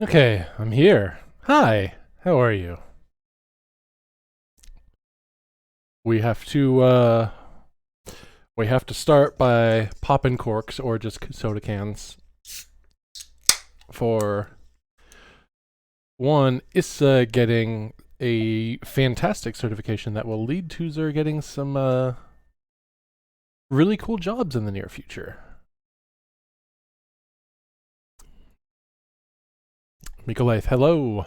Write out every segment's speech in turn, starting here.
Okay, I'm here. Hi, how are you? We have to, we have to start by popping corks or just soda cans for one, Issa getting a fantastic certification that will lead to Zer getting some, really cool jobs in the near future. Mikolaith, hello.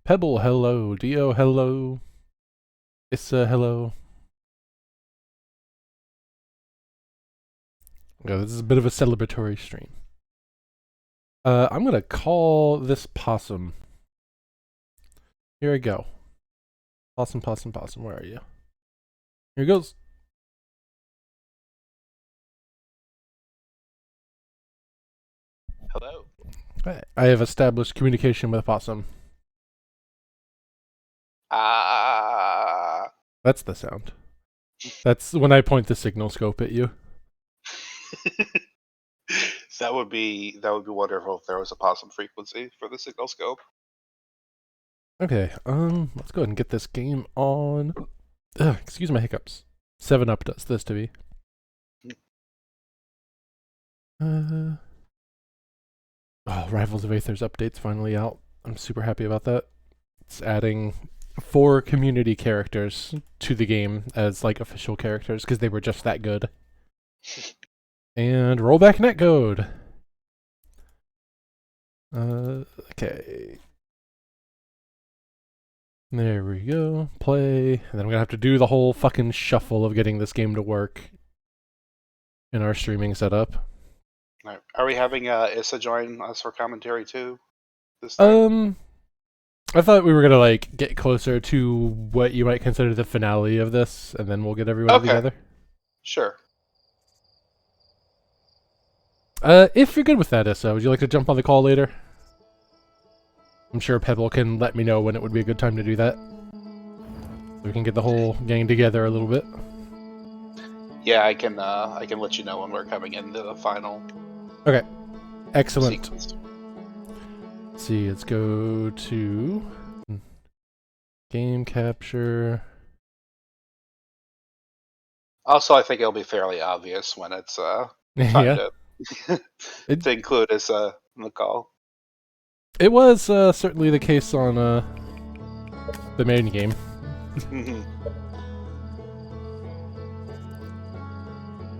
Pebble, hello. Dio, hello. Issa, hello. Yeah, this is a bit of a celebratory stream. I'm gonna call this possum. Here I go. Possum, possum, possum, where are you? Here goes. Hello. I have established communication with possum. Ah. That's the sound. That's when I point the signal scope at you. That would be wonderful if there was a possum frequency for the signal scope. Okay, let's go ahead and get this game on. Ugh, excuse my hiccups. 7-Up does this to me. Rivals of Aether's update's finally out. I'm super happy about that. It's adding 4 community characters to the game as like official characters because they were just that good. And rollback netcode. Okay. There we go. Play. And then I'm gonna have to do the whole fucking shuffle of getting this game to work in our streaming setup. Right. Are we having Issa join us for commentary too this time? I thought we were gonna like get closer to what you might consider the finale of this, and then we'll get everybody Okay. together. Sure. If you're good with that, Issa, would you like to jump on the call later? I'm sure Pebble can let me know when it would be a good time to do that. So we can get the whole gang together a little bit. Yeah, I can let you know when we're coming into the final Okay. Excellent. sequence. Let's see, let's go to game capture. Also, I think it'll be fairly obvious when it's time Yeah. to to include Issa in the call. It was certainly the case on the main game.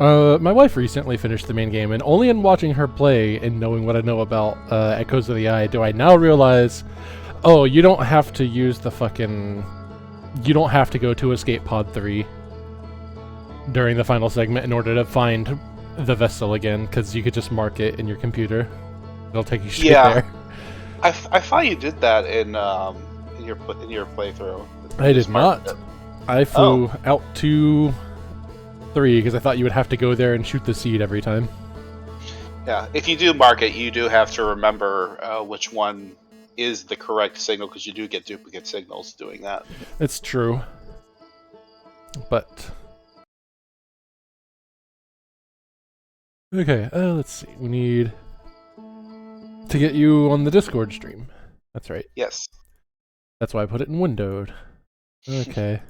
My wife recently finished the main game, and only in watching her play and knowing what I know about Echoes of the Eye do I now realize, oh, you don't have to use the fucking... You don't have to go to Escape Pod 3 during the final segment in order to find the vessel again, because you could just mark it in your computer. It'll take you straight there. I thought you did that in your playthrough. I did not. I flew out to 3 because I thought you would have to go there and shoot the seed every time. Yeah, if you do mark it, you do have to remember which one is the correct signal because you do get duplicate signals doing that. It's true. But... Okay, let's see. We need to get you on the Discord stream. That's right. Yes. That's why I put it in windowed. Okay.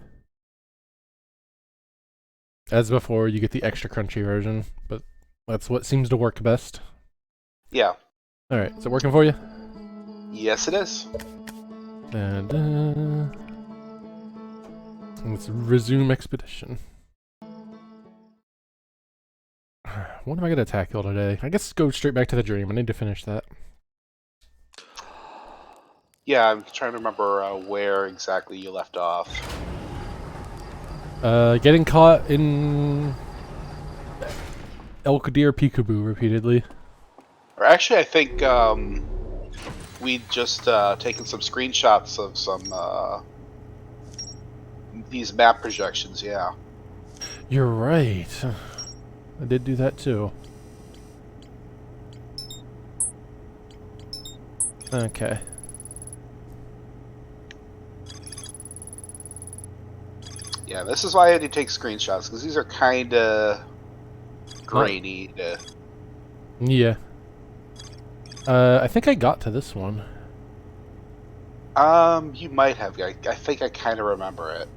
As before, you get the extra crunchy version, but that's what seems to work best. Yeah. Alright, is it working for you? Yes, it is. And let's resume expedition. What am I gonna tackle today? I guess go straight back to the dream. I need to finish that. Yeah, I'm trying to remember where exactly you left off. Getting caught in elk deer peekaboo repeatedly. Or actually, I think we'd just taken some screenshots of some these map projections. Yeah. You're right. I did do that too. Okay. Yeah, this is why I had to take screenshots because these are kind of grainy. Yeah. I think I got to this one. You might have. I think I kind of remember it.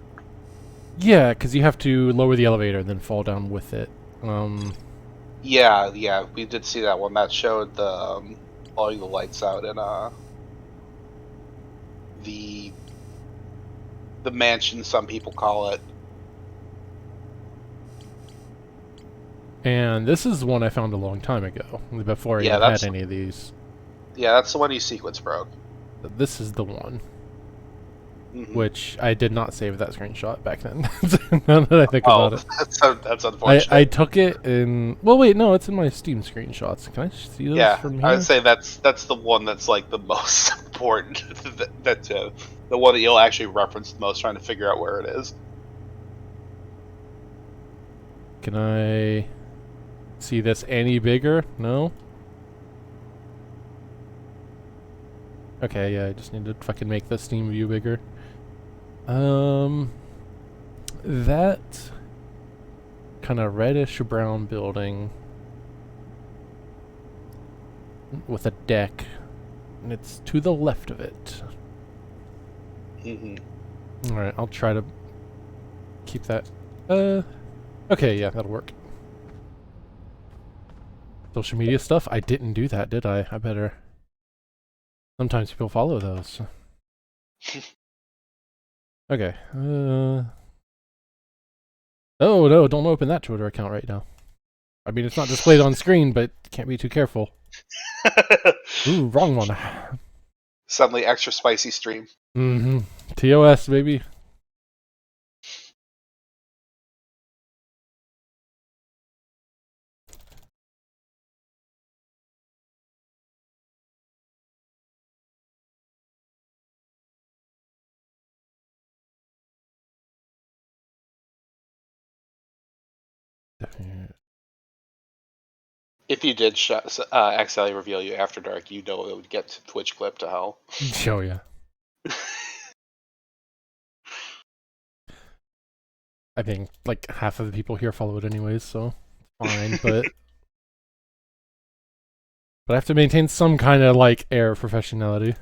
Yeah, because you have to lower the elevator and then fall down with it. Yeah, we did see that one. That showed the blowing the lights out in the mansion, some people call it. And this is one I found a long time ago, before I even had any of these. Yeah, that's the one you sequence broke. This is the one. Mm-hmm. Which I did not save that screenshot back then. Now that I think about it. That's unfortunate. I took it in... Well, wait, no, it's in my Steam screenshots. Can I see those from here? I would say that's the one that's like the most important. The one that you'll actually reference the most, trying to figure out where it is. Can I see this any bigger? No? Okay, yeah, I just need to fucking make the Steam view bigger. That kind of reddish brown building with a deck, and it's to the left of it. Mm-hmm. Alright, I'll try to keep that. Okay, yeah, that'll work. Social media stuff? I didn't do that, did I? I better. Sometimes people follow those. Okay. Oh no, don't open that Twitter account right now. I mean, it's not displayed on screen, but can't be too careful. Ooh, wrong one. Suddenly extra spicy stream. Mm-hmm. TOS, baby. If you did accidentally reveal you after dark, you know it would get to Twitch clip to hell. Oh yeah. I think like half of the people here follow it anyways, so fine. But I have to maintain some kind of like air of professionality.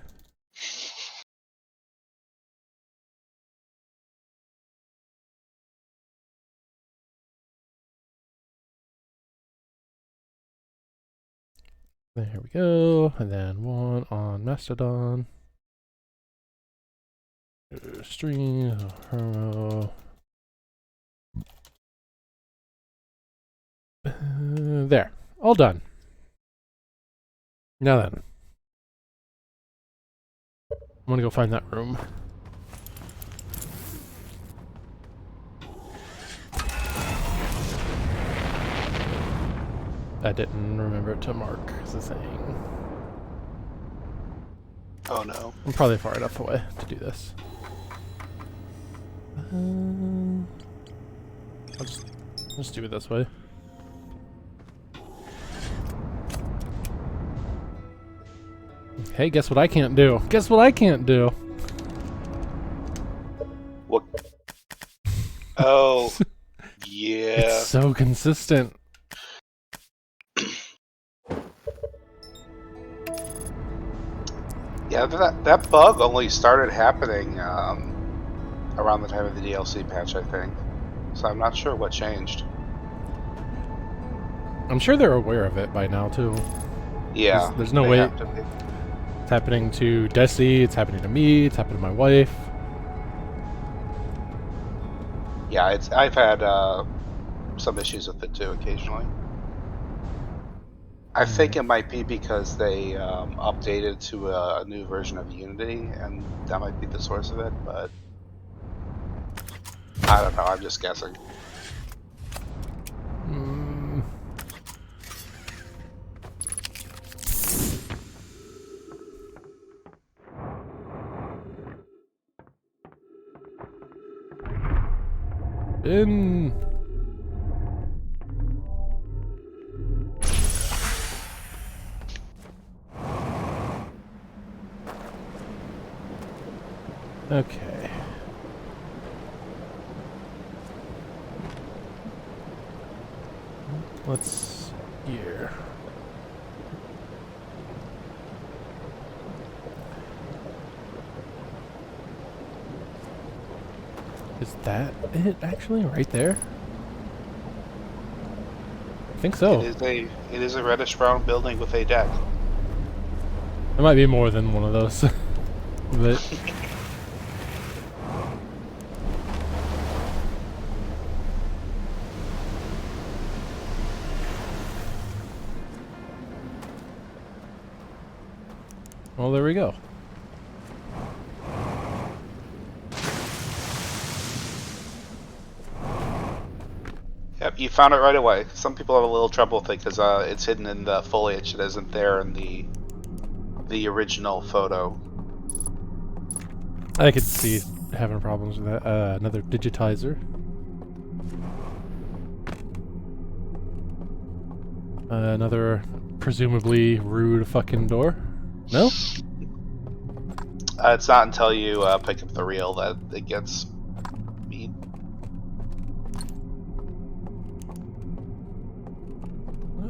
There we go, and then one on Mastodon. Stream, there, all done. Now then, I'm gonna go find that room. I didn't remember to mark the thing. Oh no. I'm probably far enough away to do this. I'll just do it this way. Hey, guess what I can't do? Guess what I can't do? What? Oh, yeah. It's so consistent. Yeah, that bug only started happening around the time of the DLC patch, I think. So I'm not sure what changed. I'm sure they're aware of it by now, too. Yeah. There's no way. It's happening to Desi, it's happening to me, it's happening to my wife. Yeah, I've had some issues with it, too, occasionally. I think it might be because they updated to a new version of Unity, and that might be the source of it, but I don't know, I'm just guessing. Okay. Let's here. Is that it actually right there? I think so. It is a reddish brown building with a deck. There might be more than one of those. But well, there we go. Yep, you found it right away. Some people have a little trouble with it because it's hidden in the foliage. It isn't there in the original photo. I could see having problems with that. Another digitizer. Another presumably rude fucking door. No? It's not until you pick up the reel that it gets mean.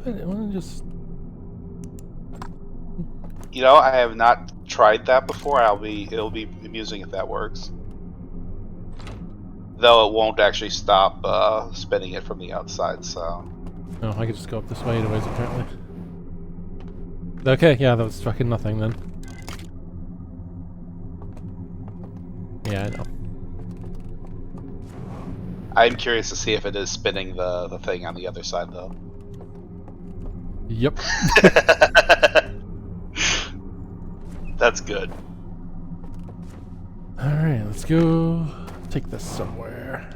I want to just. You know, I have not tried that before. It'll be amusing if that works. Though it won't actually stop spinning it from the outside, so. No, I could just go up this way anyways, apparently. Okay, yeah, that was fucking nothing then. Yeah, I know. I'm curious to see if it is spinning the thing on the other side, though. Yep. That's good. Alright, let's go take this somewhere.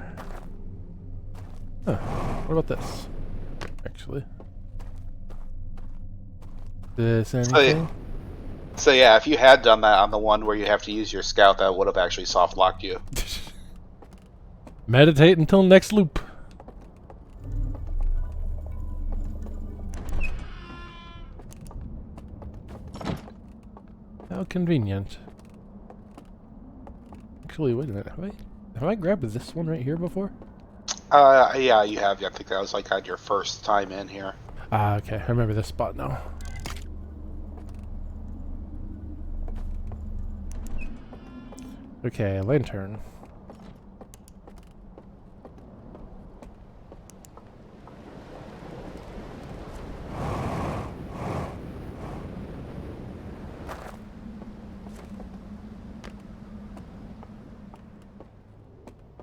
Huh, what about this? Actually. This anything? So yeah, if you had done that on the one where you have to use your scout, that would have actually soft locked you. Meditate until next loop. How convenient. Actually, wait a minute. Have I grabbed this one right here before? Yeah, you have. I think that was like on your first time in here. Ah, okay. I remember this spot now. Okay, lantern.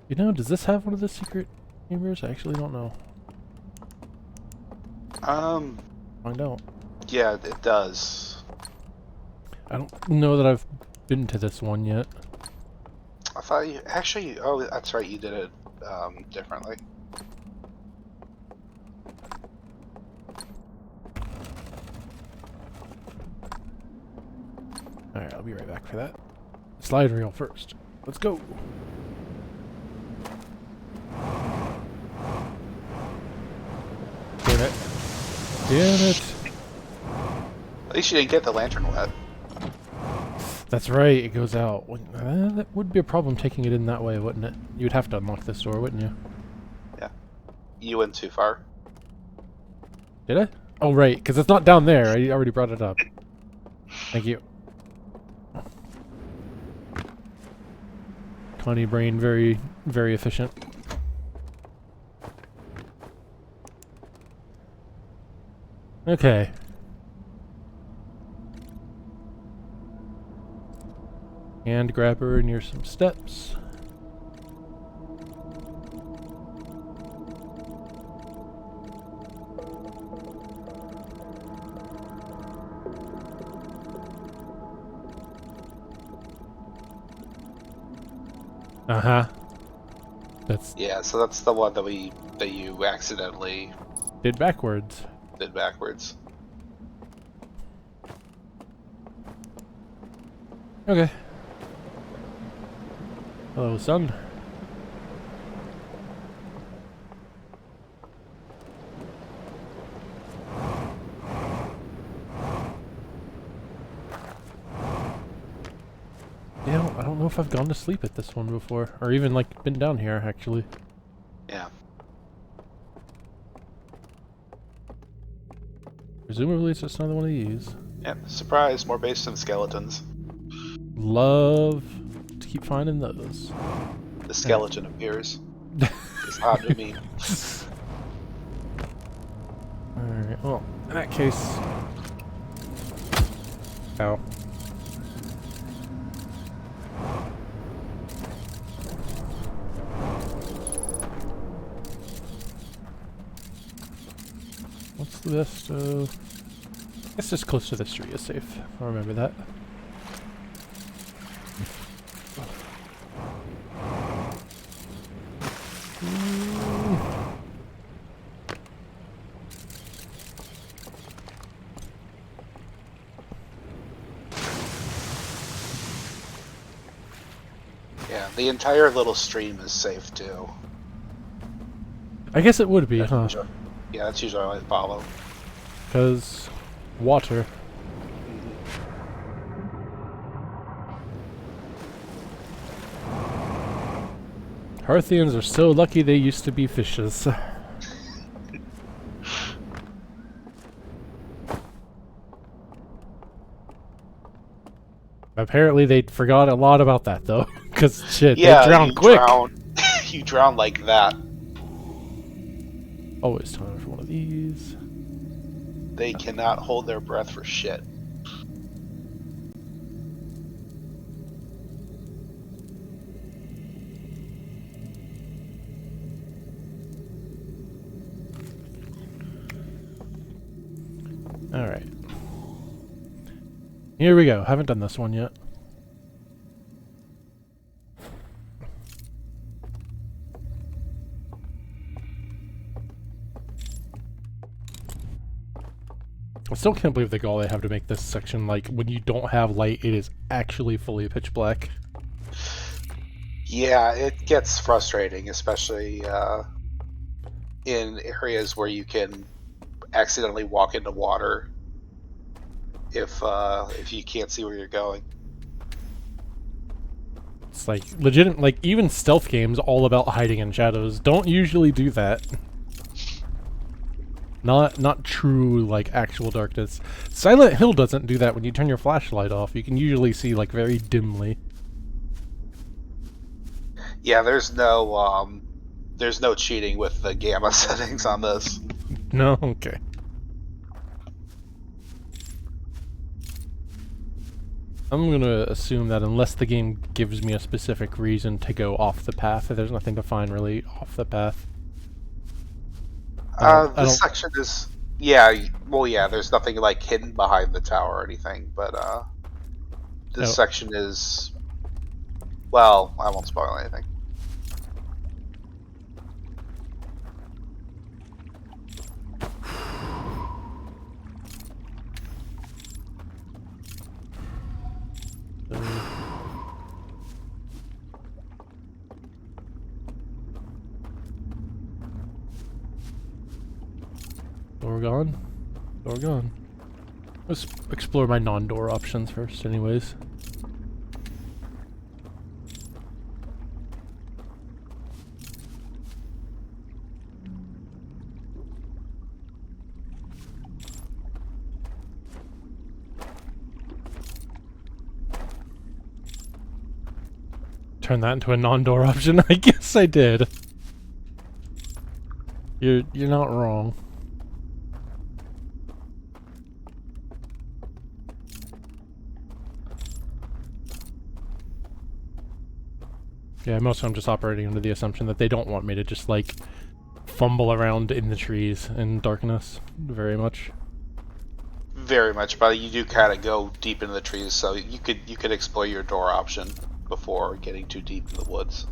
You know, does this have one of the secret chambers? I actually don't know. Find out. Yeah, it does. I don't know that I've been to this one yet. I thought you actually. Oh, that's right. You did it differently. Alright, I'll be right back for that. Slide reel first. Let's go. Damn it. Damn it. At least you didn't get the lantern wet. That's right, it goes out. That would be a problem taking it in that way, wouldn't it? You'd have to unlock this door, wouldn't you? Yeah. You went too far. Did I? Oh, right, because it's not down there. I already brought it up. Thank you. Connie brain, very, very efficient. Okay. Hand grabber near some steps. Uh-huh. That's Yeah, so that's the one that you accidentally did backwards. did backwards. Okay. Hello, son. Yeah, I don't know if I've gone to sleep at this one before, or even like been down here actually. Yeah. Presumably it's just another one of these. Yep. Surprise! More based on skeletons. Love to keep finding those. The skeleton appears. It's hot to me. Alright, well, in that case... Ow. What's the best, I guess just close to this tree is safe. I'll remember that. Yeah, the entire little stream is safe too. I guess it would be, That's huh? usually- yeah, that's usually what I follow. Because... water. Hearthians are so lucky they used to be fishes. Apparently they forgot a lot about that though, because shit, Yeah, they drown you quick. you drown like that. Always time for one of these. They cannot hold their breath for shit. Alright. Here we go. Haven't done this one yet. I still can't believe the goal they have to make this section, like, when you don't have light, it is actually fully pitch black. Yeah, it gets frustrating, especially in areas where you can accidentally walk into water if you can't see where you're going. It's like, legit, like, even stealth games all about hiding in shadows don't usually do that. Not true, like, actual darkness. Silent Hill doesn't do that when you turn your flashlight off. You can usually see, like, very dimly. Yeah, there's no cheating with the gamma settings on this. No? Okay. I'm gonna assume that unless the game gives me a specific reason to go off the path, there's nothing to find really off the path. This section is, yeah, well, yeah, there's nothing like hidden behind the tower or anything, but this section is, well, I won't spoil anything. Door gone? Door gone. Let's explore my non-door options first, anyways. Turn that into a non-door option? I guess I did. You're not wrong. Yeah, mostly I'm just operating under the assumption that they don't want me to just, like, fumble around in the trees in darkness very much. Very much, but you do kind of go deep into the trees, so you could explore your door option before getting too deep in the woods.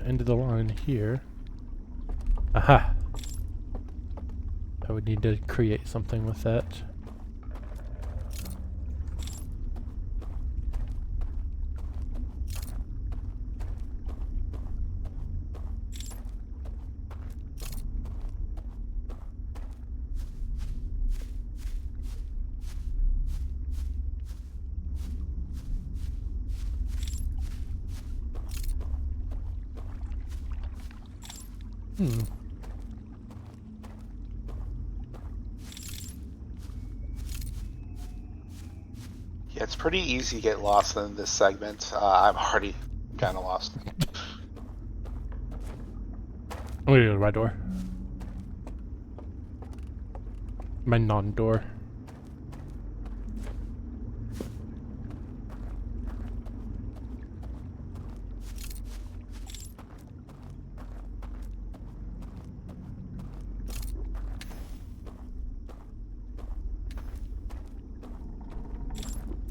End of the line here. Aha! I would need to create something with that. It's pretty easy to get lost in this segment. I'm already kind of lost. I'm gonna go to my door. My non-door.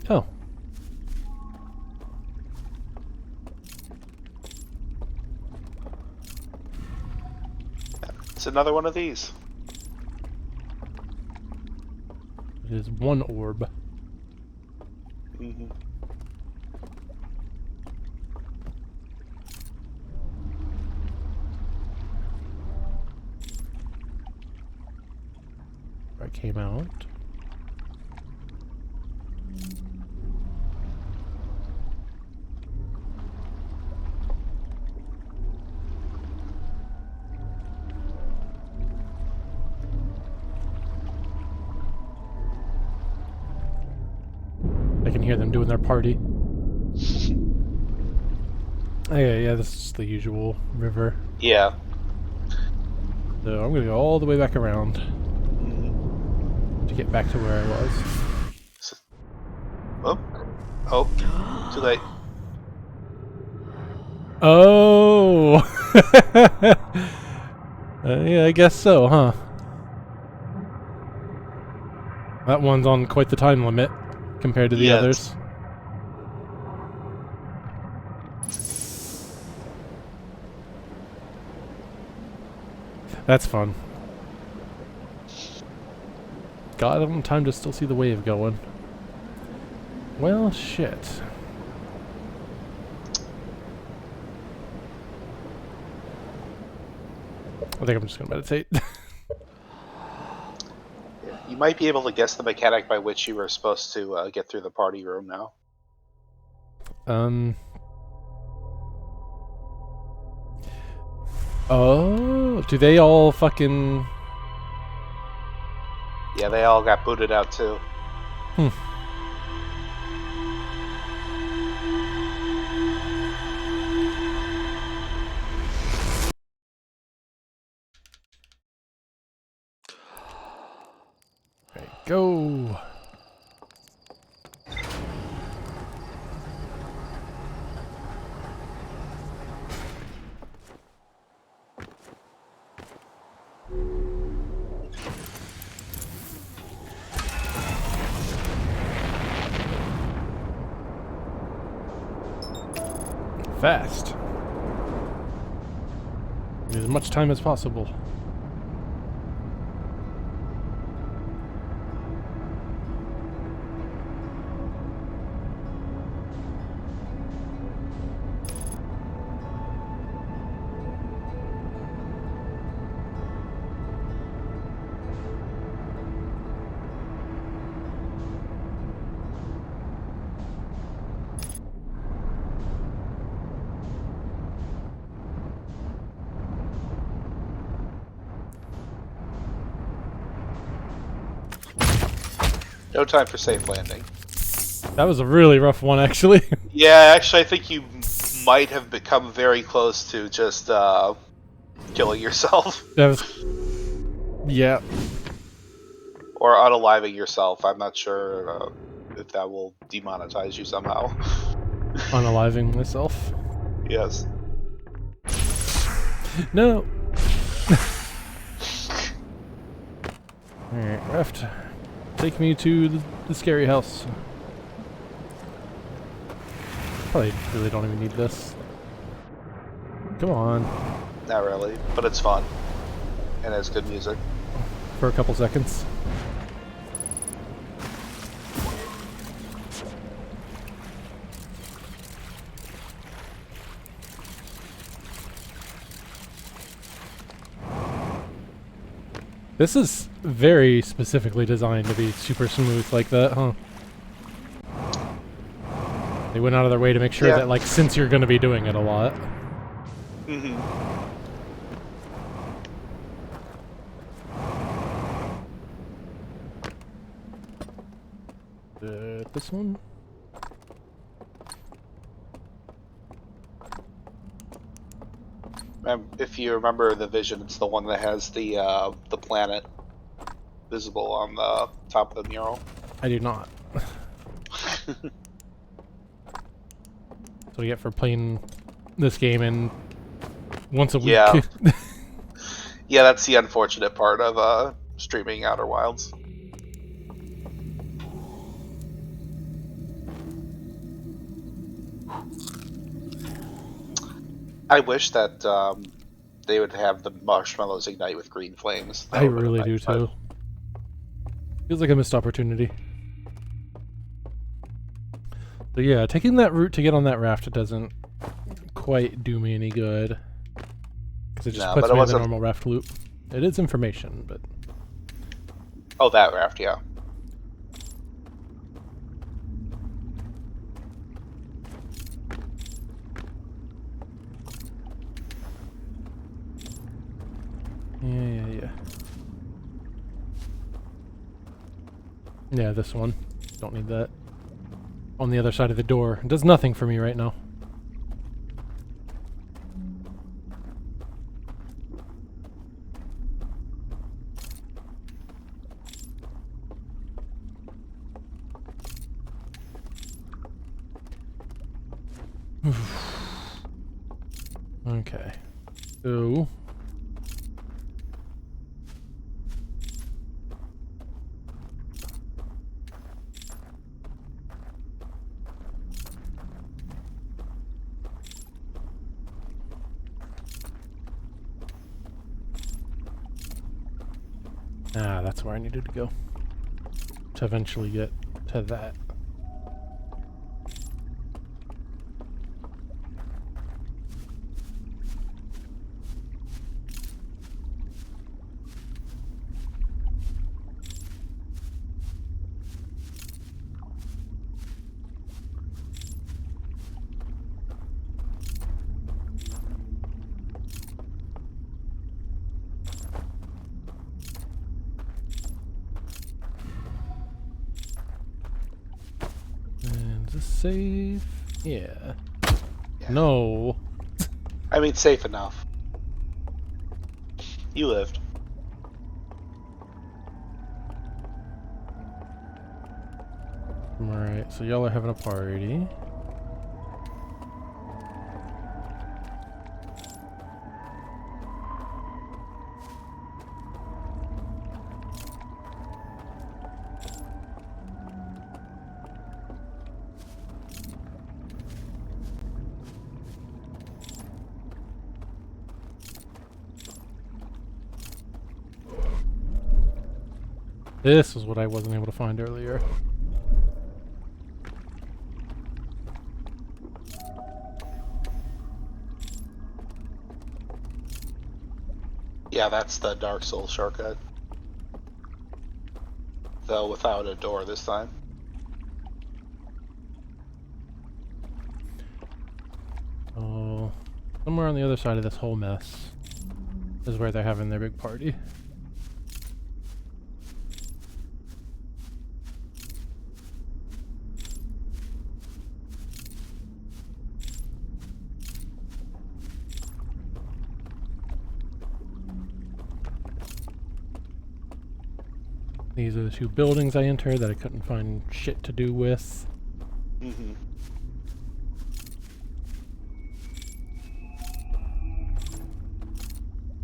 Oh. It's another one of these. It is one orb. Mm-hmm. I came out. I can hear them doing their party. Oh, yeah, this is the usual river. Yeah. So I'm gonna go all the way back around Mm-hmm. to get back to where I was. Oh, too late. Oh! Yeah, I guess so, huh? That one's on quite the time limit compared to the Yes. others. That's fun. God, I don't have time to still see the wave going. Well, shit. I think I'm just gonna meditate. You might be able to guess the mechanic by which you were supposed to get through the party room now. Oh, do they all fucking... Yeah, they all got booted out too. Okay, go. Fast. Need as much time as possible. No time for safe landing. That was a really rough one, actually. Yeah, actually, I think you might have become very close to just killing yourself. That was... Yeah. Or unaliving yourself. I'm not sure if that will demonetize you somehow. Unaliving myself. Yes. No. Alright, Raft. Take me to the scary house. Probably really don't even need this. Come on. Not really, but it's fun. And it's good music. For a couple seconds. This is very specifically designed to be super smooth like that, huh? They went out of their way to make sure that, like, since you're going to be doing it a lot. Mm-hmm. This one? If you remember the vision, it's the one that has the planet visible on the top of the mural. I do not. So I get for playing this game in once a week. Yeah. Yeah, that's the unfortunate part of streaming Outer Wilds. I wish that they would have the marshmallows ignite with green flames. I really do too. Feels like a missed opportunity. So yeah, taking that route to get on that raft doesn't quite do me any good. Because it just puts me in the normal raft loop. It is information, but... Oh, that raft, yeah. Yeah. Yeah, this one. Don't need that. On the other side of the door. It does nothing for me right now. Okay. So... Ah, that's where I needed to go. To eventually get to that. Is this safe? Yeah. No. I mean, safe enough. You lived. Alright, so y'all are having a party. This is what I wasn't able to find earlier. Yeah, that's the Dark Souls shortcut. Though without a door this time. Oh, somewhere on the other side of this whole mess is where they're having their big party. These are the two buildings I entered that I couldn't find shit to do with. Mm-hmm.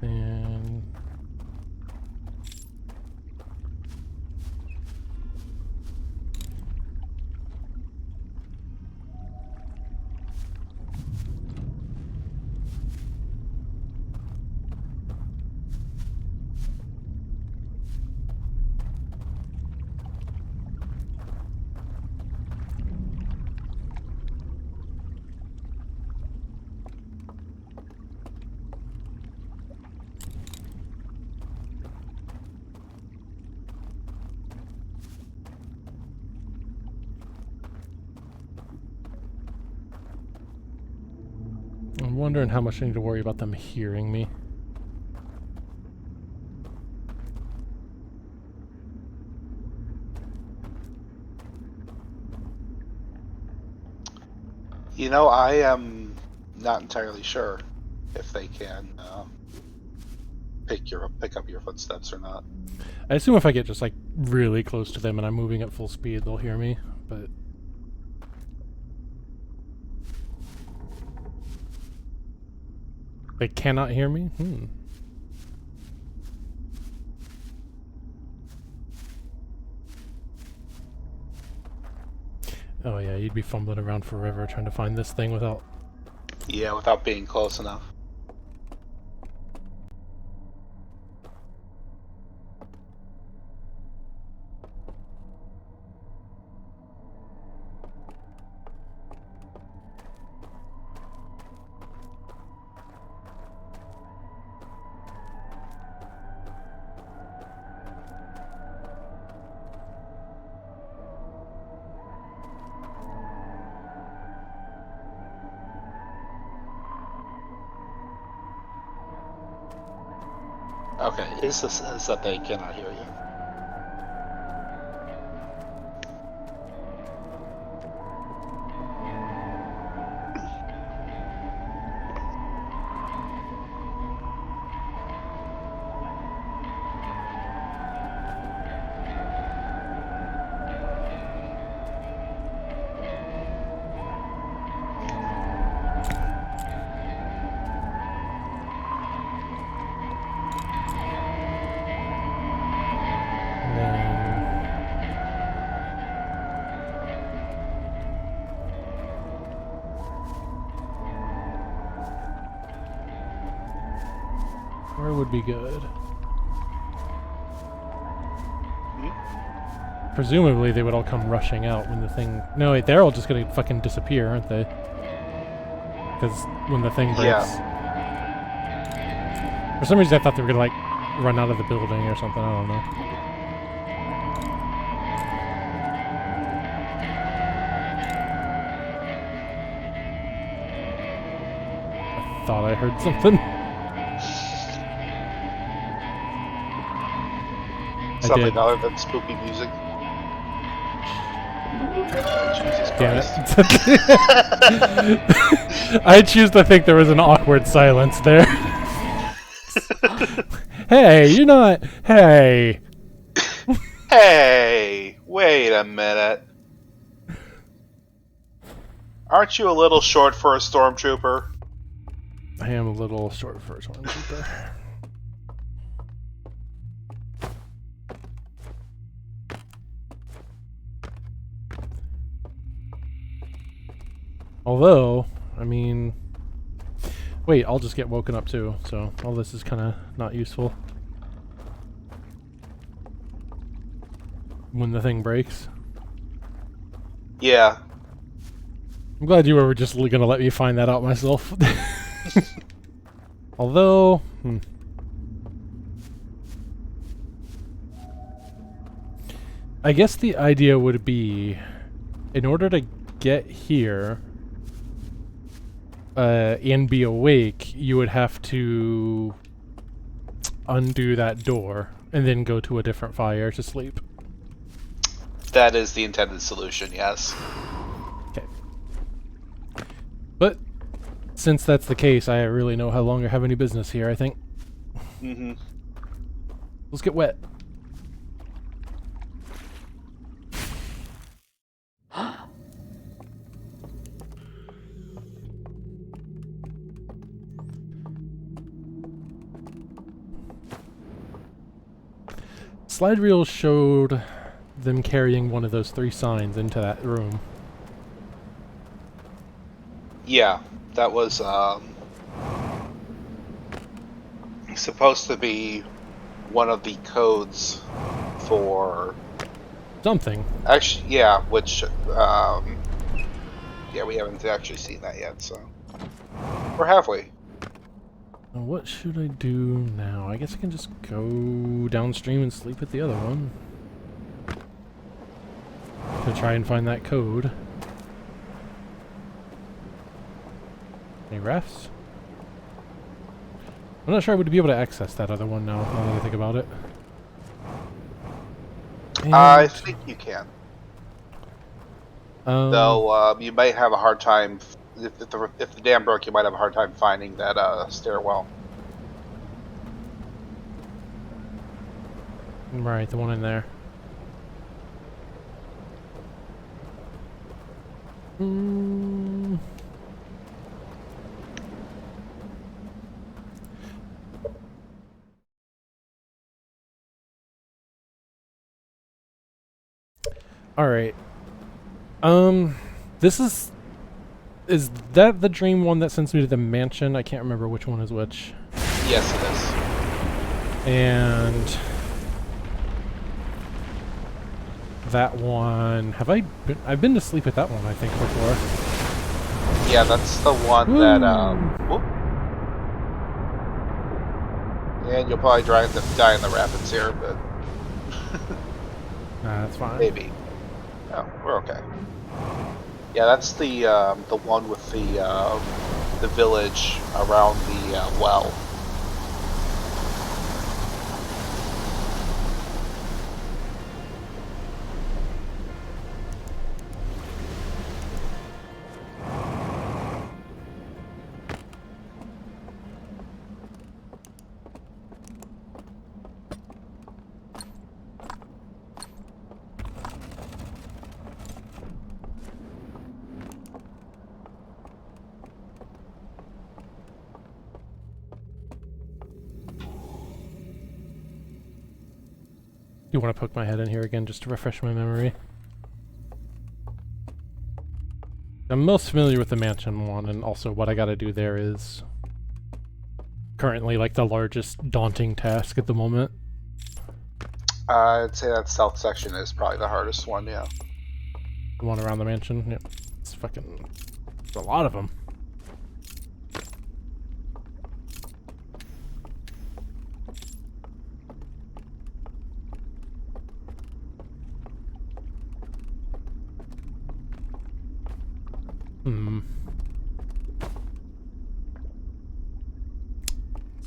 And... I'm wondering how much I need to worry about them hearing me. You know, I am not entirely sure. if they can pick up your footsteps or not. I assume if I get just like really close to them and I'm moving at full speed, they'll hear me, but they cannot hear me? Oh yeah, you'd be fumbling around forever trying to find this thing without... Yeah, without being close enough. Okay, is that they cannot hear you? Where would be good? Presumably they would all come rushing out when the thing... No, wait, they're all just gonna fucking disappear, aren't they? Because when the thing breaks... Yeah. For some reason I thought they were gonna, like, run out of the building or something, I don't know. I thought I heard something. Something other than spooky music. Jesus Christ. I choose to think there was an awkward silence there. Hey, you're not... Hey. Hey, wait a minute. Aren't you a little short for a stormtrooper? I am a little short for a stormtrooper. Although, I mean... Wait, I'll just get woken up too, so all this is kind of not useful. When the thing breaks. Yeah. I'm glad you were just gonna let me find that out myself. Although... I guess the idea would be, in order to get here... and be awake, you would have to undo that door and then go to a different fire to sleep. That is the intended solution, yes. Okay. But since that's the case, I really no longer have any business here, I think. Mm-hmm. Let's get wet. Slide reel showed them carrying one of those 3 signs into that room. Yeah, that was supposed to be one of the codes for Something. actually, yeah, which yeah, we haven't actually seen that yet, so we're halfway. Now what should I do now? I guess I can just go downstream and sleep at the other one. To try and find that code. Any refs? I'm not sure I would be able to access that other one now that I think about it. I think you can. Um, Though you might have a hard time if the dam broke, you might have a hard time finding that stairwell. Right, the one in there. All right. This is that the dream one that sends me to the mansion? I can't remember which one is which. Yes, it is. And that one, I've been to sleep at that one, I think, before. Yeah, that's the one that whoop. And you'll probably die in the rapids here, but Nah, that's fine. maybe. No, we're okay. Yeah, that's the one with the village around the well. You want to poke my head in here again just to refresh my memory? I'm most familiar with the mansion one, and also what I gotta do there is currently like the largest daunting task at the moment. I'd say that south section is probably the hardest one, yeah. The one around the mansion? Yep. It's fucking... There's a lot of them.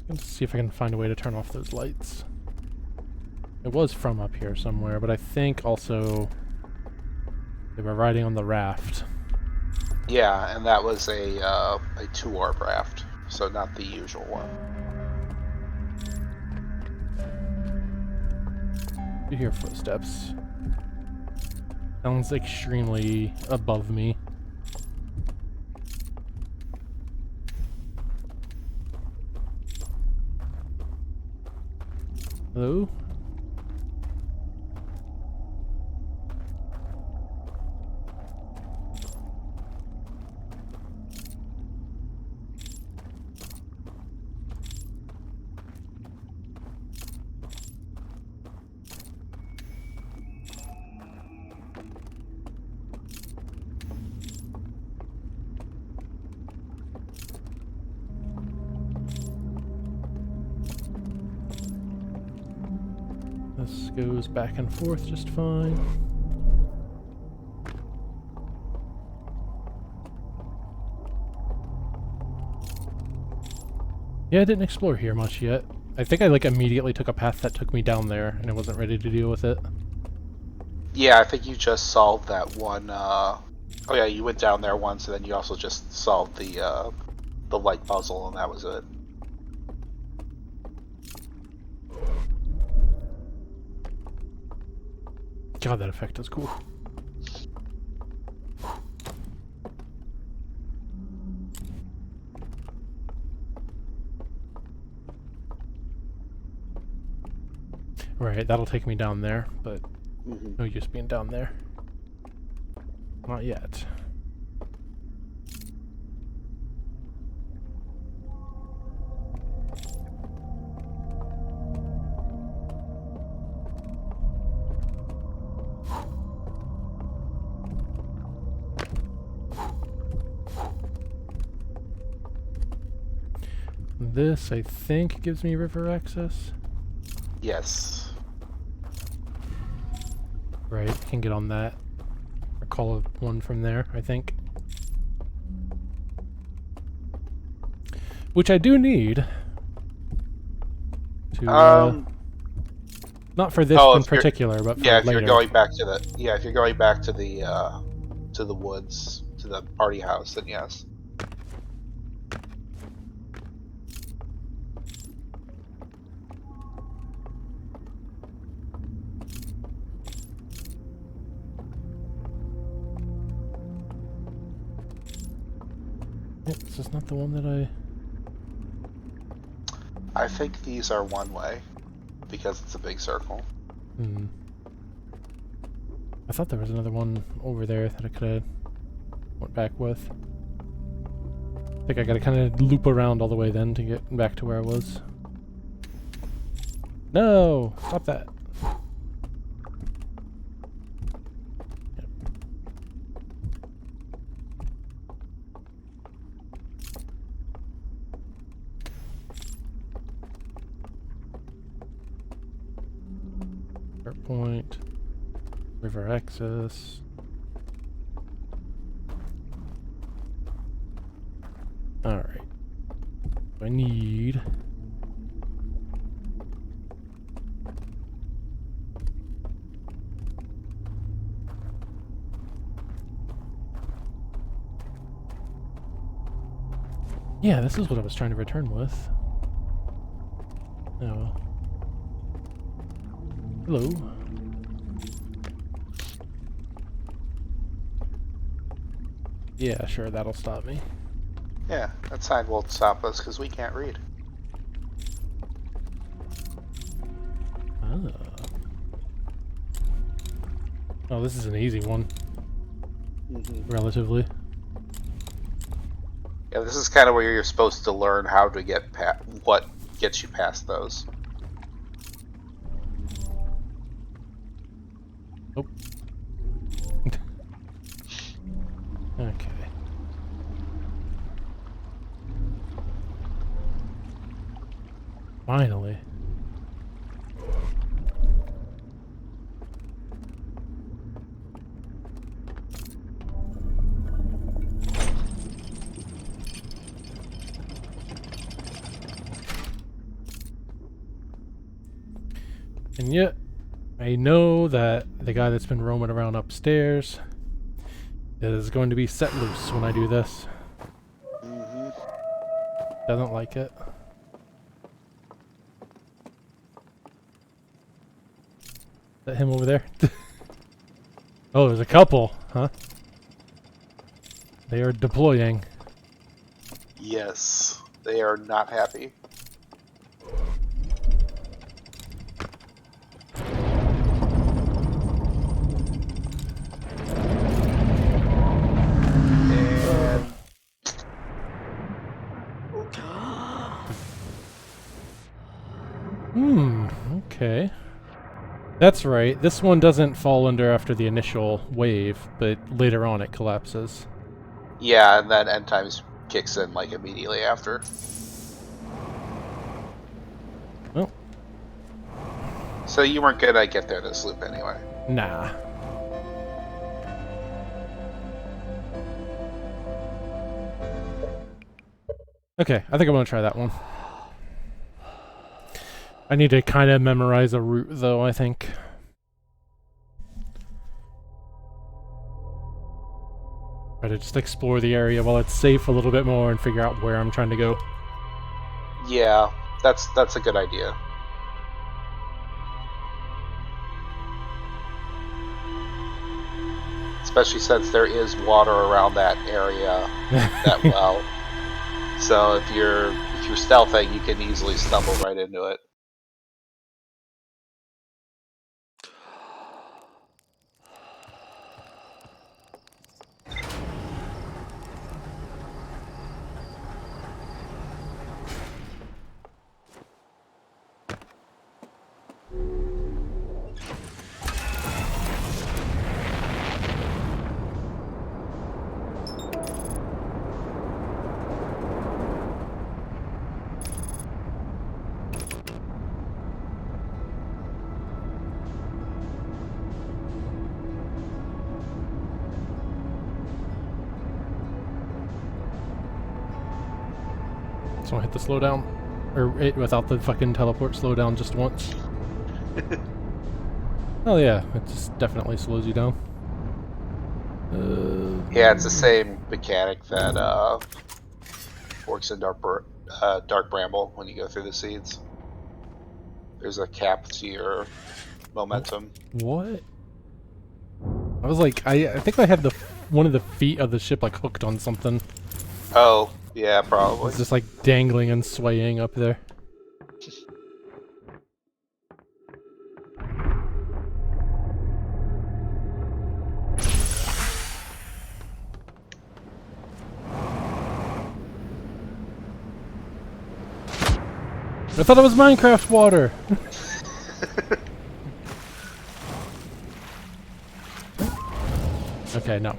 Let's see if I can find a way to turn off those lights. It was from up here somewhere, but I think also they were riding on the raft. Yeah, and that was a 2-orb raft, so not the usual one. You hear footsteps. Sounds extremely above me. Hello? This goes back and forth just fine. Yeah, I didn't explore here much yet. I think I like immediately took a path that took me down there and I wasn't ready to deal with it. Yeah, I think you just solved that one. Oh yeah, you went down there once, and then you also just solved the light puzzle, and that was it. God, that effect is cool. Right, that'll take me down there, but no use being down there. Not yet. This, I think, gives me river access. Yes. Right, can get on that. Or call one from there, I think. Which I do need. To, not for this in particular, but for if later. you're going back to the if you're going back to the woods, to the party house, then yes. This is not the one that I think these are one way because it's a big circle. I thought there was another one over there that I could have went back with. I think I gotta kind of loop around all the way then to get back to where I was. No! Stop that. Yep. Start point. River access. Alright. I need... Yeah, this is what I was trying to return with. Oh. Hello. Yeah, sure, that'll stop me. Yeah, that sign won't stop us because we can't read. Ah. Oh, this is an easy one. Relatively. Yeah, this is kind of where you're supposed to learn how to get past what gets you past those. Oh. Okay. Finally. And yet, I know that the guy that's been roaming around upstairs is going to be set loose when I do this. Doesn't like it. Is that him over there? Oh, there's a couple, huh? They are deploying. Yes, they are not happy. Okay. That's right. This one doesn't fall under after the initial wave, but later on it collapses. Yeah, and then end times kicks in like immediately after. Oh. So you weren't gonna get there this loop anyway. Nah. Okay, I think I'm gonna try that one. I need to kind of memorize a route, though, I think. Try to just explore the area while it's safe a little bit more and figure out where I'm trying to go. Yeah, that's a good idea. Especially since there is water around that area that well. So if you're stealthing, you can easily stumble right into it. So I hit the slowdown. Or it without the fucking teleport slowdown just once. Oh yeah, it just definitely slows you down. Yeah, it's the same mechanic that works in Dark Bramble when you go through the seeds. There's a cap to your momentum. What? I was like, I think I had one of the feet of the ship like hooked on something. Oh, yeah, probably. It's just like dangling and swaying up there. I thought it was Minecraft water. Okay, no.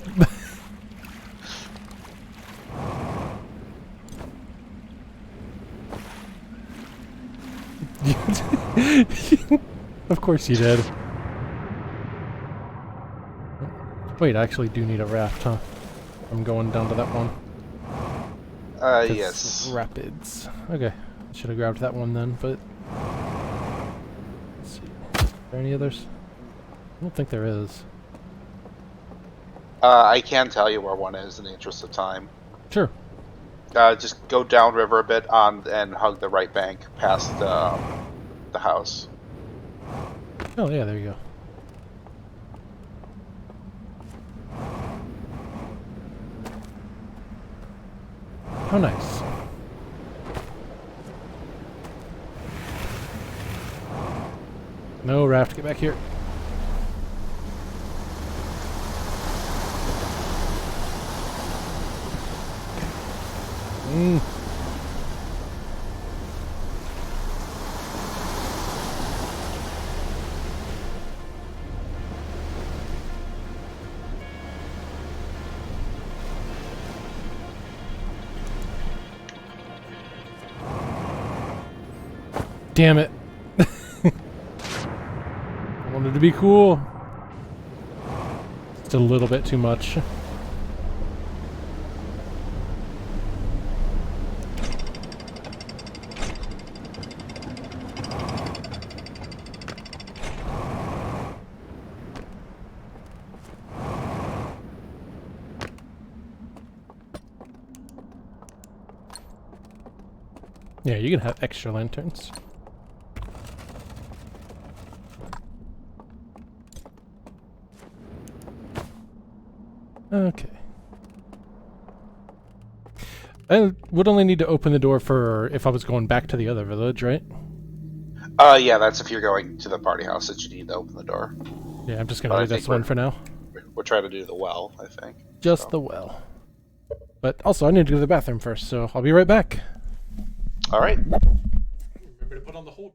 Of course you did. Wait, I actually do need a raft, huh? I'm going down to that one. 'Cause Yes. Rapids. Okay. Should have grabbed that one then, but... Let's see. Are there any others? I don't think there is. I can tell you where one is in the interest of time. Sure. Just go downriver a bit and hug the right bank past the house. Oh, yeah, there you go. How nice. No, raft, get back here. Mm. Damn it. I wanted to be cool. Just a little bit too much. Yeah, you can have extra lanterns. Okay. I would only need to open the door for if I was going back to the other village, right? Yeah, that's if you're going to the party house that you need to open the door. Yeah, I'm just gonna But I do this think one for now. We're trying to do the well, I think. Just So. the well. But also, I need to go to the bathroom first, so I'll be right back. All right. Remember to put on the hold.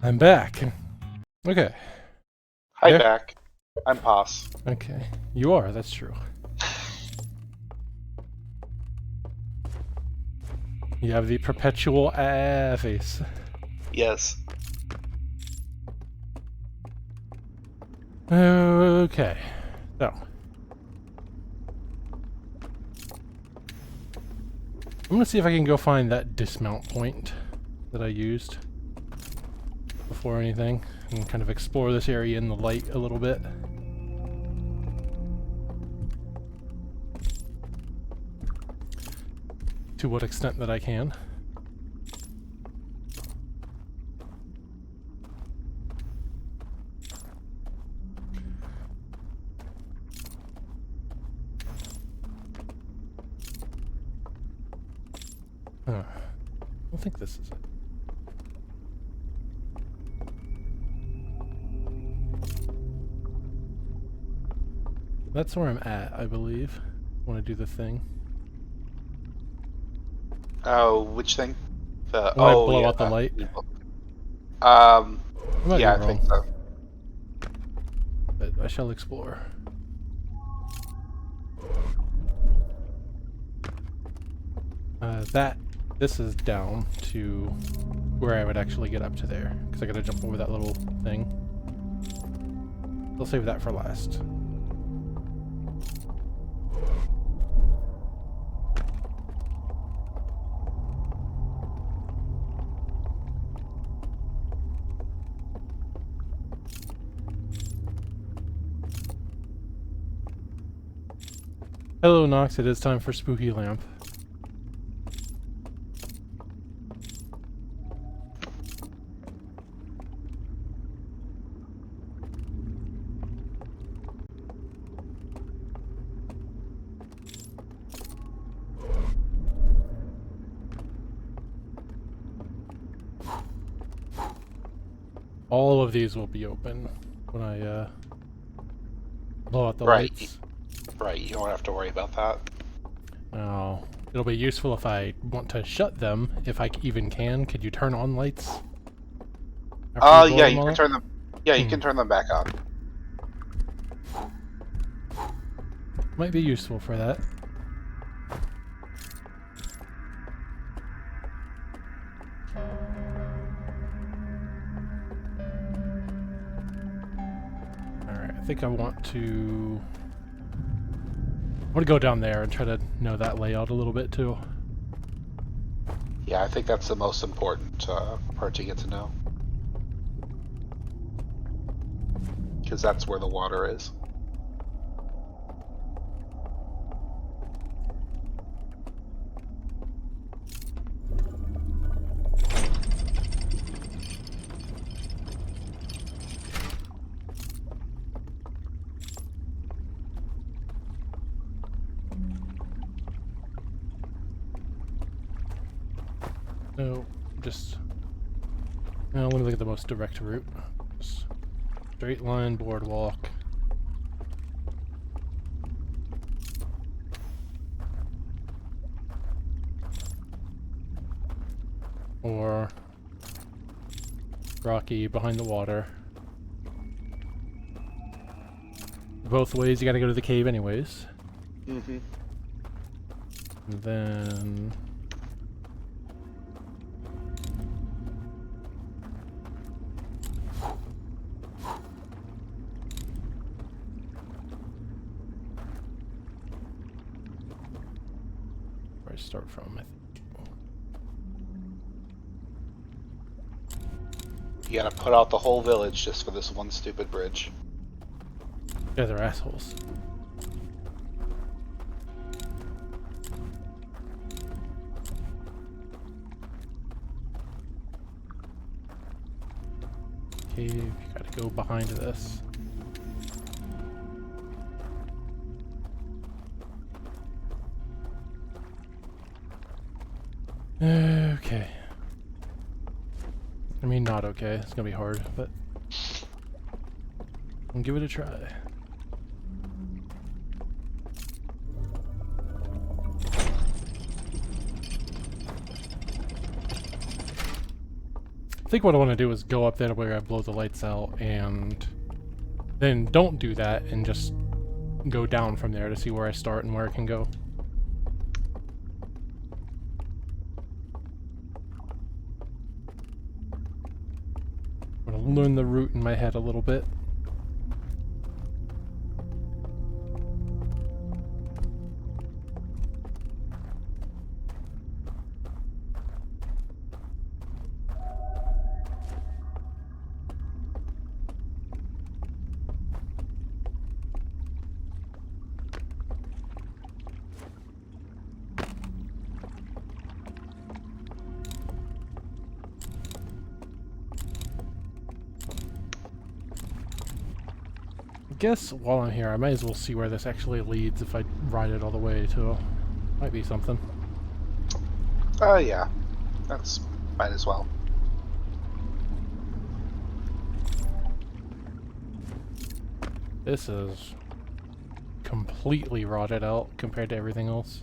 I'm back. Okay. Hi, There. back. I'm Poss. Okay. You are, that's true. You have the perpetual face. Yes. Okay. So. I'm gonna see if I can go find that dismount point that I used before anything and kind of explore this area in the light a little bit. To what extent that I can. I don't think this is it. That's where I'm at, I believe. I want to do the thing. Oh, which thing? The When I blow out the light. I might Yeah, be I think wrong, so. but I shall explore. This is down to where I would actually get up to there, because I gotta jump over that little thing. I'll save that for last. Hello, Nox. It is time for Spooky Lamp. All of these will be open when I blow out the lights. Right, you don't have to worry about that. Now, it'll be useful if I want to shut them, if I even can. Could you turn on lights? Yeah, you can turn them. Yeah, you can turn them back on. Might be useful for that. Alright, I think I want to go down there and try to know that layout a little bit too. Yeah, I think that's the most important part to get to know. Because that's where the water is. No, just... Well, let me look at the most direct route. Just straight line boardwalk. Or rocky behind the water. Both ways you gotta go to the cave anyways. Mm-hmm. And then... where I start from, I think. You gotta put out the whole village just for this one stupid bridge. You guys are assholes. Cave, you gotta go behind this. Okay. I mean, not okay. It's gonna be hard, but I'll give it a try. think what I want to do is go up there where I blow the lights out, and then don't do that, and just go down from there to see where I start and where I can go. I'm gonna learn the route in my head a little bit. I guess while I'm here, I might as well see where this actually leads if I ride it all the way to. Might be something. Yeah. That's might as well. This is completely rotted out compared to everything else.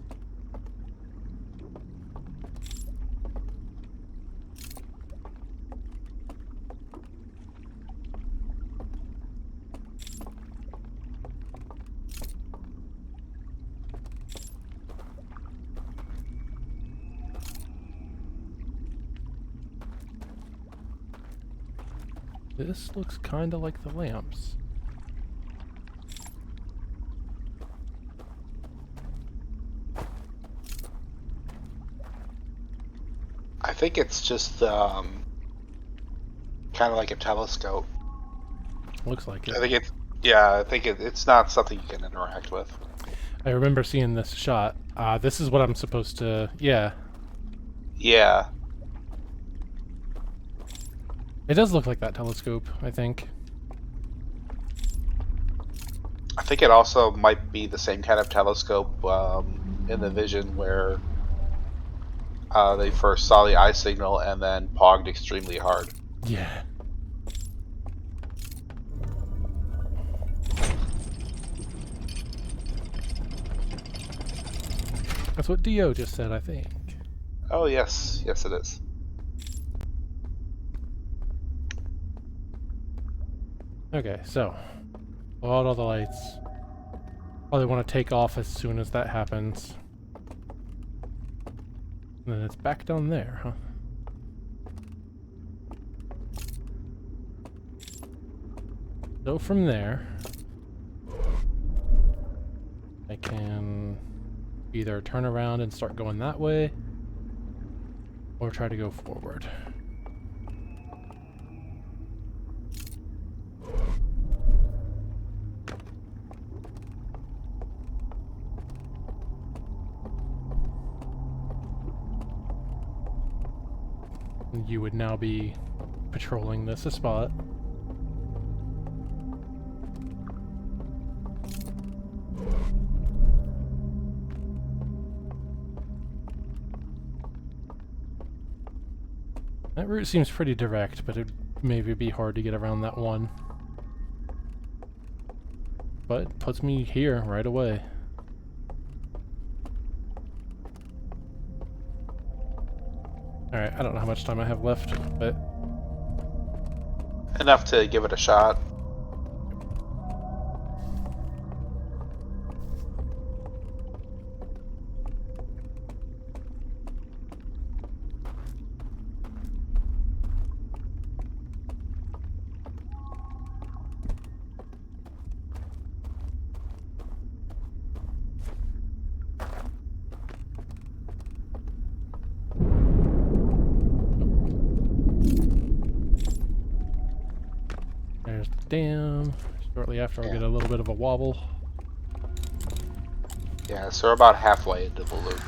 This looks kind of like the lamps. I think it's just kind of like a telescope. Looks like it. I think it's I think it's not something you can interact with. I remember seeing this shot. This is what I'm supposed to... Yeah. Yeah. It does look like that telescope, I think. I think it also might be the same kind of telescope in the Vision where they first saw the eye signal and then pogged extremely hard. Yeah. That's what Dio just said, I think. Oh yes, yes it is. Okay, so blow out all the lights. Probably want to take off as soon as that happens. And then it's back down there, huh? So from there, I can either turn around and start going that way, or try to go forward. You would now be patrolling this spot. That route seems pretty direct, but it'd maybe be hard to get around that one. But it puts me here right away. Alright, I don't know how much time I have left, but... Enough to give it a shot. There's the dam. Shortly after, I'll get a little bit of a wobble. Yeah, so we're about halfway into the loop.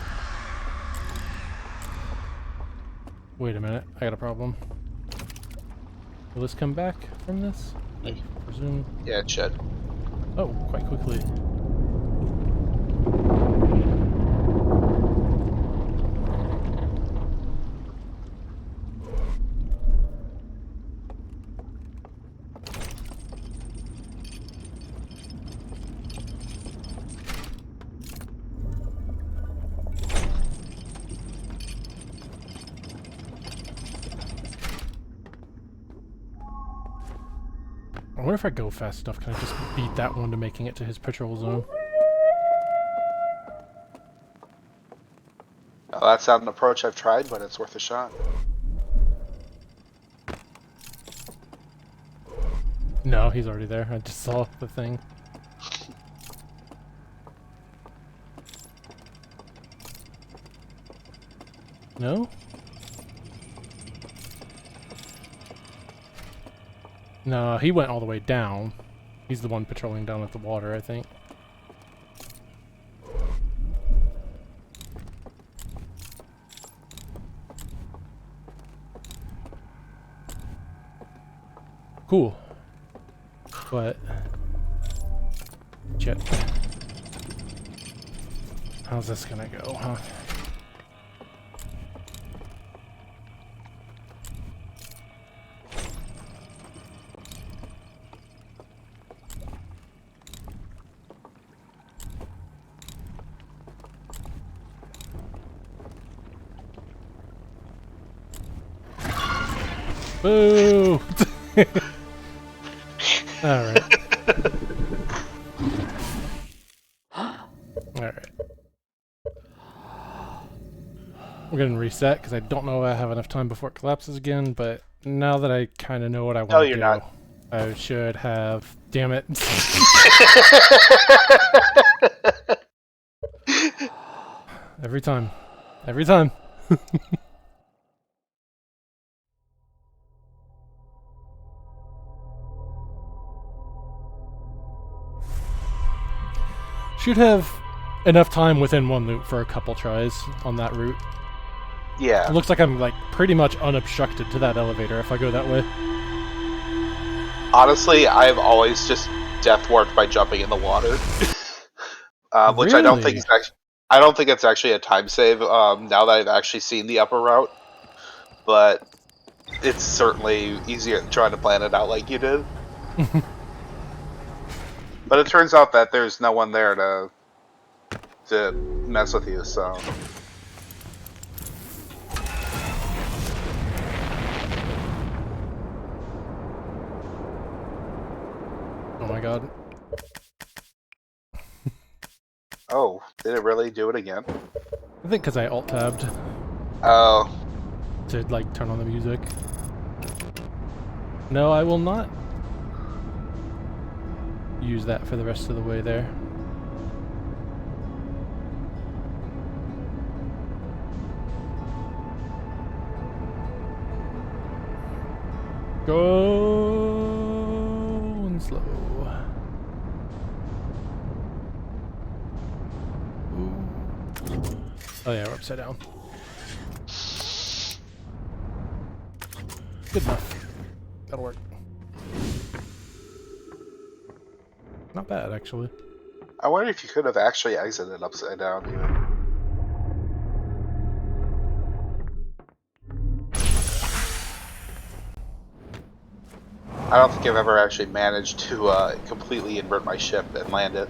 Wait a minute, I got a problem. Will this come back from this? I presume. Yeah, it should. Oh, quite quickly. I wonder if I go fast enough, can I just beat that one to making it to his patrol zone? Well, that's not an approach I've tried, but it's worth a shot. No, he's already there. I just saw the thing. No? No, he went all the way down. He's the one patrolling down at the water, I think. Cool. But... shit. How's this gonna go, huh? Boo! Alright. Alright. We're gonna reset because I don't know if I have enough time before it collapses again, but now that I kind of know what I want to do, Not. I should have. Damn it. Every time. Every time. Should have enough time within one loop for a couple tries on that route. Yeah. It looks like I'm like pretty much unobstructed to that elevator if I go that way. Honestly, I've always just death warped by jumping in the water, which I don't think is actually. I don't think it's actually a time save. Now that I've actually seen the upper route, but it's certainly easier than trying to plan it out like you did. But it turns out that there's no one there to mess with you, so. Oh my god. Oh, did it really do it again? I think because I alt-tabbed Oh. to like turn on the music. No, I will not use that for the rest of the way there. Go and slow. Ooh. Oh yeah, we're upside down. Good enough. That'll work. Not bad, actually. I wonder if you could have actually exited upside down, even. I don't think I've ever actually managed to completely invert my ship and land it.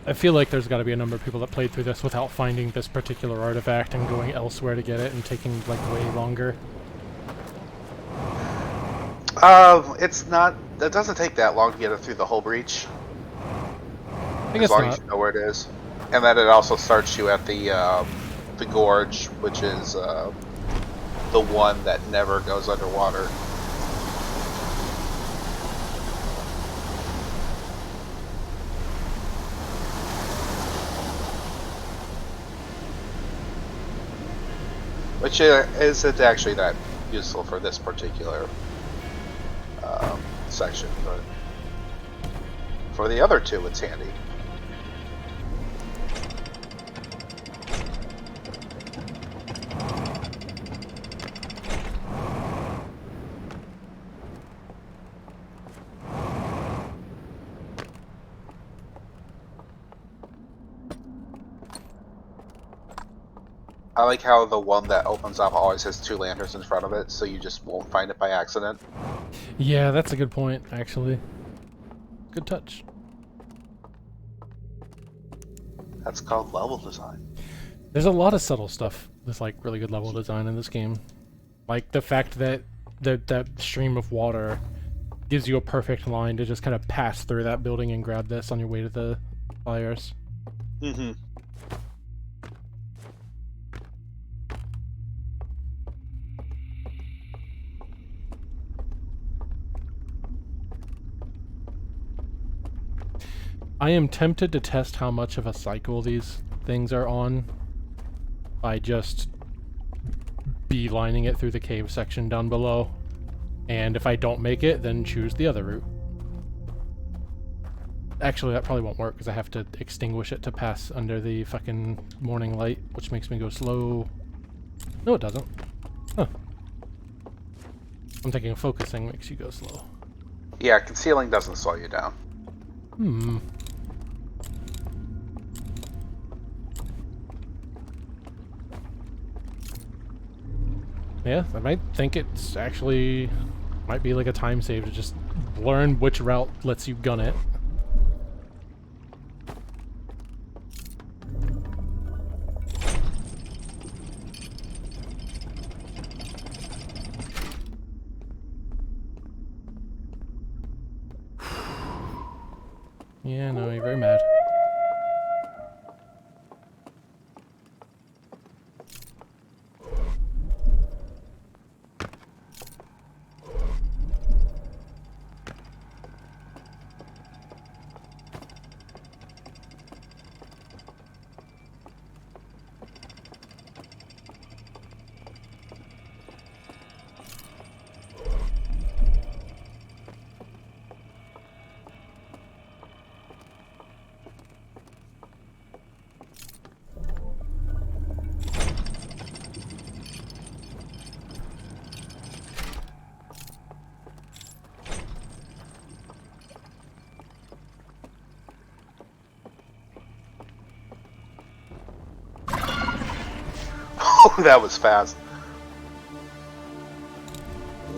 I feel like there's got to be a number of people that played through this without finding this particular artifact and going elsewhere to get it and taking like way longer. It's not. It doesn't take that long to get it through the hull breach. I guess as long not. as you know where it is, and then it also starts you at the gorge, which is the one that never goes underwater. Which isn't actually that useful for this particular section, but for the other two, it's handy. I like how the one that opens up always has 2 lanterns in front of it, so you just won't find it by accident. Yeah, that's a good point, actually. Good touch. That's called level design. There's a lot of subtle stuff with like really good level design in this game. Like the fact that that stream of water gives you a perfect line to just kind of pass through that building and grab this on your way to the fires. Mm-hmm. I am tempted to test how much of a cycle these things are on by just beelining it through the cave section down below. And if I don't make it, then choose the other route. Actually, that probably won't work because I have to extinguish it to pass under the fucking morning light, which makes me go slow. No, it doesn't. Huh. I'm thinking focusing makes you go slow. Yeah, concealing doesn't slow you down. Hmm. Yeah, I might think it's actually might be like a time save to just learn which route lets you gun it. Yeah, no, you're very mad. Oh, that was fast.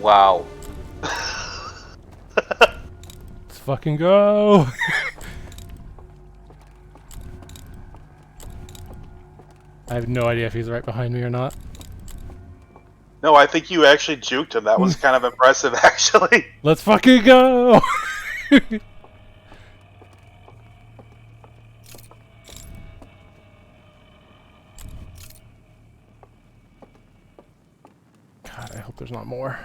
Wow. Let's fucking go! I have no idea if he's right behind me or not. No, I think you actually juked him. That was kind of impressive, actually. Let's fucking go! God, I hope there's not more.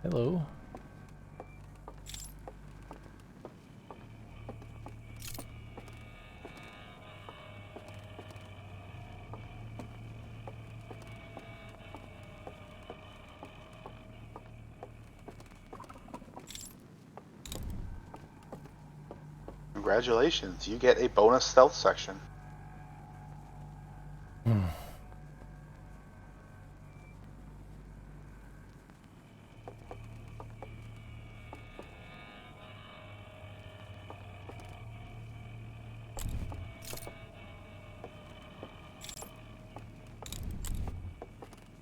Hello. Congratulations, you get a bonus stealth section.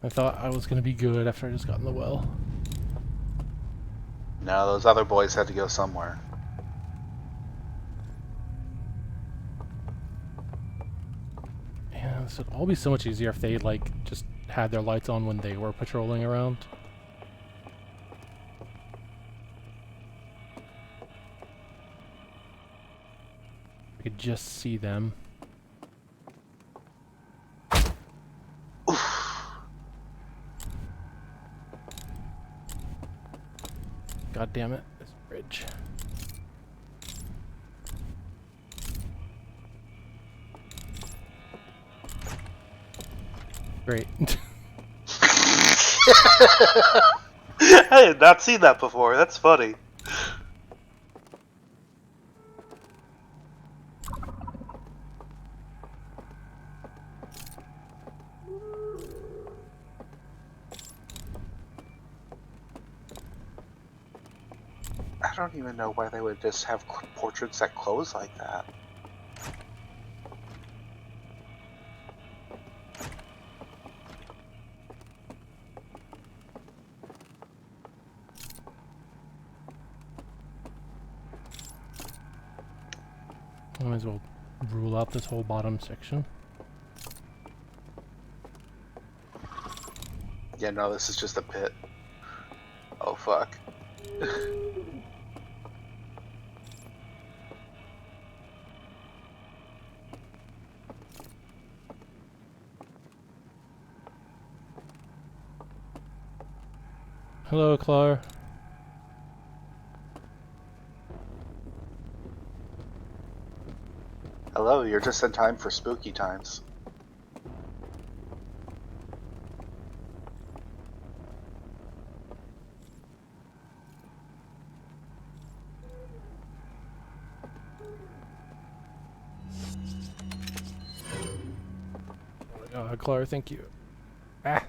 I thought I was gonna be good after I just got in the well. No, those other boys had to go somewhere. Yeah, this would all be so much easier if they, like, just had their lights on when they were patrolling around. I could just see them. God damn it, this bridge. Great. I had not seen that before. That's funny. I don't even know why they would just have portraits that close like that. Might as well rule out this whole bottom section. Yeah, no, this is just a pit. Oh, fuck. Hello, Clar. Hello, you're just in time for spooky times. Clar, thank you. Ah.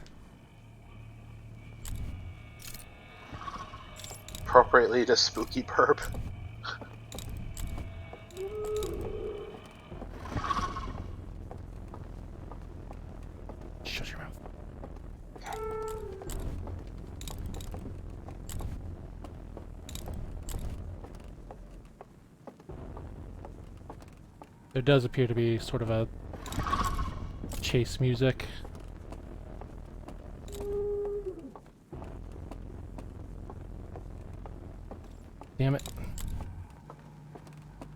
Appropriately to spooky perp. Shut your mouth. There does appear to be sort of a chase music. Damn it.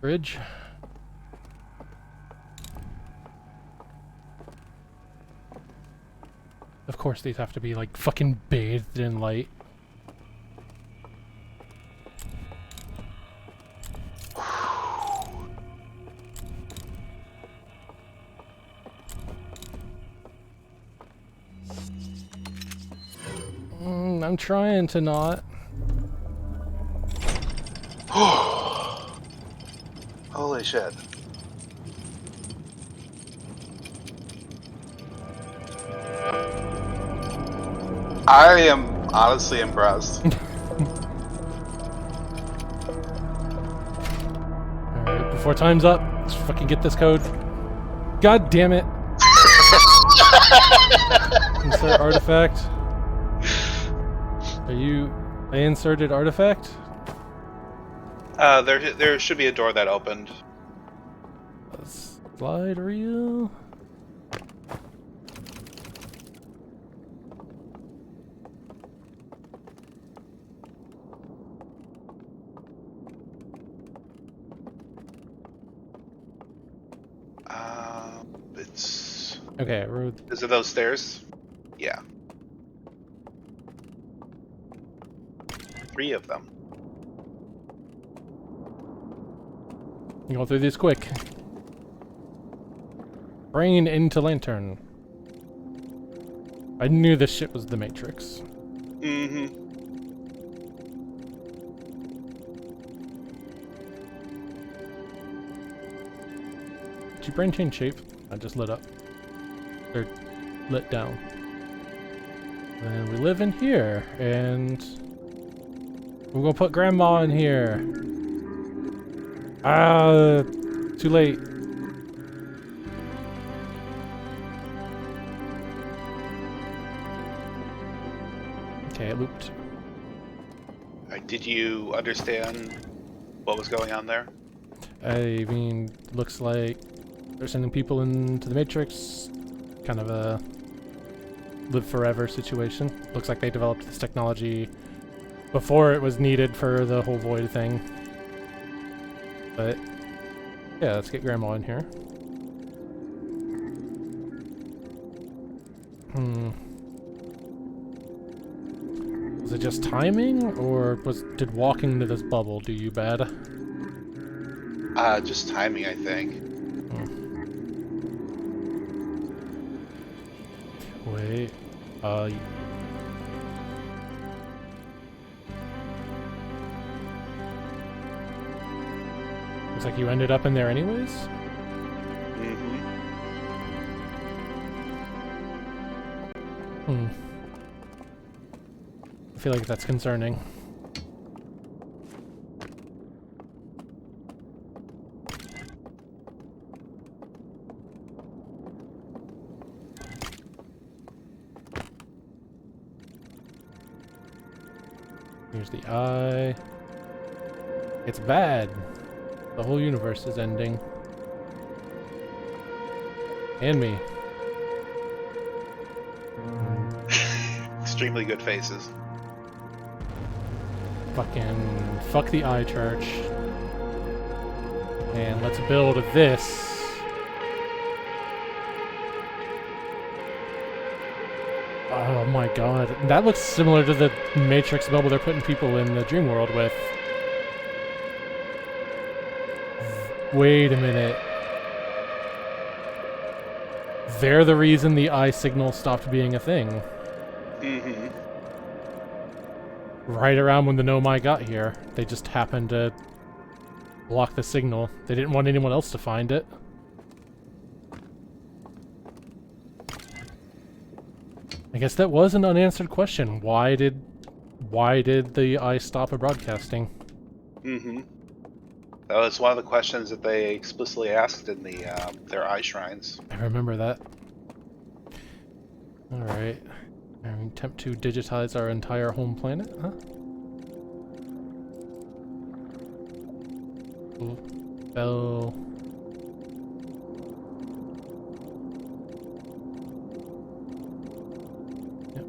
Bridge. Of course these have to be like fucking bathed in light. I'm trying to not. Holy shit. I am honestly impressed. Alright, before time's up, let's fucking get this code. God damn it. Insert artifact. I inserted artifact? There should be a door that opened. Slide reel? It's... Okay, Is it those stairs? Yeah. 3 of them. go through this quick. Brain into lantern. I knew this shit was the Matrix. Mm-hmm. Did you brain change shape? I just lit up. Or lit down. And we live in here, and we're gonna put Grandma in here. Ah, too late. Okay, it looped. Did you understand what was going on there? I mean, looks like they're sending people into the Matrix. Kind of a live forever situation. Looks like they developed this technology before it was needed for the whole void thing. But yeah, let's get Grandma in here. Was it just timing, or did walking to this bubble do you bad? Just timing, I think. Wait. Looks like you ended up in there anyways? Mm-hmm. I feel like that's concerning. Here's the eye. It's bad. The whole universe is ending. And me. Extremely good faces. Fuck the eye church. And let's build this. Oh my god. That looks similar to the Matrix bubble they're putting people in the dream world with. Wait a minute. They're the reason the eye signal stopped being a thing. Mm-hmm. Right around when the Nomai got here. They just happened to block the signal. They didn't want anyone else to find it. I guess that was an unanswered question. Why did the eye stop broadcasting? Mm-hmm. That was one of the questions that they explicitly asked in their eye shrines. I remember that. Alright. Attempt to digitize our entire home planet, huh? Cool. Bell. Yep.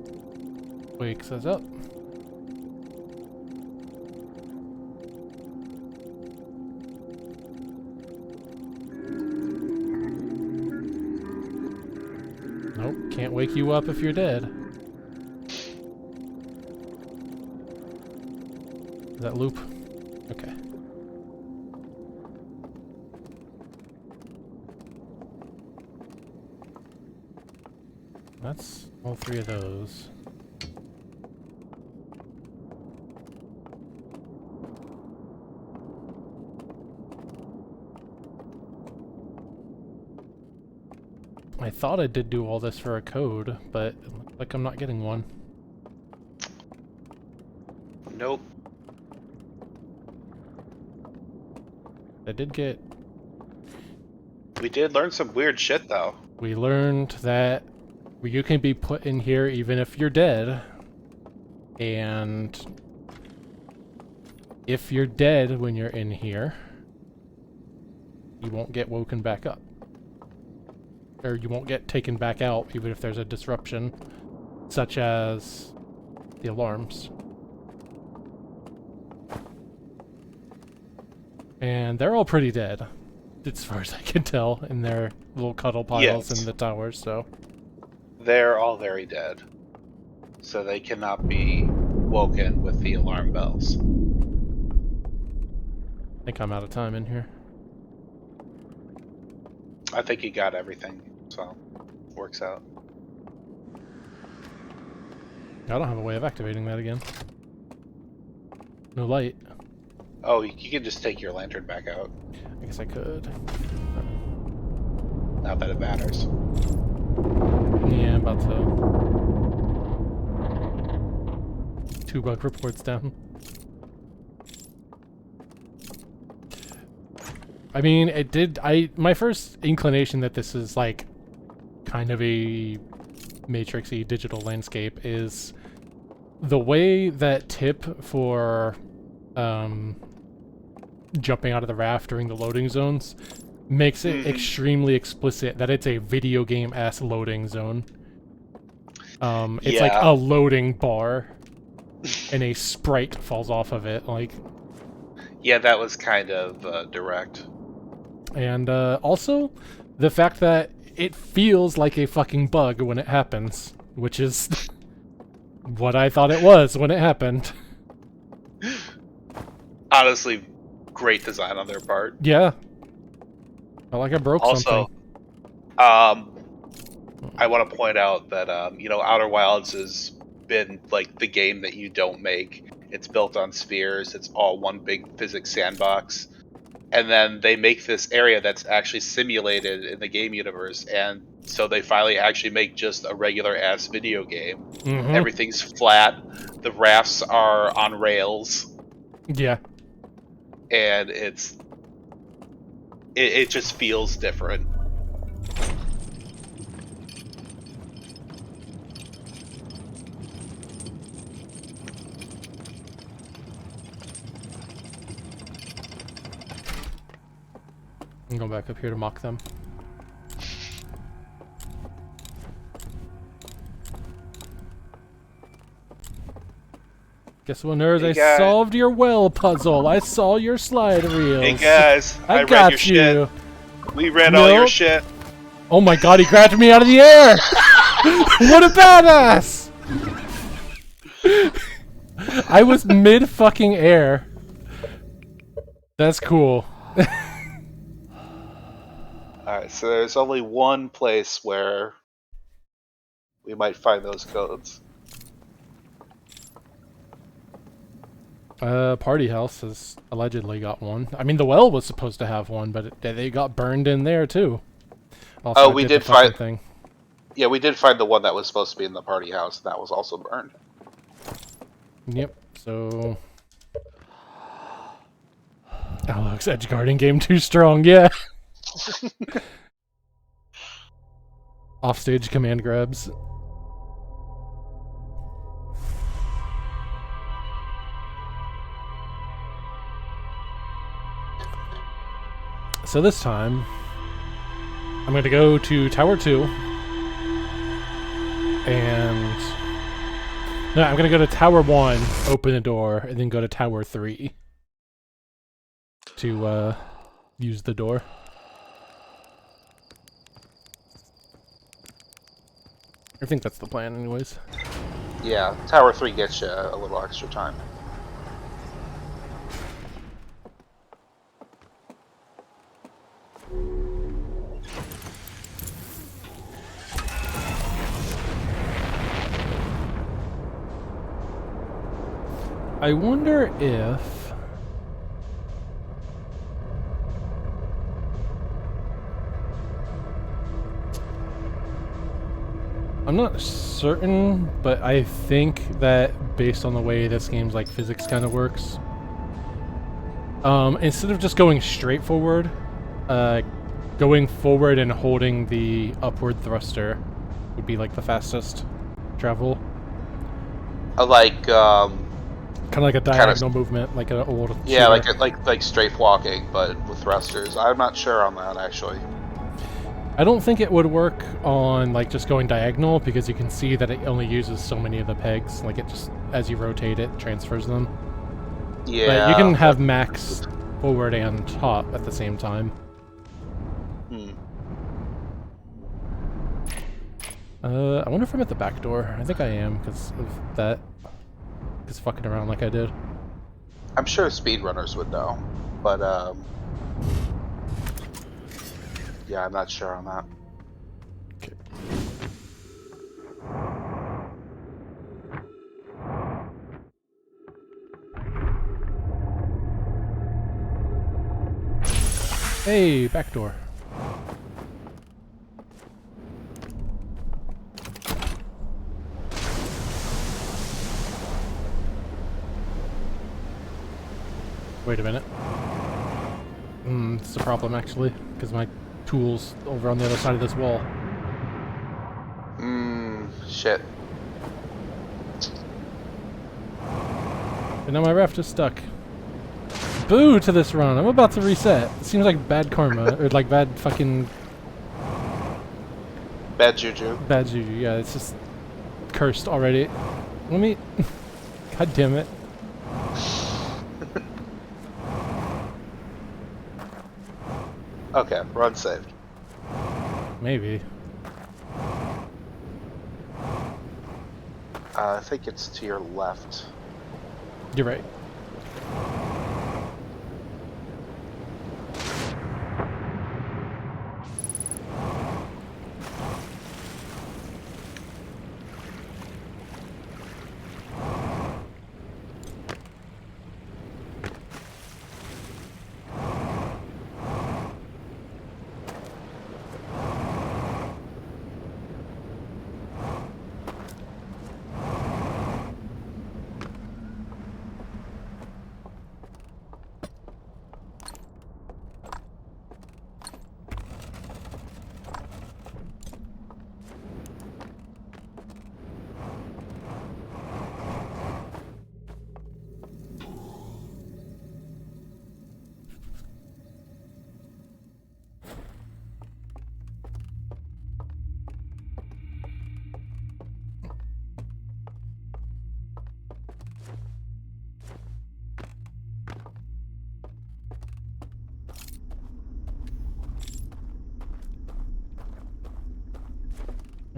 Wakes us up. Nope, can't wake you up if you're dead. Is that loop? Okay. That's all three of those. I thought I did do all this for a code, but it looks like I'm not getting one. Nope. I did get... We did learn some weird shit, though. We learned that you can be put in here even if you're dead. And if you're dead when you're in here, you won't get woken back up. Or you won't get taken back out even if there's a disruption, such as the alarms. And they're all pretty dead, as far as I can tell, in their little cuddle piles in the towers, so... They're all very dead. So they cannot be woken with the alarm bells. I think I'm out of time in here. I think you got everything, so works out. I don't have a way of activating that again. No light. Oh, you can just take your lantern back out. I guess I could. Not that it matters. Yeah, about to. 2 bug reports down. I mean, it did. My first inclination that this is like kind of a Matrix-y digital landscape is the way that tip for jumping out of the raft during the loading zones makes it extremely explicit that it's a video game-ass loading zone. It's like a loading bar, and a sprite falls off of it. Like, yeah, that was kind of direct. And also, the fact that it feels like a fucking bug when it happens, which is what I thought it was when it happened. Honestly, great design on their part. Yeah. Felt like I broke also, something. I want to point out that, Outer Wilds has been, like, the game that you don't make. It's built on spheres. It's all one big physics sandbox. And then they make this area that's actually simulated in the game universe, and so they finally actually make just a regular-ass video game. Mm-hmm. Everything's flat. The rafts are on rails. Yeah. And it just feels different. I'm going back up here to mock them. Guess what, nerds? I solved your well puzzle. I saw your slide reels. Hey guys, I got read your you. shit. We read all your shit. Oh my god, he grabbed me out of the air! What a badass! I was mid fucking air. That's cool. Alright, so there's only one place where we might find those codes. Party House has allegedly got one. I mean, the well was supposed to have one, but they got burned in there too. Also, we did find. Thing. Yeah, we did find the one that was supposed to be in the party house, and that was also burned. Yep. So, Alex, edge guarding game too strong. Yeah. Offstage command grabs. So this time, I'm going to go to Tower 2, and no, I'm going to go to Tower 1, open the door, and then go to Tower 3 to use the door. I think that's the plan anyways. Yeah, Tower 3 gets you a little extra time. I wonder if... I'm not certain, but I think that based on the way this game's like physics kind of works, instead of just going straight forward, going forward and holding the upward thruster would be like the fastest travel. Kind of like a diagonal movement, like an old. Yeah, shooter. like strafe walking, but with thrusters. I'm not sure on that actually. I don't think it would work on like just going diagonal because you can see that it only uses so many of the pegs. Like it just, as you rotate it, transfers them. Yeah. But you can have max forward and top at the same time. I wonder if I'm at the back door. I think I am because of that. Because fucking around like I did. I'm sure speedrunners would know, but yeah, I'm not sure on that. Okay. Hey, back door. Wait a minute. It's a problem actually, because my tool's over on the other side of this wall. Shit. And now my raft is stuck. Boo to this run, I'm about to reset. It seems like bad karma, or like bad fucking... Bad juju. Bad juju, yeah, it's just cursed already. Let me... God damn it. Okay, run saved. Maybe. I think it's to your left. You're right.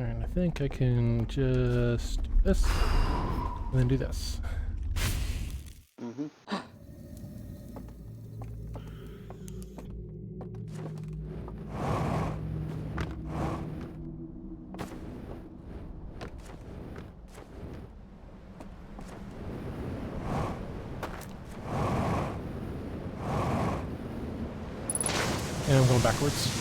Alright, I think I can just do this, and then do this. Mm-hmm. And I'm going backwards.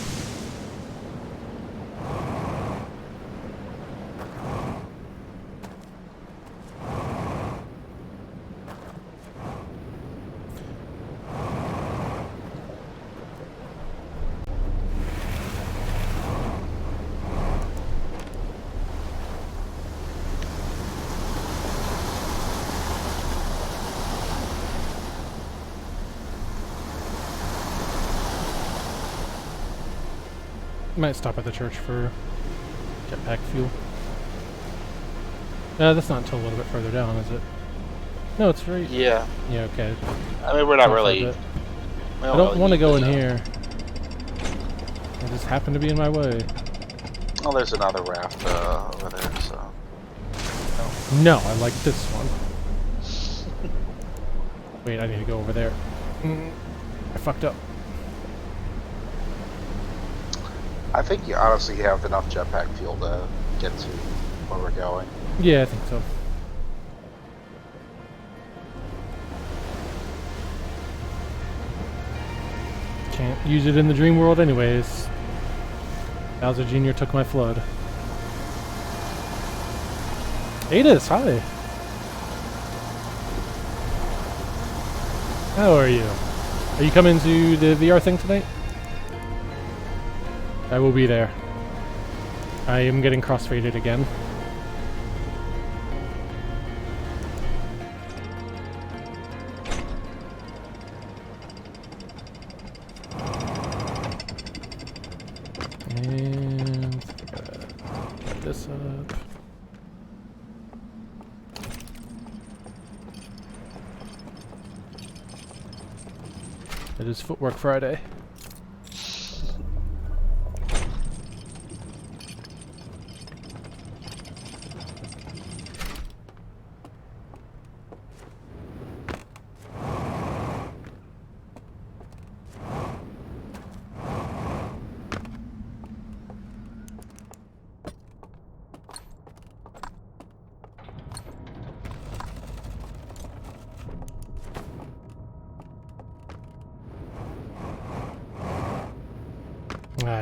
Might stop at the church for jetpack fuel. That's not until a little bit further down, is it? No, it's right. Yeah. Yeah, okay. I mean, we're not really. I don't want to go in here. It just happened to be in my way. Oh, there's another raft over there, so. No, I like this one. Wait, I need to go over there. I fucked up. I think you honestly have enough jetpack fuel to get to where we're going. Yeah, I think so. Can't use it in the dream world anyways. Bowser Jr. took my flood. Adis, hi! How are you? Are you coming to the VR thing tonight? I will be there. I am getting crossfaded again. And put this up. It is Footwork Friday.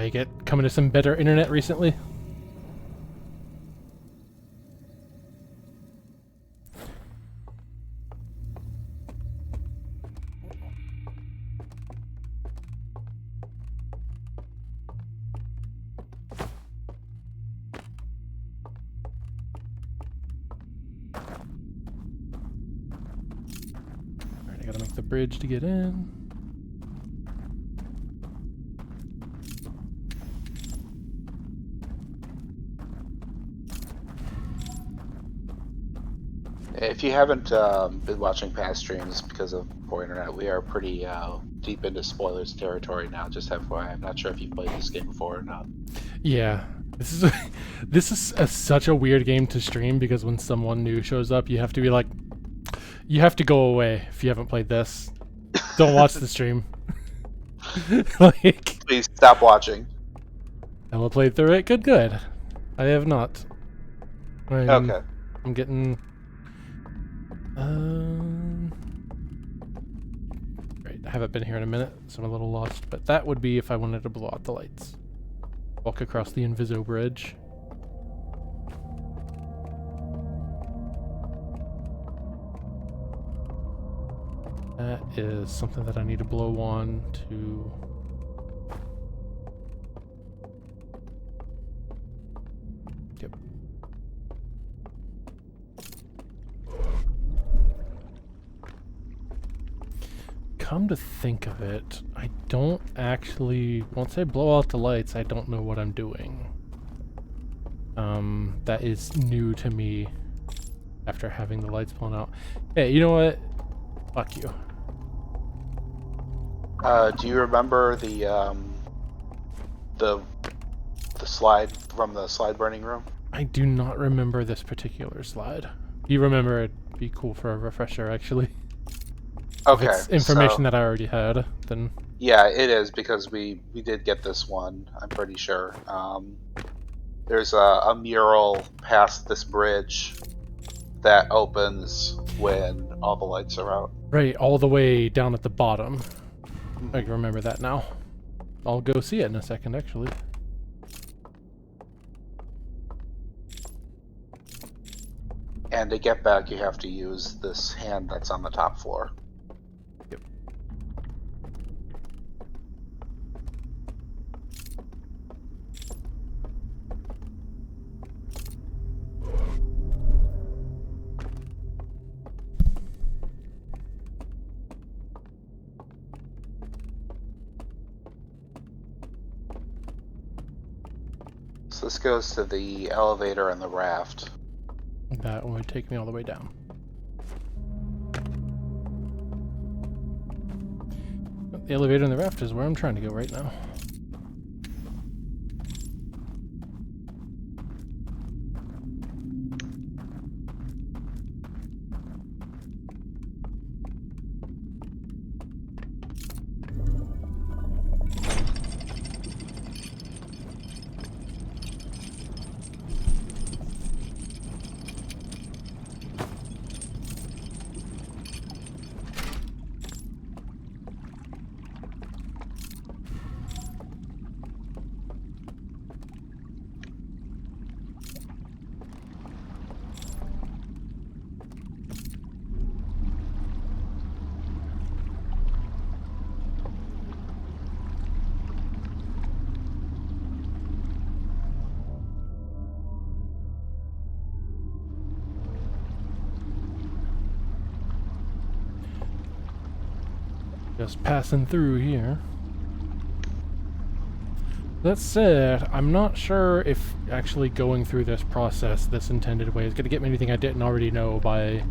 You get coming to some better internet recently? Alright, I gotta make the bridge to get in. If you haven't been watching past streams because of poor internet, we are pretty deep into spoilers territory now. Just FYI, I'm not sure if you played this game before or not. Yeah, this is such a weird game to stream because when someone new shows up, you have to be like, you have to go away if you haven't played this. Don't watch the stream. Like, please stop watching. Ella played through it. Good. I have not. Okay. I'm getting. Right, I haven't been here in a minute, so I'm a little lost. But that would be if I wanted to blow out the lights. Walk across the Inviso Bridge. That is something that I need to blow on to. Yep. Come to think of it, I don't actually, once I blow out the lights, I don't know what I'm doing. That is new to me after having the lights blown out. Hey, you know what? Fuck you. Do you remember the the slide from the slide burning room? I do not remember this particular slide. Do you remember? It'd be cool for a refresher, actually. Okay. If it's information so, that I already had, then... Yeah, it is, because we did get this one, I'm pretty sure. There's a mural past this bridge that opens when all the lights are out. Right, all the way down at the bottom. I can remember that now. I'll go see it in a second, actually. And to get back, you have to use this hand that's on the top floor. Yep. So this goes to the elevator and the raft. That would take me all the way down. The elevator and the raft is where I'm trying to go right now. Just passing through here. That said, I'm not sure if actually going through this process this intended way is going to get me anything I didn't already know by...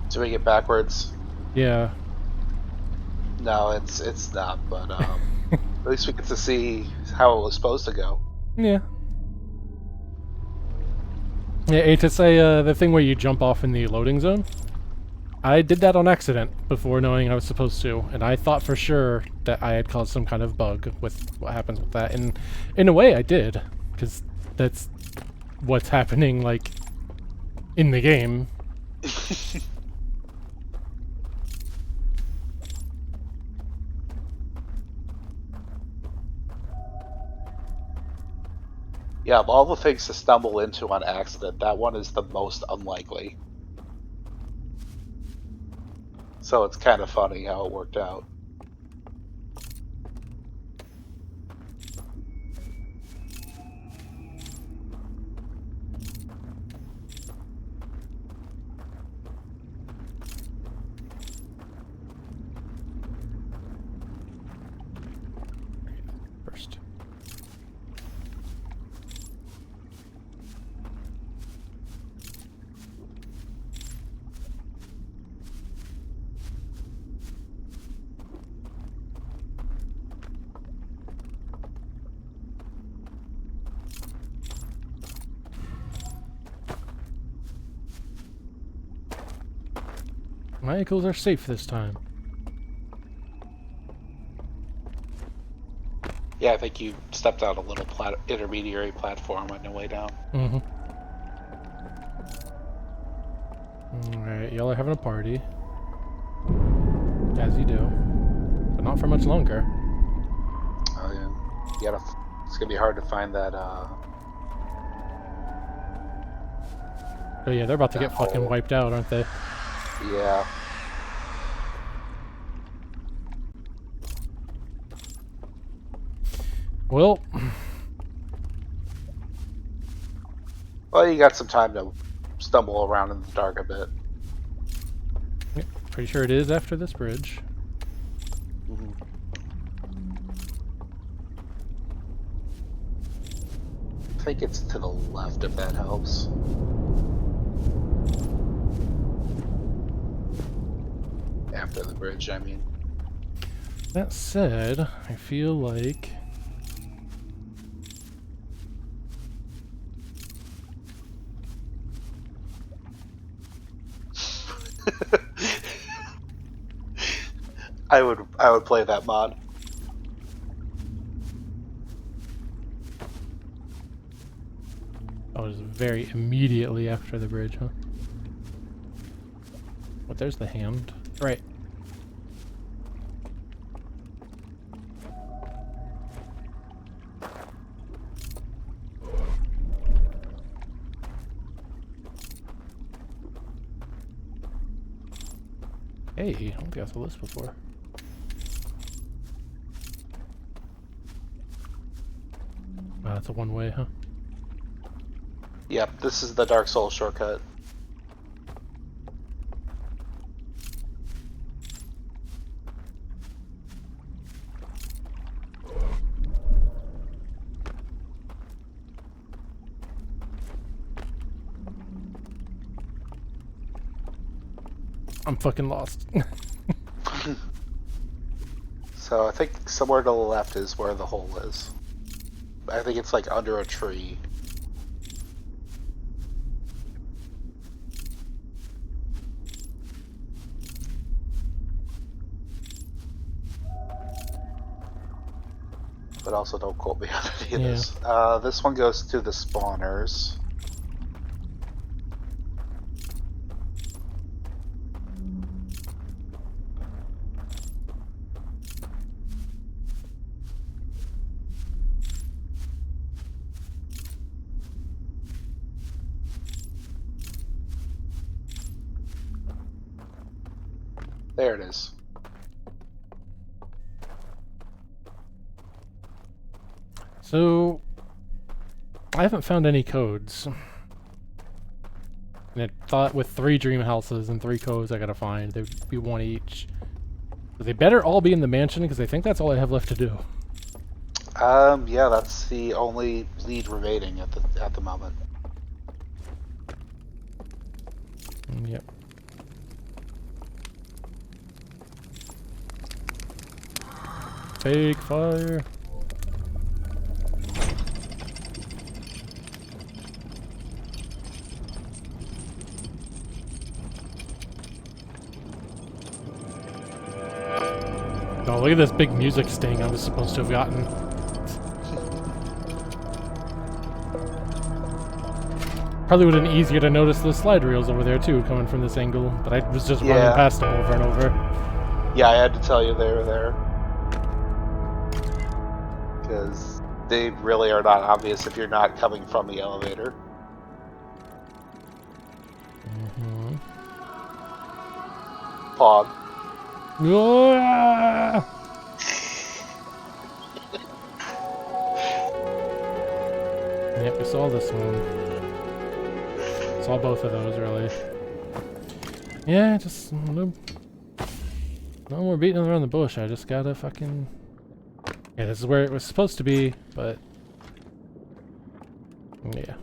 Doing it backwards? Yeah. No, it's not, but at least we get to see how it was supposed to go. Yeah. Yeah, to say the thing where you jump off in the loading zone. I did that on accident before knowing I was supposed to, and I thought for sure that I had caused some kind of bug with what happens with that, and in a way I did, because that's what's happening, like, in the game. Yeah, of all the things to stumble into on accident, that one is the most unlikely. So it's kind of funny how it worked out. First. My ankles are safe this time. Yeah, I think you stepped out a little intermediary platform on your way down. Mm-hmm. Alright, y'all are having a party. As you do. But not for much longer. Oh yeah. You gotta, it's gonna be hard to find that, Oh yeah, they're about to get fucking wiped out, aren't they? yeah. Well... Well, you got some time to stumble around in the dark a bit. Yep, pretty sure it is after this bridge. Mm-hmm. I think it's to the left if that helps. After the bridge, I mean. That said, I feel like... I would play that mod. Oh, it was very immediately after the bridge, huh? But there's the hand. Right. Hey, I don't think I saw this before. That's a one-way, huh? Yep, this is the Dark Souls shortcut. I'm fucking lost. So I think somewhere to the left is where the hole is. I think it's like under a tree. But also don't quote me on any of this. This one goes to the spawners. There it is. So, I haven't found any codes. And I thought with 3 dream houses and 3 codes I gotta find, they would be 1 each. But they better all be in the mansion, because I think that's all I have left to do. Yeah, that's the only lead remaining at the moment. Yep. Take fire. Oh, look at this big music sting I was supposed to have gotten. Probably would have been easier to notice those slide reels over there too, coming from this angle, but I was just running past them over and over. Yeah, I had to tell you they were there. Because they really are not obvious if you're not coming from the elevator. Mm-hmm. Pog. Ah! Yep, we saw this one. Saw both of those, really. Yeah, just no more beating around the bush. I just gotta fucking... Yeah, this is where it was supposed to be, but... Yeah.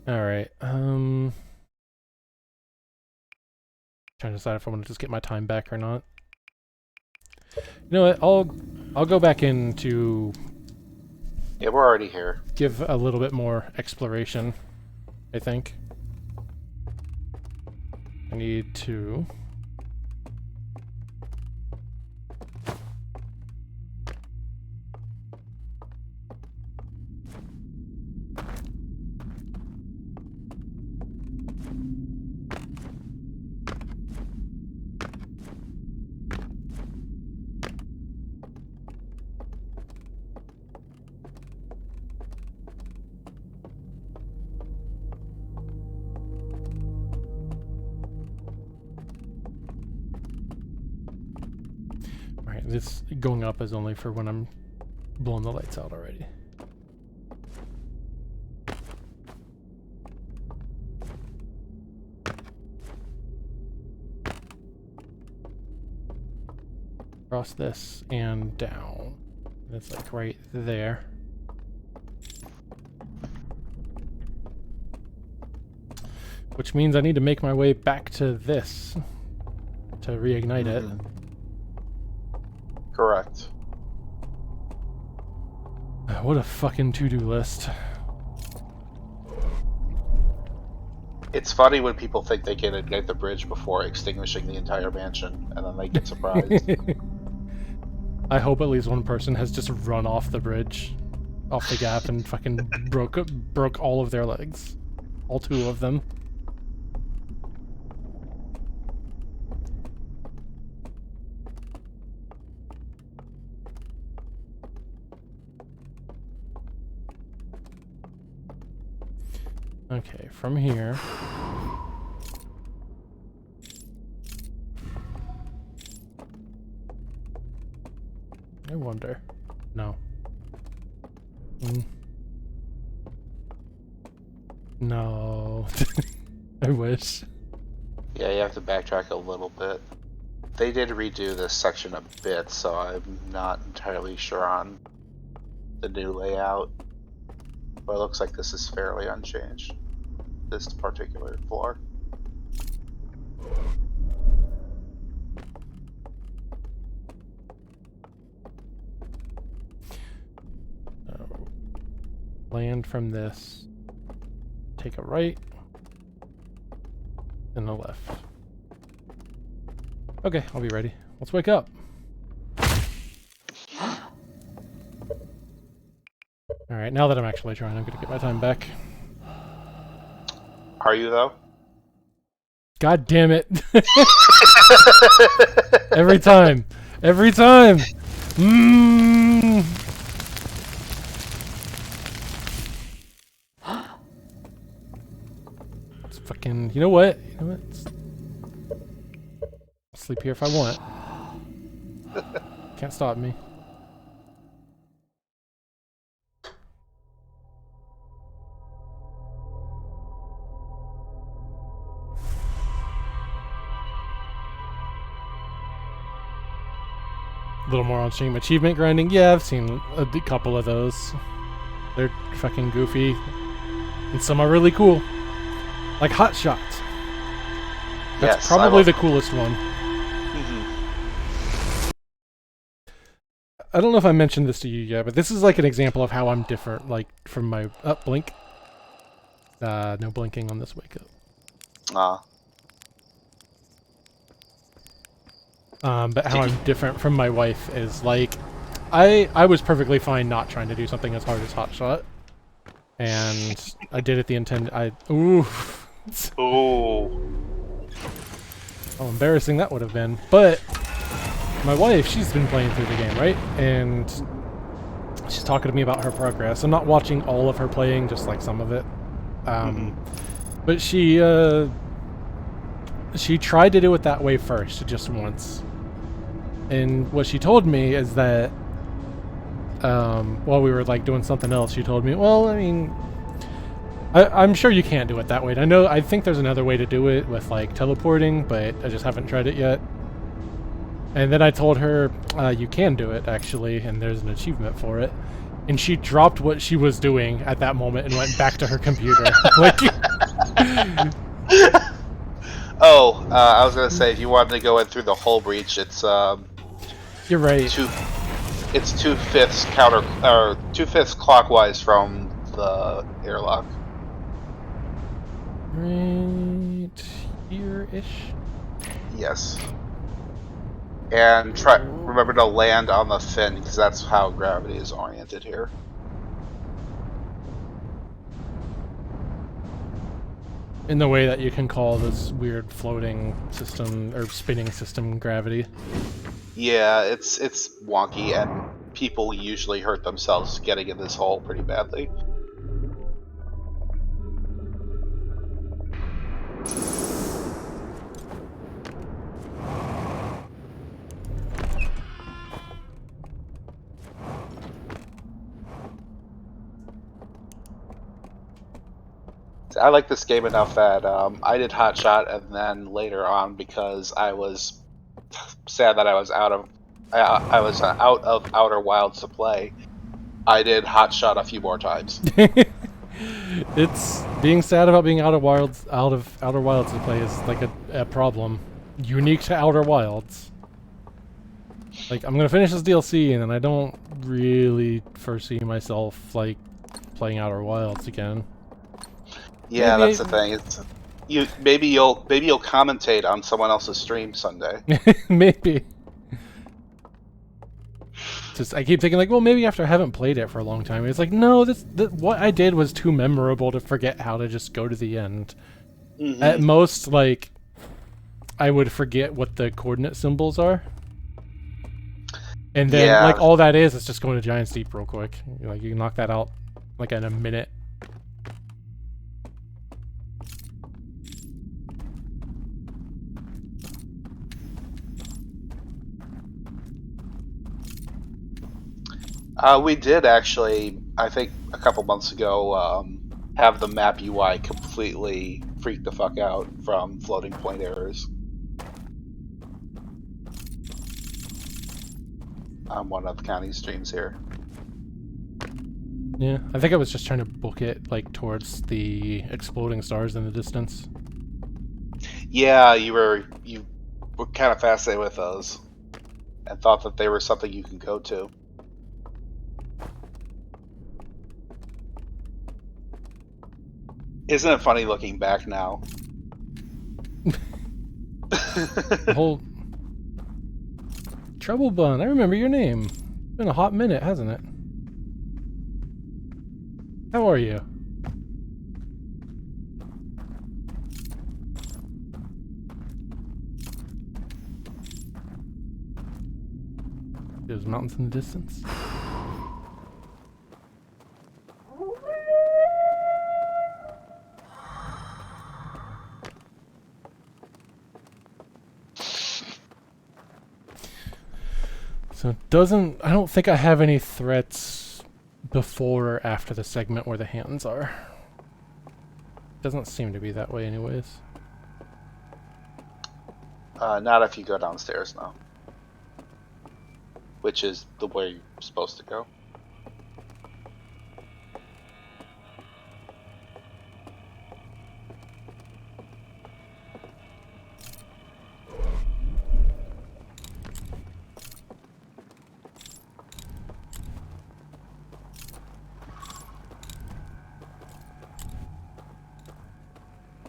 Alright, trying to decide if I want to just get my time back or not. You know what, I'll go back in to... Yeah, we're already here. Give a little bit more exploration, I think. I need to... This going up is only for when I'm blowing the lights out already. Across this and down. It's like right there. Which means I need to make my way back to this to reignite it. Correct. What a fucking to-do list. It's funny when people think they can ignite the bridge before extinguishing the entire mansion, and then they get surprised. I hope at least one person has just run off the bridge, off the gap, and fucking broke all of their legs. All 2 of them. Okay, from here. I wonder. No. No. I wish. Yeah, you have to backtrack a little bit. They did redo this section a bit, so I'm not entirely sure on the new layout. But it looks like this is fairly unchanged. This particular floor. Land from this. Take a right. And a left. Okay, I'll be ready. Let's wake up. Alright, now that I'm actually trying, I'm gonna get my time back. Are you, though? God damn it. Every time. Every time. It's fucking... You know what? You know what? I'll sleep here if I want. Can't stop me. A little more on stream. Achievement grinding. Yeah, I've seen a couple of those. They're fucking goofy. And some are really cool. Like Hot Shots. That's Yes, probably the coolest one. I don't know if I mentioned this to you yet, but this is like an example of how I'm different, like, from my... blink. No blinking on this wake up. But how I'm different from my wife is, like, I was perfectly fine not trying to do something as hard as Hot Shot. And I did it the intended... Ooh. Ooh. How embarrassing that would have been. But my wife, she's been playing through the game, right? And she's talking to me about her progress. I'm not watching all of her playing, just like some of it. But she tried to do it that way first, just once. And what she told me is that while we were like doing something else, she told me, well, I mean, I'm sure you can't do it that way. And I think there's another way to do it with like teleporting, but I just haven't tried it yet. And then I told her, you can do it actually, and there's an achievement for it. And she dropped what she was doing at that moment and went back to her computer. Like, I was gonna say, if you wanted to go in through the hull breach, it's you're right. It's 2/5 counter, or 2/5 clockwise from the airlock. Right here-ish. Yes. And remember to land on the fin, because that's how gravity is oriented here. In the way that you can call this weird floating system or spinning system gravity. Yeah, it's wonky, and people usually hurt themselves getting in this hole pretty badly. I like this game enough that I did Hot Shot, and then later on, because I was sad that I was out of Outer Wilds to play, I did Hot Shot a few more times. It's being sad about being out of Outer Wilds to play is like a problem unique to Outer Wilds. Like, I'm gonna finish this DLC, and then I don't really foresee myself like playing Outer Wilds again. Yeah, Maybe that's the thing. maybe you'll commentate on someone else's stream Sunday. Maybe. Just I keep thinking like, well, maybe after I haven't played it for a long time, it's like, no, what I did was too memorable to forget how to just go to the end. Mm-hmm. At most, like, I would forget what the coordinate symbols are, and then like all that is just going to Giant's Deep real quick. Like you can knock that out like in a minute. We did actually, I think a couple months ago, have the map UI completely freak the fuck out from floating point errors. On one of Connie's streams here. Yeah, I think I was just trying to book it like towards the exploding stars in the distance. Yeah, you were kind of fascinated with those, and thought that they were something you could go to. Isn't it funny looking back now? The whole Trouble Bun, I remember your name. It's been a hot minute, hasn't it? How are you? Those mountains in the distance. So I don't think I have any threats before or after the segment where the hands are. Doesn't seem to be that way anyways. Not if you go downstairs now. Which is the way you're supposed to go.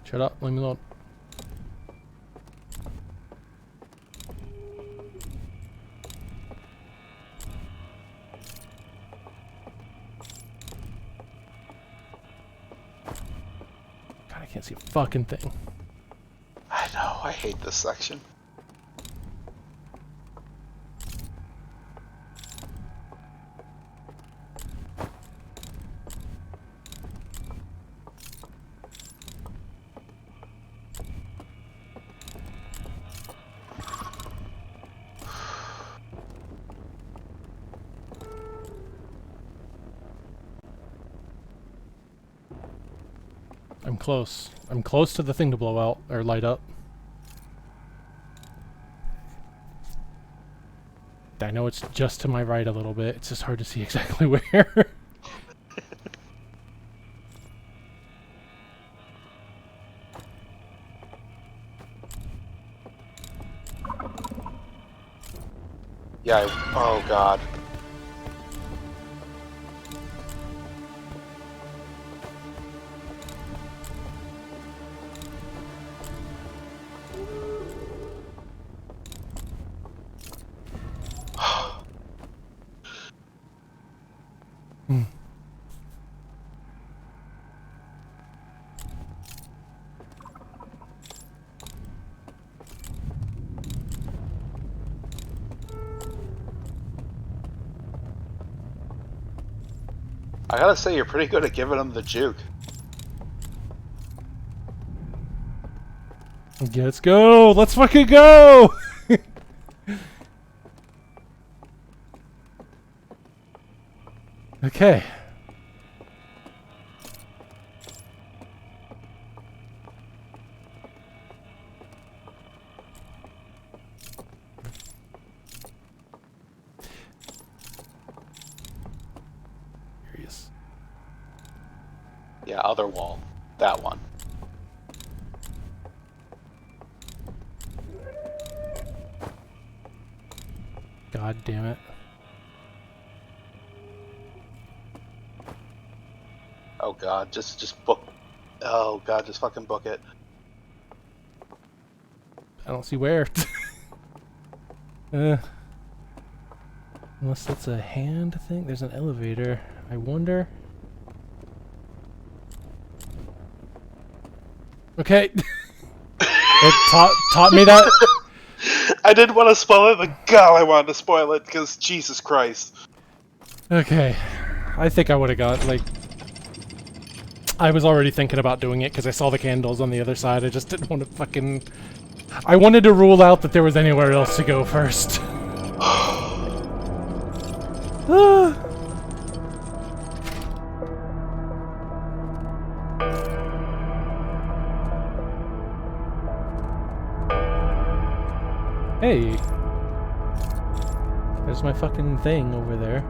Shut up, leave me alone. God, I can't see a fucking thing. I know, I hate this section. I'm close. I'm close to the thing to blow out, or light up. I know it's just to my right a little bit. It's just hard to see exactly where. Yeah, oh god. I gotta say, you're pretty good at giving them the juke. Let's go! Let's fucking go! Okay. Curious. Yeah, other wall. That one. God damn it. Oh god, just book. Oh god, just fucking book it. I don't see where. Unless that's a hand thing. There's an elevator. I wonder. Okay. It taught me that. I didn't want to spoil it, but God, I wanted to spoil it because Jesus Christ. Okay. I think I would have got, like... I was already thinking about doing it because I saw the candles on the other side. I just didn't want to fucking... I wanted to rule out that there was anywhere else to go first. Hey! There's my fucking thing over there.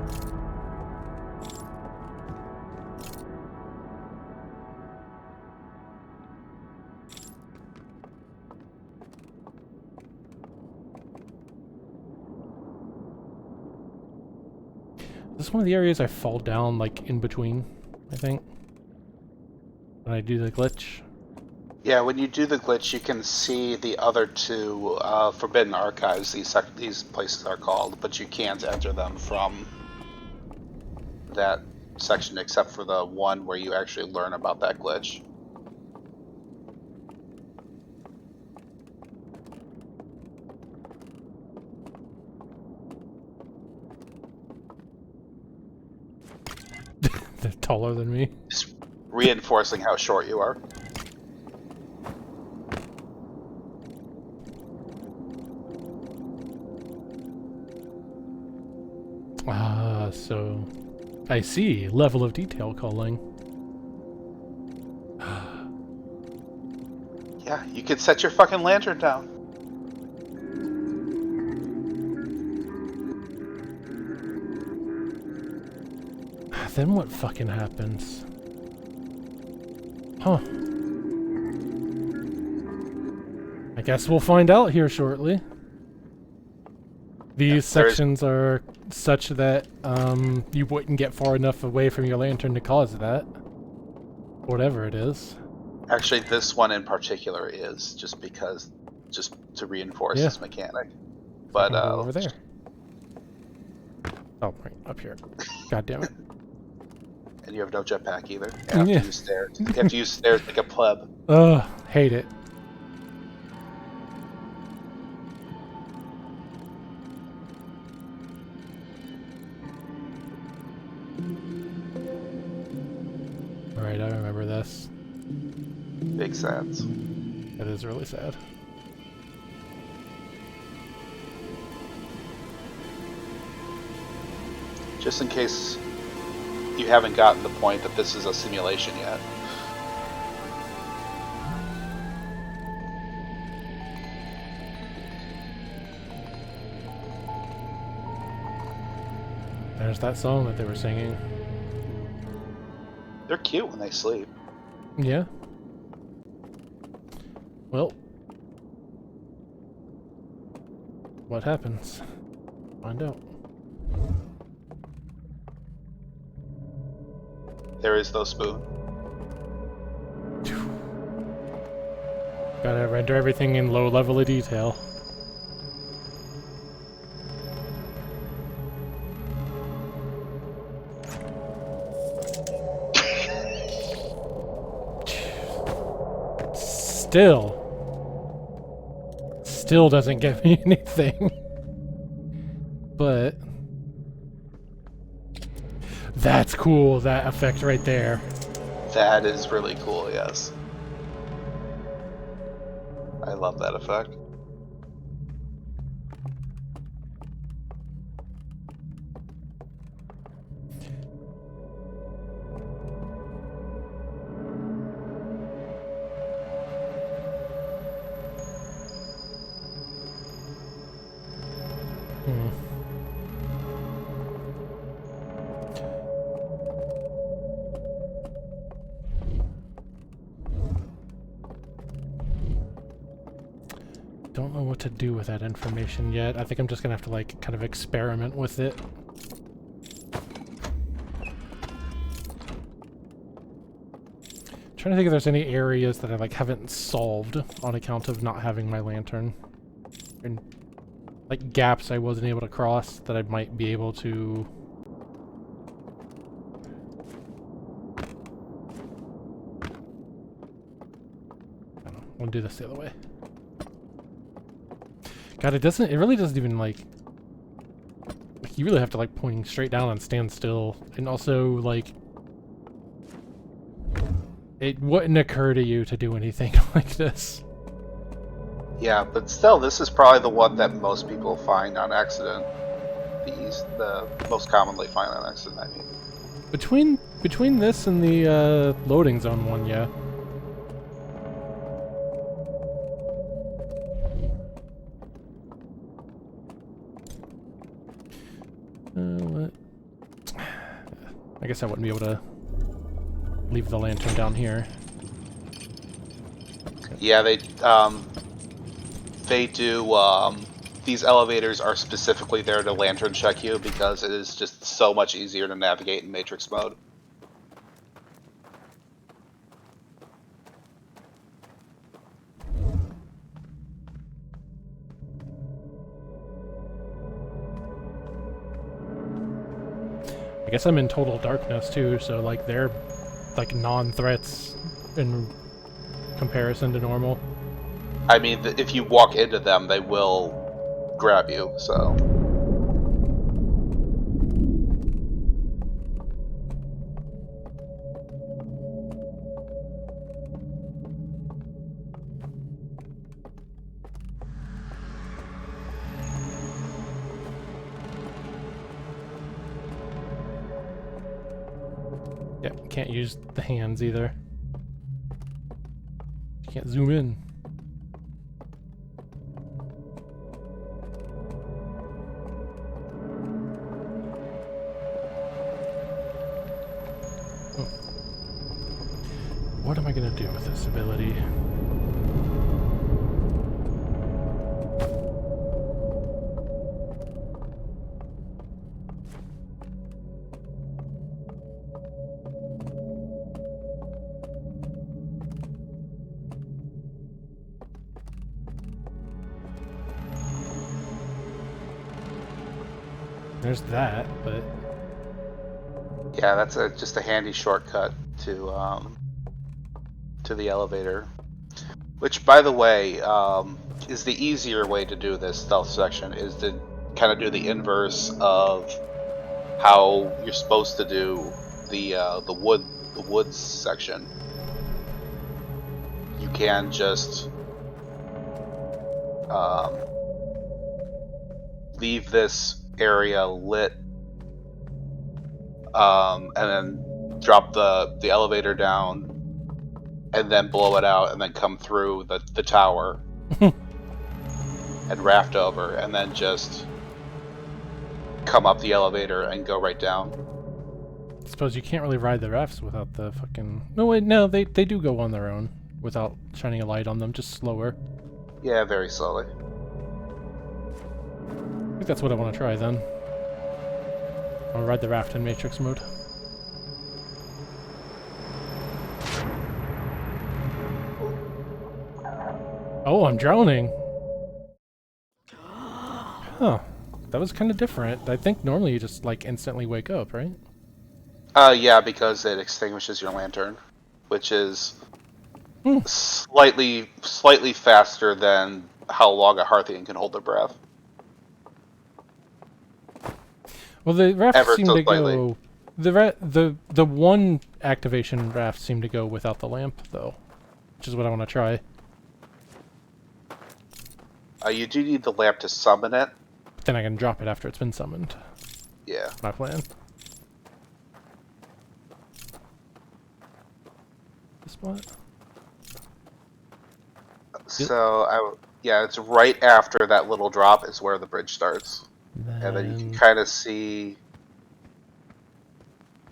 This is one of the areas I fall down, like, in between, I think. When I do the glitch. Yeah, when you do the glitch, you can see the other two Forbidden Archives, these places are called, but you can't enter them from that section except for the one where you actually learn about that glitch. They're taller than me. Just reinforcing how short you are. So I see. Level of detail calling. Yeah, you could set your fucking lantern down. Then what fucking happens? Huh. I guess we'll find out here shortly. These sections are such that you wouldn't get far enough away from your lantern to cause that. Whatever it is. Actually, this one in particular is just to reinforce this mechanic. But Go over there. Oh, right up here. God damn it. And you have no jetpack either. You have to use stairs. You have to use stairs like a pleb. Ugh, hate it. Alright, I remember this. Big sense. That is really sad. Just in case you haven't gotten the point that this is a simulation yet. There's that song that they were singing. They're cute when they sleep. Yeah. Well. What happens? Find out. There is no spoon. Gotta render everything in low level of detail. Still doesn't give me anything. But that's cool, that effect right there. That is really cool, yes. I love that effect. Don't know what to do with that information yet. I think I'm just gonna have to like kind of experiment with it. Try trying to think if there's any areas that I like haven't solved on account of not having my lantern. And like gaps I wasn't able to cross that I might be able to. I don't know. I'll do this the other way. God, it really doesn't even like you really have to like pointing straight down and stand still. And also like it wouldn't occur to you to do anything like this. Yeah, but still, this is probably the one that most people find on accident. The most commonly find on accident, I mean. Between this and the loading zone one, yeah. What? I guess I wouldn't be able to leave the lantern down here. Yeah, they do. These elevators are specifically there to lantern check you because it is just so much easier to navigate in Matrix mode. I guess I'm in total darkness too, so like they're like non-threats in comparison to normal. I mean, if you walk into them, they will grab you, so... Yep, can't use the hands either. Can't zoom in. What am I gonna do with this ability? There's that, but... Yeah, that's just a handy shortcut to the elevator. Which, by the way, is the easier way to do this stealth section, is to kind of do the inverse of how you're supposed to do the woods section. You can just leave this area lit, and then drop the elevator down, and then blow it out, and then come through the tower and raft over, and then just come up the elevator and go right down. I suppose you can't really ride the rafts without the fucking... No, wait, no, they do go on their own without shining a light on them, just slower. Yeah, very slowly. I think that's what I want to try then. I'll ride the raft in Matrix mode. Oh, I'm drowning! Huh. That was kind of different. I think normally you just, like, instantly wake up, right? Yeah, because it extinguishes your lantern, which is slightly faster than how long a Hearthian can hold their breath. Well, the rafts Ever seem so to slightly. go... The one activation raft seemed to go without the lamp, though. Which is what I want to try. You do need the lamp to summon it. But then I can drop it after it's been summoned. Yeah. My plan. This spot? So, yeah, it's right after that little drop is where the bridge starts. And then you can kind of see...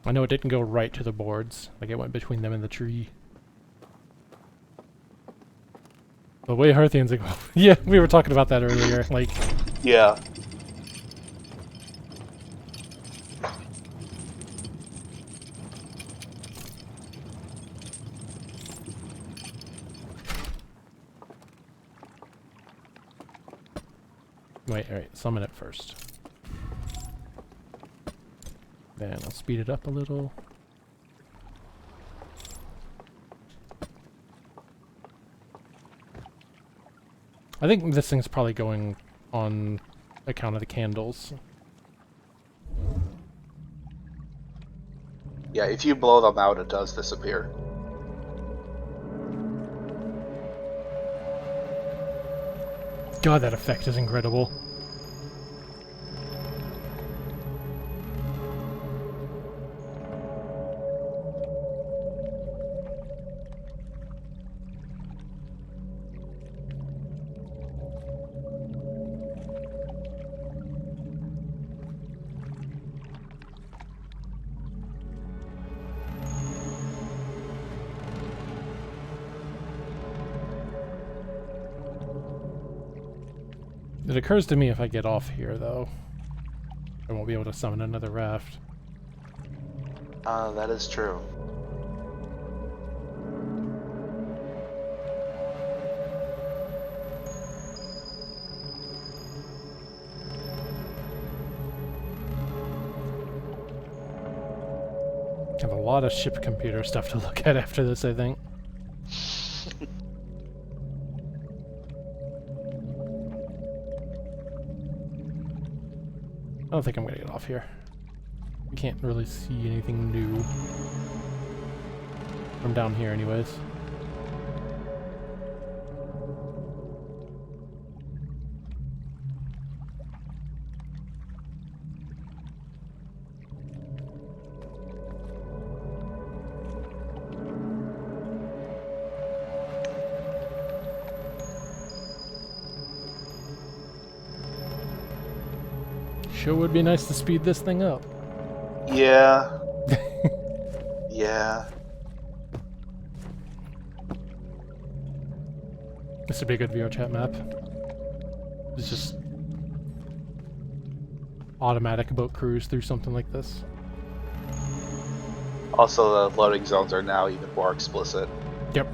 I know it didn't go right to the boards. Like, it went between them and the tree. The way Hearthians go... Yeah, we were talking about that earlier. Like... Yeah. Wait, alright, summon it first. Then I'll speed it up a little. I think this thing's probably going on account of the candles. Yeah, if you blow them out, it does disappear. God, that effect is incredible. It occurs to me if I get off here, though, I won't be able to summon another raft. That is true. I have a lot of ship computer stuff to look at after this, I think. I don't think I'm gonna get off here. I can't really see anything new from down here anyways. Sure would be nice to speed this thing up. Yeah. Yeah. This would be a good VRChat map. It's just automatic boat cruise through something like this. Also, the loading zones are now even more explicit. Yep.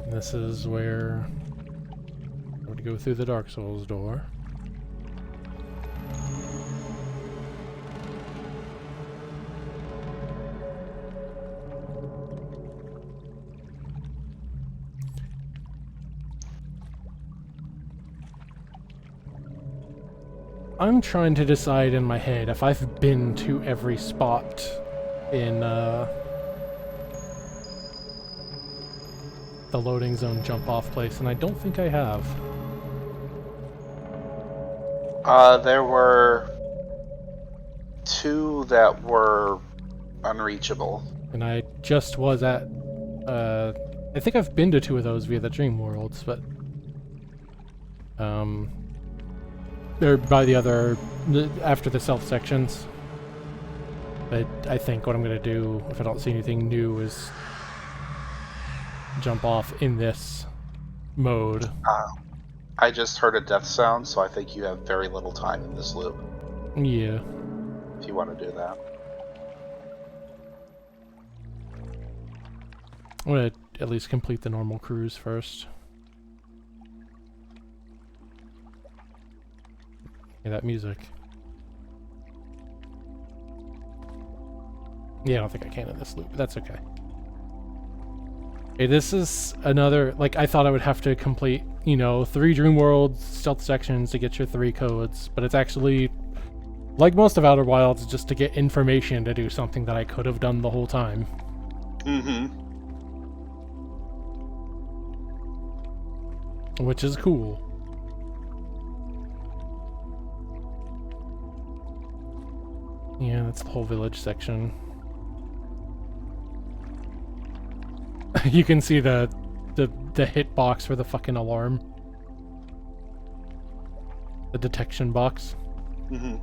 This is where I would go through the Dark Souls door. I'm trying to decide in my head if I've been to every spot in the loading zone jump off place, and I don't think I have. There were 2 that were unreachable. And I just was at, I think I've been to 2 of those via the Dream Worlds, but, they're by the other, after the self sections. But I think what I'm gonna do, if I don't see anything new, is jump off in this mode. I just heard a death sound, so I think you have very little time in this loop. Yeah. If you want to do that. I'm gonna at least complete the normal cruise first. Yeah, that music. Yeah, I don't think I can in this loop, but that's okay. Okay, this is another, like, I thought I would have to complete, you know, 3 Dream Worlds stealth sections to get your 3 codes, but it's actually, like most of Outer Wilds, just to get information to do something that I could have done the whole time. Mm-hmm. Which is cool. Yeah, that's the whole village section. You can see the hitbox for the fucking alarm. The detection box. Mm-hmm.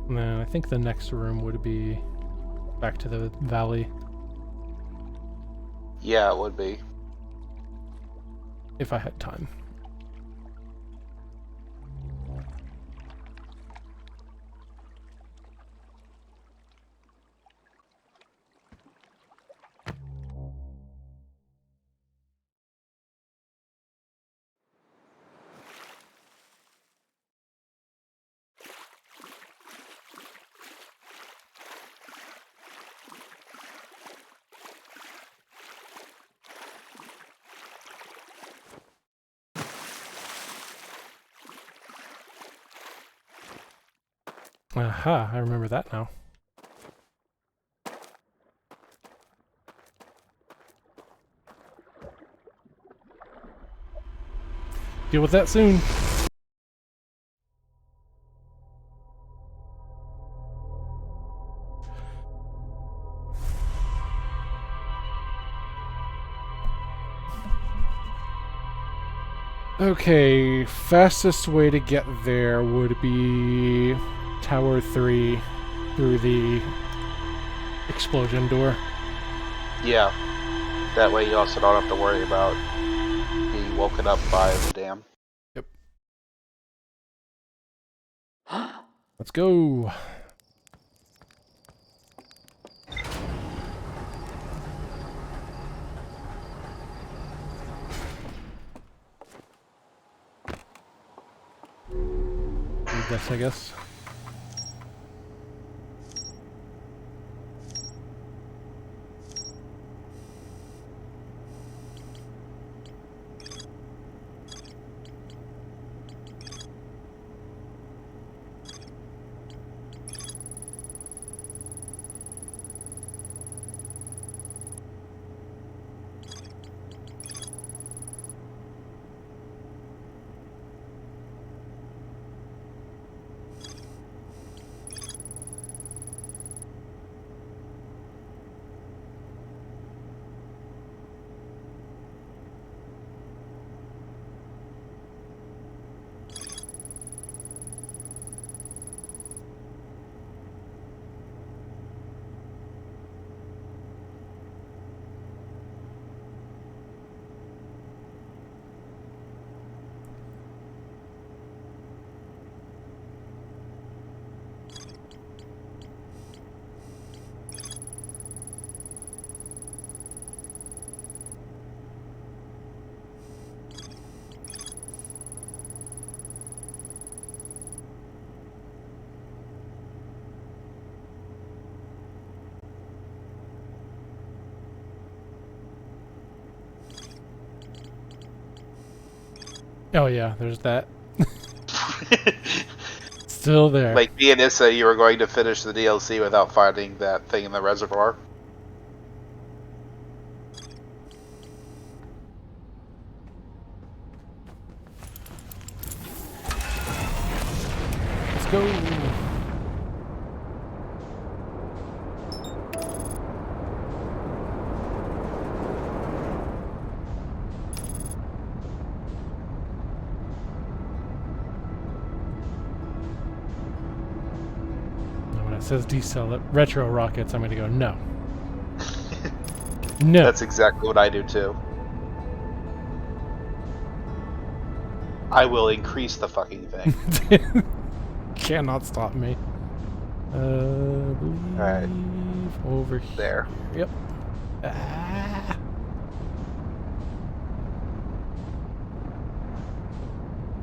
And then I think the next room would be back to the valley, Yeah, it would be. if I had time. Aha, I remember that now. Deal with that soon. Okay, fastest way to get there would be Tower 3 through the explosion door. Yeah. That way you also don't have to worry about being woken up by the dam. Yep. Let's go. Need this, I guess. Oh yeah, there's that. Still there. Like me and Issa, you were going to finish the DLC without finding that thing in the reservoir. Let's go. Now when it says decel retro rockets, I'm going to go no. No. That's exactly what I do too. I will increase the fucking thing. Cannot stop me. Believe Alright. over here. There. Yep. Ah.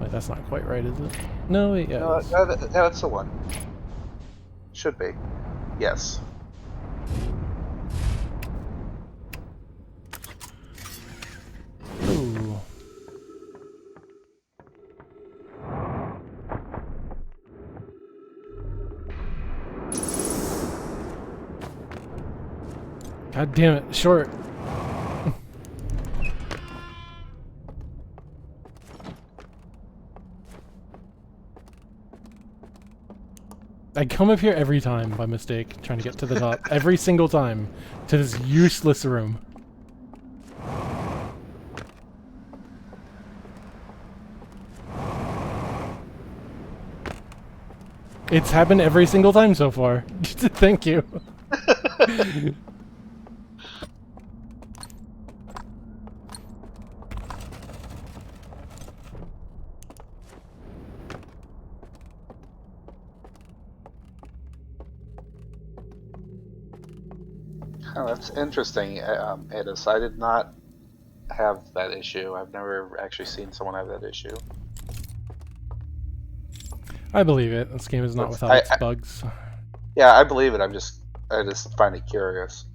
Wait, that's not quite right, is it? No, wait, yeah. No, it is. that's the one. Should be. Yes. Ooh. God damn it, short. I come up here every time by mistake, trying to get to the top. Every single time. To this useless room. It's happened every single time so far. Thank you. Oh, that's interesting, Edis. I did not have that issue. I've never actually seen someone have that issue. I believe it. This game is not without its bugs. Yeah, I believe it. I just find it curious.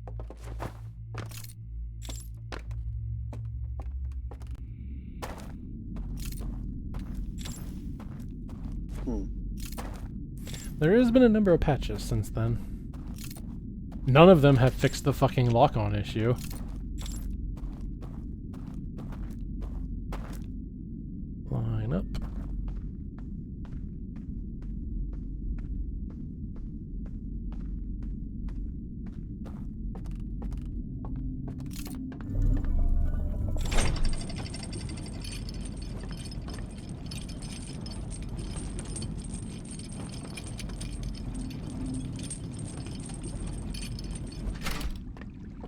There has been a number of patches since then. None of them have fixed the fucking lock-on issue. Line up.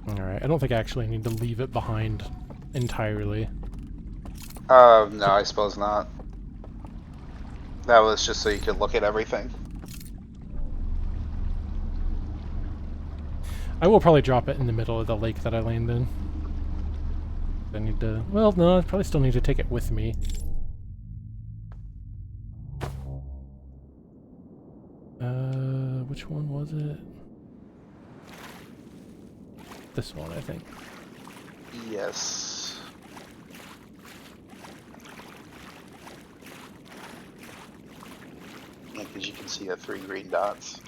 Alright, I don't think I actually need to leave it behind entirely. No, I suppose not. That was just so you could look at everything. I will probably drop it in the middle of the lake that I landed in. I need to... Well, no, I probably still need to take it with me. Which one was it? This one, I think. Yes. Yeah, because you can see the 3 green dots.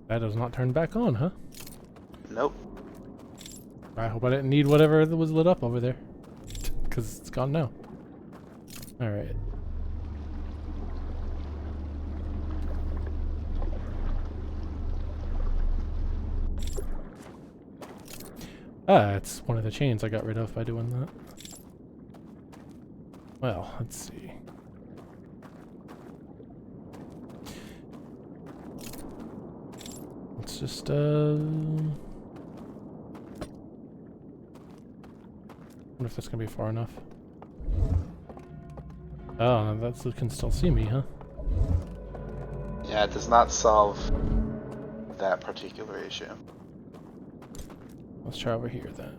That does not turn back on, huh? Nope. I hope I didn't need whatever that was lit up over there. Because it's gone now. Alright. Ah, it's one of the chains I got rid of by doing that. Well, let's see. Let's just, wonder if that's gonna be far enough. Oh, that can still see me, huh? Yeah, it does not solve that particular issue. Let's try over here then.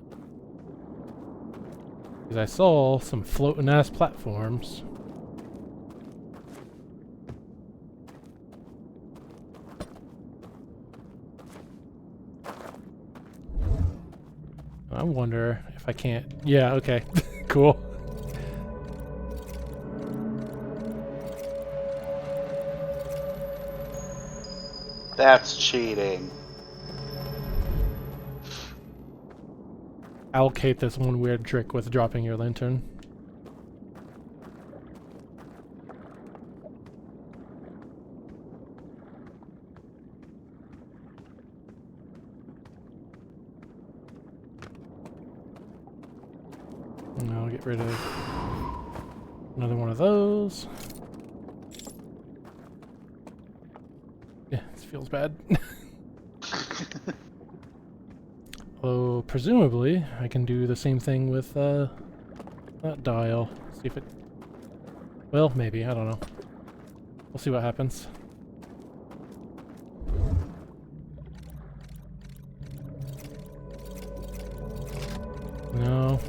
Because I saw some floating ass platforms. I wonder if I can't. Yeah, okay. Cool. That's cheating. Allocate this one weird trick with dropping your lantern. And I'll get rid of another one of those. Yeah, this feels bad. Although, presumably, I can do the same thing with that dial. See if it... Well, maybe. I don't know. We'll see what happens. No.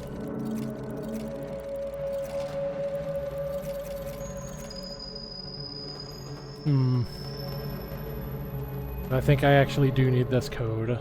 I think I actually do need this code.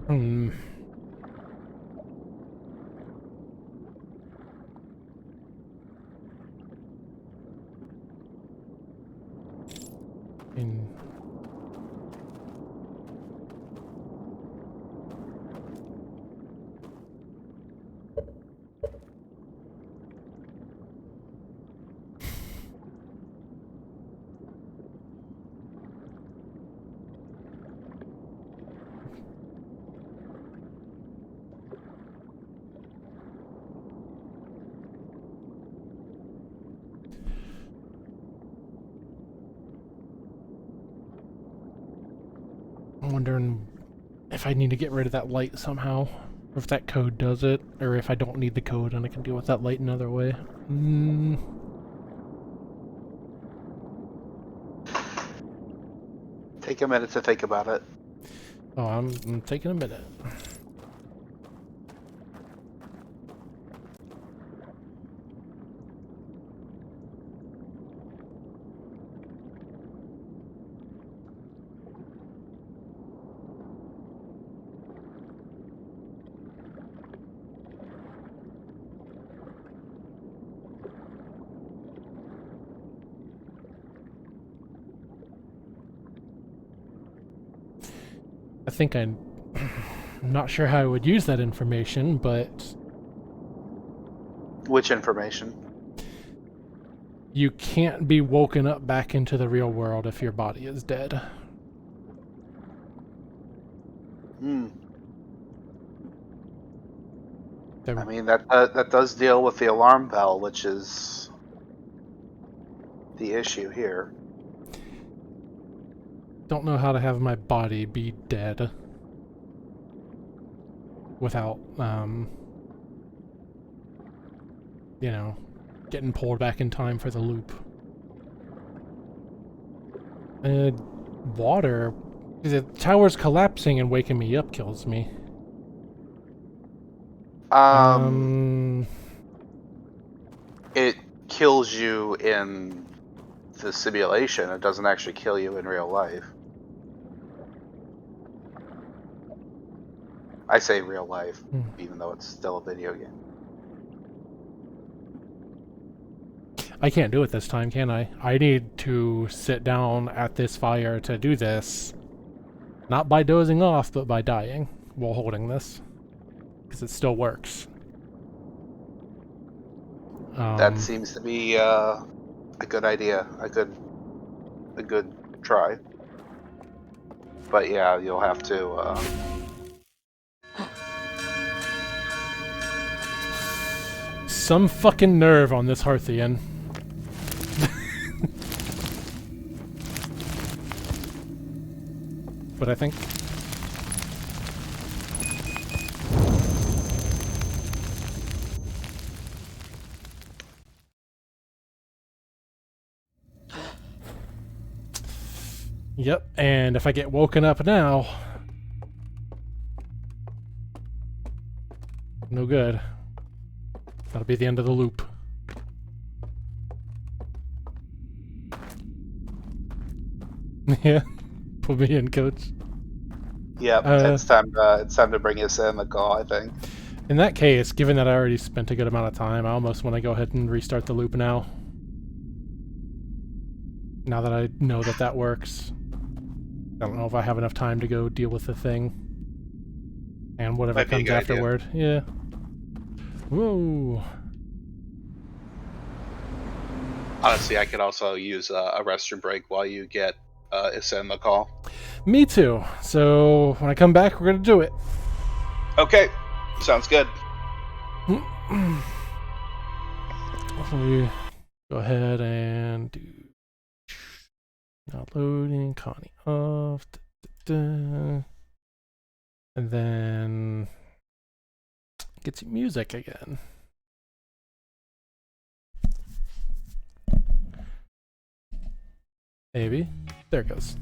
Hmm. In I'm wondering if I need to get rid of that light somehow, or if that code does it, or if I don't need the code and I can deal with that light another way. Take a minute to think about it. Oh, I'm taking a minute. I think I'm not sure how I would use that information, but Which information? you can't be woken up back into the real world if your body is dead. Hmm. There- I mean, that does deal with the alarm bell, which is the issue here. Don't know how to have my body be dead without, you know, getting pulled back in time for the loop. Water. The tower's collapsing and waking me up kills me. It kills you in the simulation. It doesn't actually kill you in real life. I say real life, even though it's still a video game. I can't do it this time, can I? I need to sit down at this fire to do this. Not by dozing off, but by dying while holding this. Because it still works. That seems to be a good idea. A good try. But yeah, you'll have to... Some fucking nerve on this Hearthian. But I think... Yep, and if I get woken up now... No good. That'll be the end of the loop. Yeah, put me in, coach. Yep, it's time to bring us in the call, I think. In that case, given that I already spent a good amount of time, I almost want to go ahead and restart the loop now. Now that I know that that works. I don't know if I have enough time to go deal with the thing. And whatever Might be a comes good idea. afterward. Yeah. Whoa. Honestly, I could also use a restroom break while you get Issa in the call. Me too. So when I come back, we're gonna do it. Okay, sounds good. We go ahead and do not loading, Connie off, and then get some music again. Maybe. There it goes.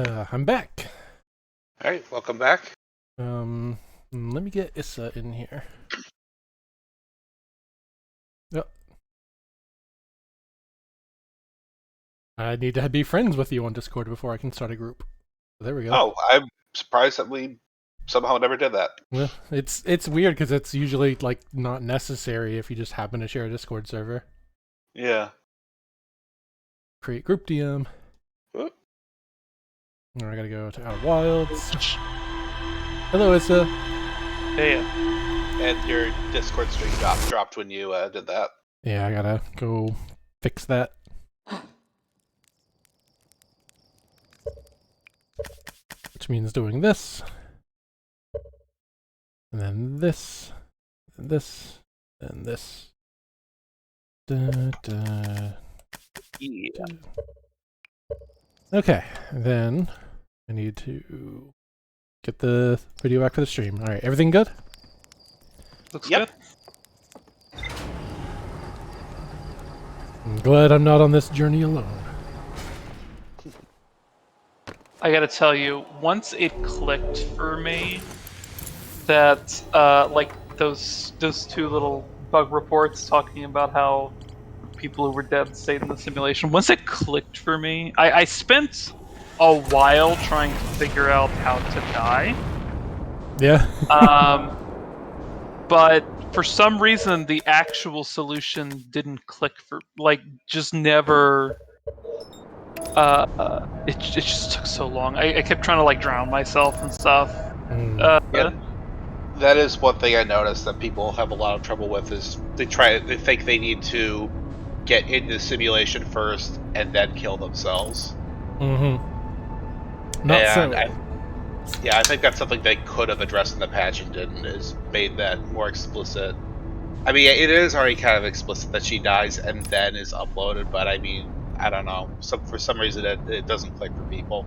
I'm back. All right, welcome back. Let me get Issa in here. Yep. I need to be friends with you on Discord before I can start a group. There we go. Oh, I'm surprised that we somehow never did that. Well, it's weird because it's usually like not necessary if you just happen to share a Discord server. Yeah. Create group DM. Oop. Now I gotta go to Outer Wilds. Hello, Issa. Hey. And your Discord stream dropped when you did that. Yeah, I gotta go fix that. Which means doing this. And then this. And this. And this. Yeah. Okay, then I need to get the video back for the stream. Alright, everything good? Looks good. I'm glad I'm not on this journey alone. I gotta tell you, once it clicked for me that like those two little bug reports talking about how people who were dead stayed in the simulation, once it clicked for me, I spent a while trying to figure out how to die. Yeah. But for some reason the actual solution didn't click for, like, just never. It just took so long. I kept trying to like drown myself and stuff. Yeah. That is one thing I noticed that people have a lot of trouble with is they think they need to get into the simulation first and then kill themselves. Mm-hmm. Not so. I think that's something they could have addressed in the patch and didn't, is made that more explicit. I mean, it is already kind of explicit that she dies and then is uploaded, but I mean, I don't know. For some reason, it doesn't click for people.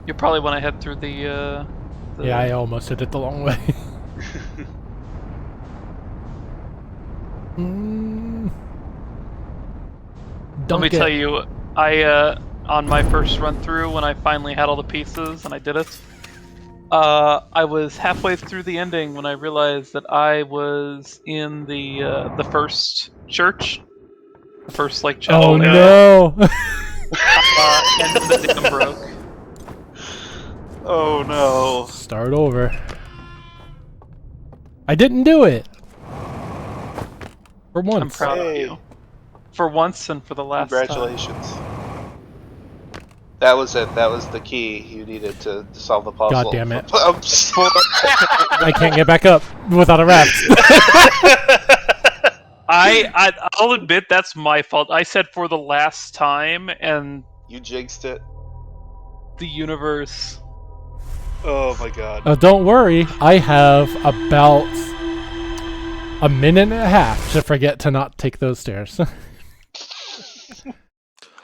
You probably want to head through the Yeah, I almost did it the long way. Let me tell you, I on my first run through, when I finally had all the pieces and I did it, I was halfway through the ending when I realized that I was in the first church, the first like chapel. Oh no! And the dam broke. Oh no! Start over. I didn't do it. For once. I'm proud of you. For once and for the last Congratulations. That was it. That was the key you needed to solve the puzzle. God damn it. I can't get back up without a raft. I'll admit that's my fault. I said for the last time, and you jinxed it. The universe. Oh my god. Don't worry, I have about a minute and a half to forget to not take those stairs.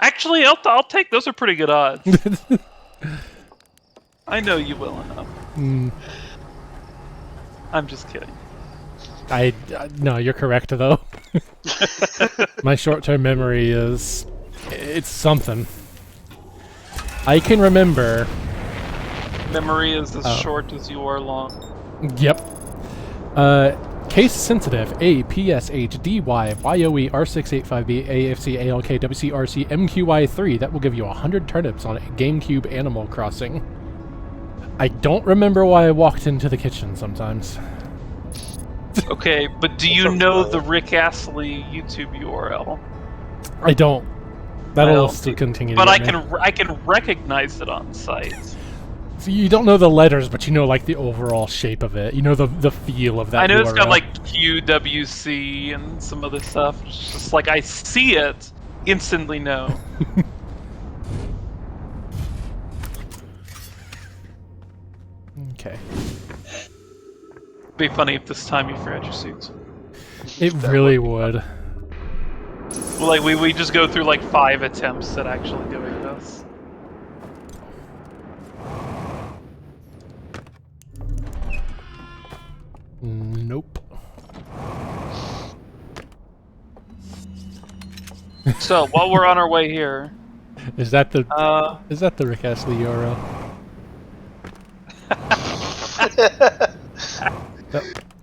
Actually, I'll take those. Are pretty good odds. I know you will enough. I'm just kidding. No, you're correct though. My short-term memory it's something. I can remember. Memory is as short as you are long. Yep. Case sensitive A PSH DY YOE R685B AFC ALK WCRC MQY3. That will give you 100 turnips on GameCube Animal Crossing. I don't remember why I walked into the kitchen sometimes. Okay, but do you know the Rick Astley YouTube URL? I don't. That'll still continue. But I can recognize it on site. So you don't know the letters, but you know like the overall shape of it. You know the feel of that. I know URL. It's got like QWC and some other stuff. It's just like I see it, instantly know. Okay. Be funny if this time you forgot your suits. It really would. Well, like we just go through like 5 attempts at actually doing this. Nope. So while we're on our way here, Is that the Rick Astley URL?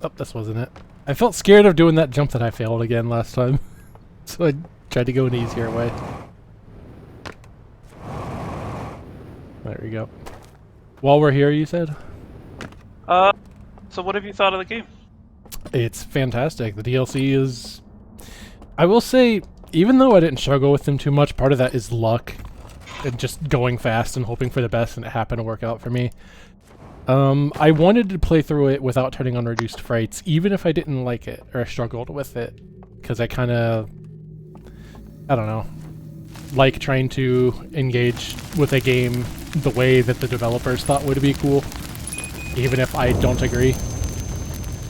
Oh, this wasn't it. I felt scared of doing that jump that I failed again last time, so I tried to go an easier way. There we go. While we're here, you said? So what have you thought of the game? It's fantastic. The DLC is... I will say, even though I didn't struggle with them too much, part of that is luck. And just going fast and hoping for the best, and it happened to work out for me. I wanted to play through it without turning on reduced frights, even if I didn't like it, or I struggled with it. Because I kind of... I don't know. Like trying to engage with a game the way that the developers thought would be cool. Even if I don't agree.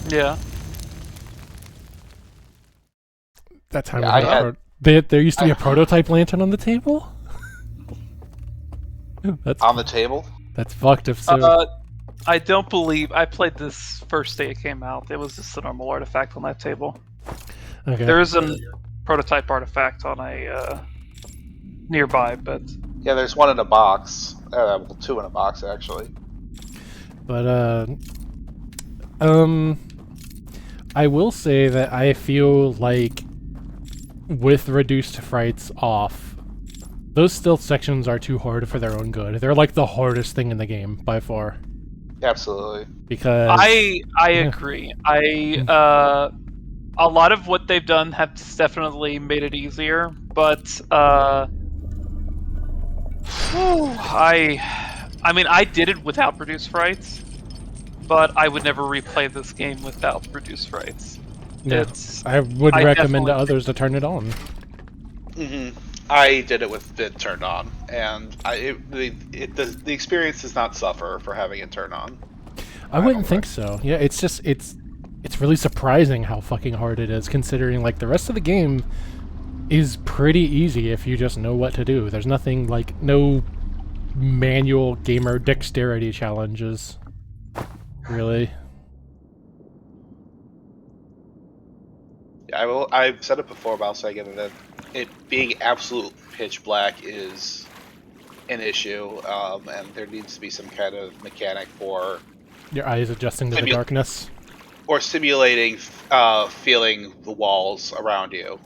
Yeah. That time Yeah, there used to be a prototype lantern on the table? That's On the table? That's fucked if so. I don't believe I played this first day it came out. It was just a normal artifact on that table. Okay. There is a prototype artifact on a nearby, but Yeah, there's one in a box. Well, two in a box, actually. But I will say that I feel like with reduced frights off, those stealth sections are too hard for their own good. They're like the hardest thing in the game by far. Absolutely. Because I agree. A lot of what they've done has definitely made it easier, but I mean, I did it without reduced frights, but I would never replay this game without reduced frights. yeah, I would recommend to others to turn it on. Mm-hmm. I did it with it turned on, and the experience does not suffer for having it turned on. I wouldn't think so. Yeah, it's just it's really surprising how fucking hard it is, considering like the rest of the game is pretty easy if you just know what to do. There's nothing like no manual gamer dexterity challenges, really. Yeah, I've said it before, but I'll say again that it being absolute pitch black is an issue, and there needs to be some kind of mechanic for Your eyes adjusting to the darkness. or simulating feeling the walls around you.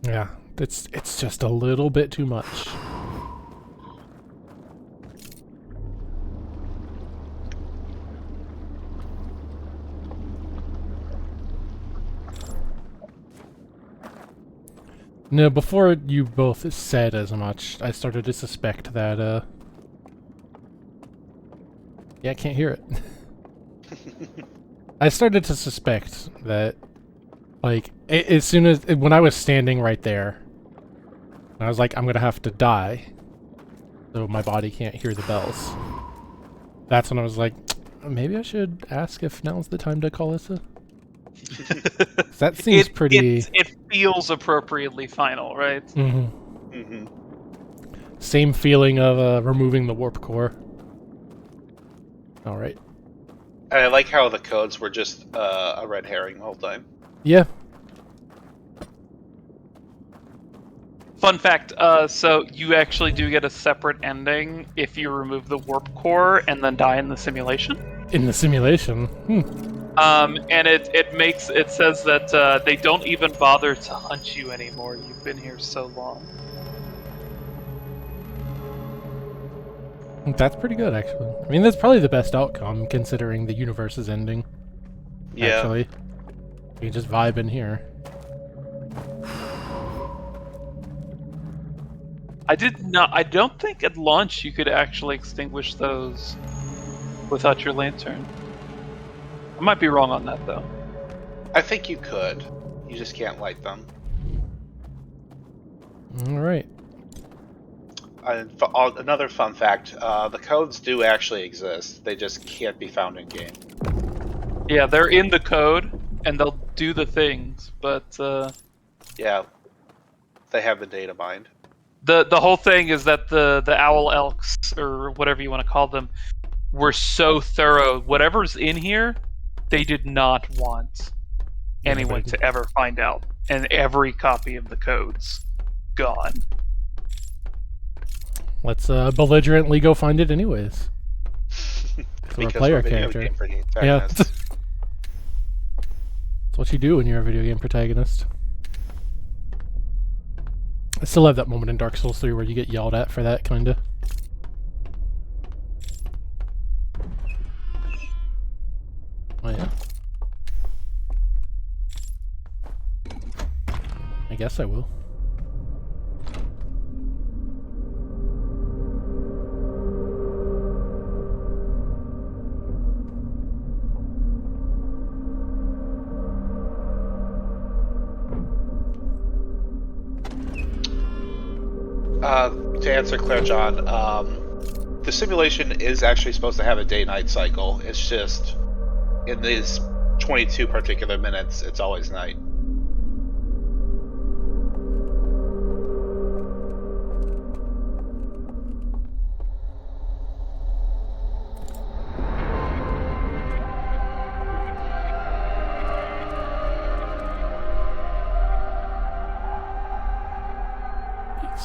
Yeah, it's just a little bit too much. No, before you both said as much, I started to suspect that, yeah, I can't hear it. I started to suspect that, like, as soon as, when I was standing right there, I was like, I'm gonna have to die, so my body can't hear the bells. That's when I was like, maybe I should ask if now's the time to call Issa. That seems pretty... It feels appropriately final, right? Mm-hmm. Mm-hmm. Same feeling of removing the warp core. Alright. I like how the codes were just a red herring the whole time. Yeah. Fun fact, so you actually do get a separate ending if you remove the warp core and then die in the simulation. In the simulation? And it says that they don't even bother to hunt you anymore. You've been here so long. That's pretty good, actually. I mean, that's probably the best outcome, considering the universe is ending. Yeah. Actually. You can just vibe in here. I don't think at launch you could actually extinguish those without your lantern. I might be wrong on that, though. I think you could. You just can't light them. Alright. Another fun fact, the codes do actually exist. They just can't be found in game. Yeah, they're in the code, and they'll do the things, but... Yeah. They have the data mined. The whole thing is that the Owl Elks, or whatever you want to call them, were so thorough. Whatever's in here, they did not want anyone to ever find out. And every copy of the code's gone. let's belligerently go find it anyways. We're a player character. Yeah. That's what you do when you're a video game protagonist. I still have that moment in Dark Souls 3 where you get yelled at for that, kinda. Oh yeah. I guess I will. To answer Claire John, the simulation is actually supposed to have a day-night cycle. It's just in these 22 particular minutes, it's always night.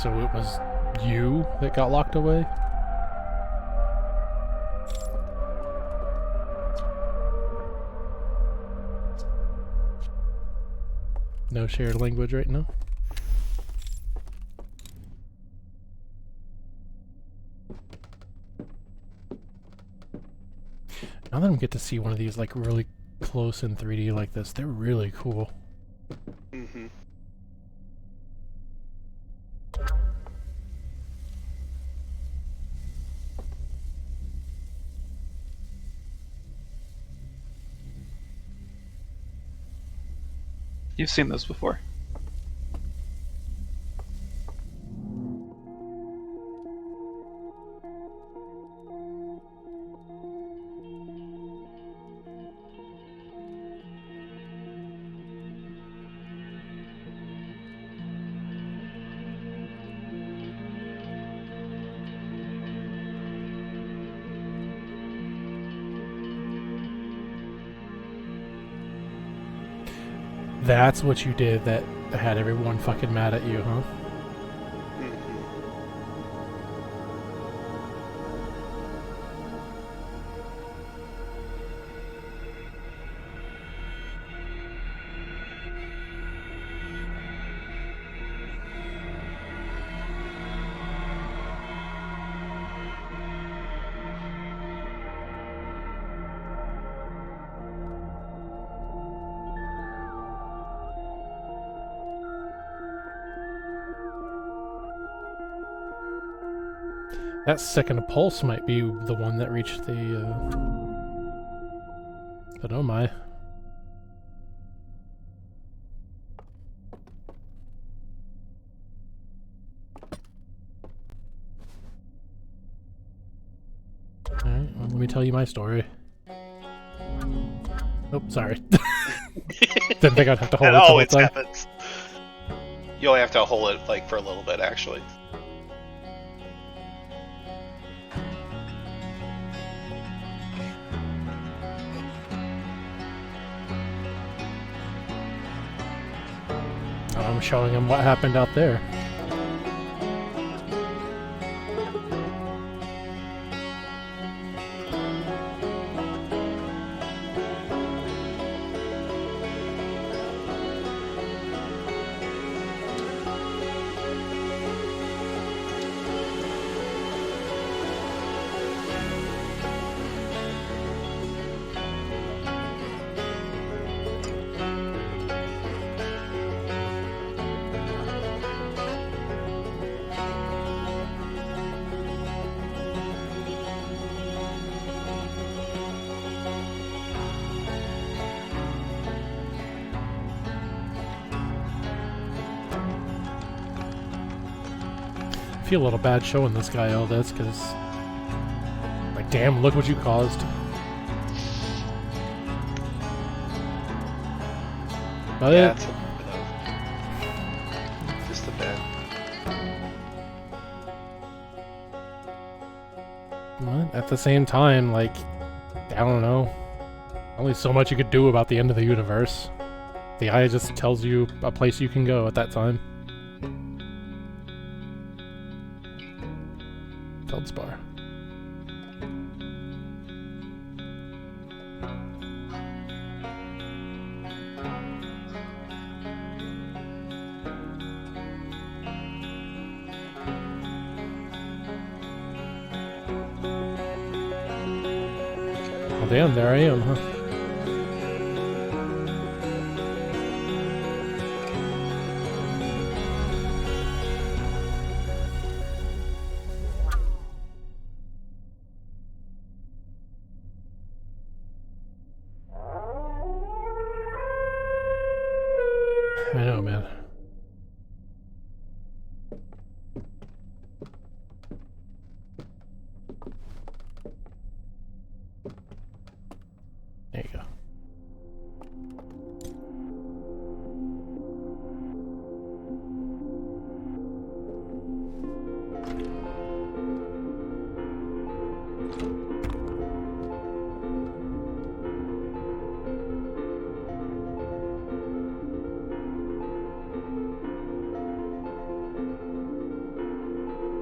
So it was you that got locked away? No shared language right now? Now that I get to see one of these like really close in 3D like this, they're really cool. Mm-hmm. You've seen this before. That's what you did that had everyone fucking mad at you, huh? That second pulse might be the one that reached the, but oh my. Alright, well, let me tell you my story. Oh, sorry. Didn't think I'd have to hold it the whole time. Happens. You only have to hold it, like, for a little bit, actually. I'm showing him what happened out there. I feel a little bad showing this guy all this, because, like, damn, look what you caused. But Yeah, it's just a bit. But at the same time, like, I don't know. Only so much you could do about the end of the universe. The eye just tells you a place you can go at that time. Feldspar. Oh, damn, there I am, huh? I know, man. There you go.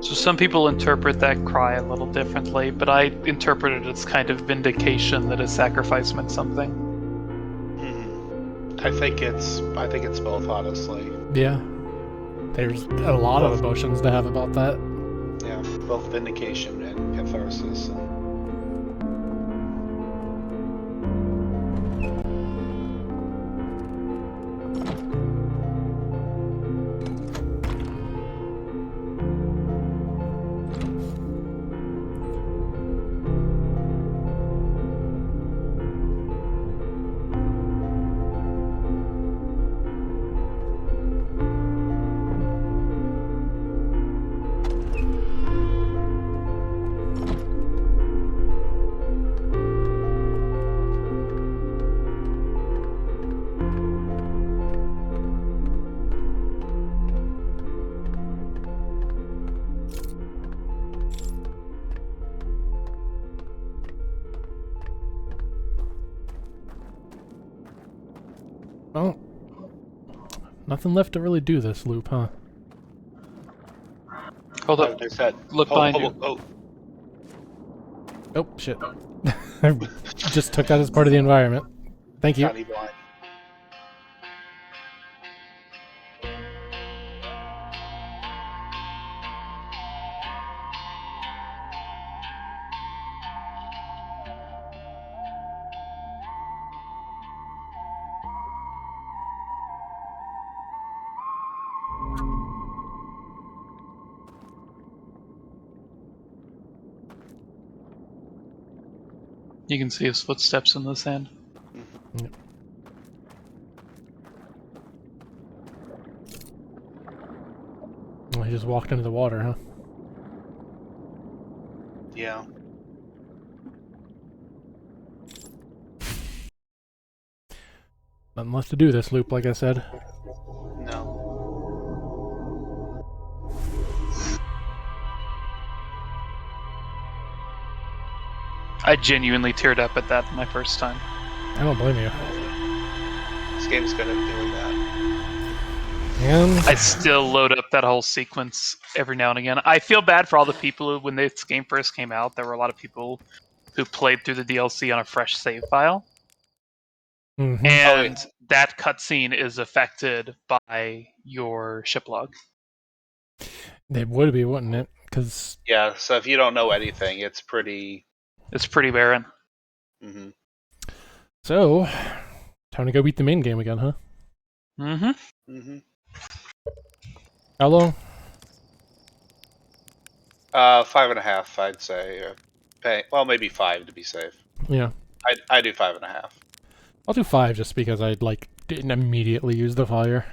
So some people interpret that cry a little differently, but I interpret it as kind of vindication that a sacrifice meant something. I think it's both, honestly. Yeah. There's a lot of emotions to have about that. Yeah, both vindication and catharsis. Well, nothing left to really do this loop, huh? Hold up. There's that. Look behind you. Oh, Oh, shit. I just took that as part of the environment. Thank you. Johnny blind. You can see his footsteps in the sand. Yep. Well, he just walked into the water, huh? Yeah. Nothing left to do this loop, like I said. No. I genuinely teared up at that my first time. I don't blame you. This game's good at doing that. And I still load up that whole sequence every now and again. I feel bad for all the people who, when this game first came out, there were a lot of people who played through the DLC on a fresh save file. Mhm. And that cutscene is affected by your ship log. It would be, wouldn't it? Because Yeah, so if you don't know anything, it's pretty. It's pretty barren. Mm-hmm. so, time to go beat the main game again, huh? Mm-hmm. Mm-hmm. How long? 5.5, I'd say. Well, maybe 5 to be safe. Yeah, I do 5.5. I'll do 5 just because I didn't immediately use the fire.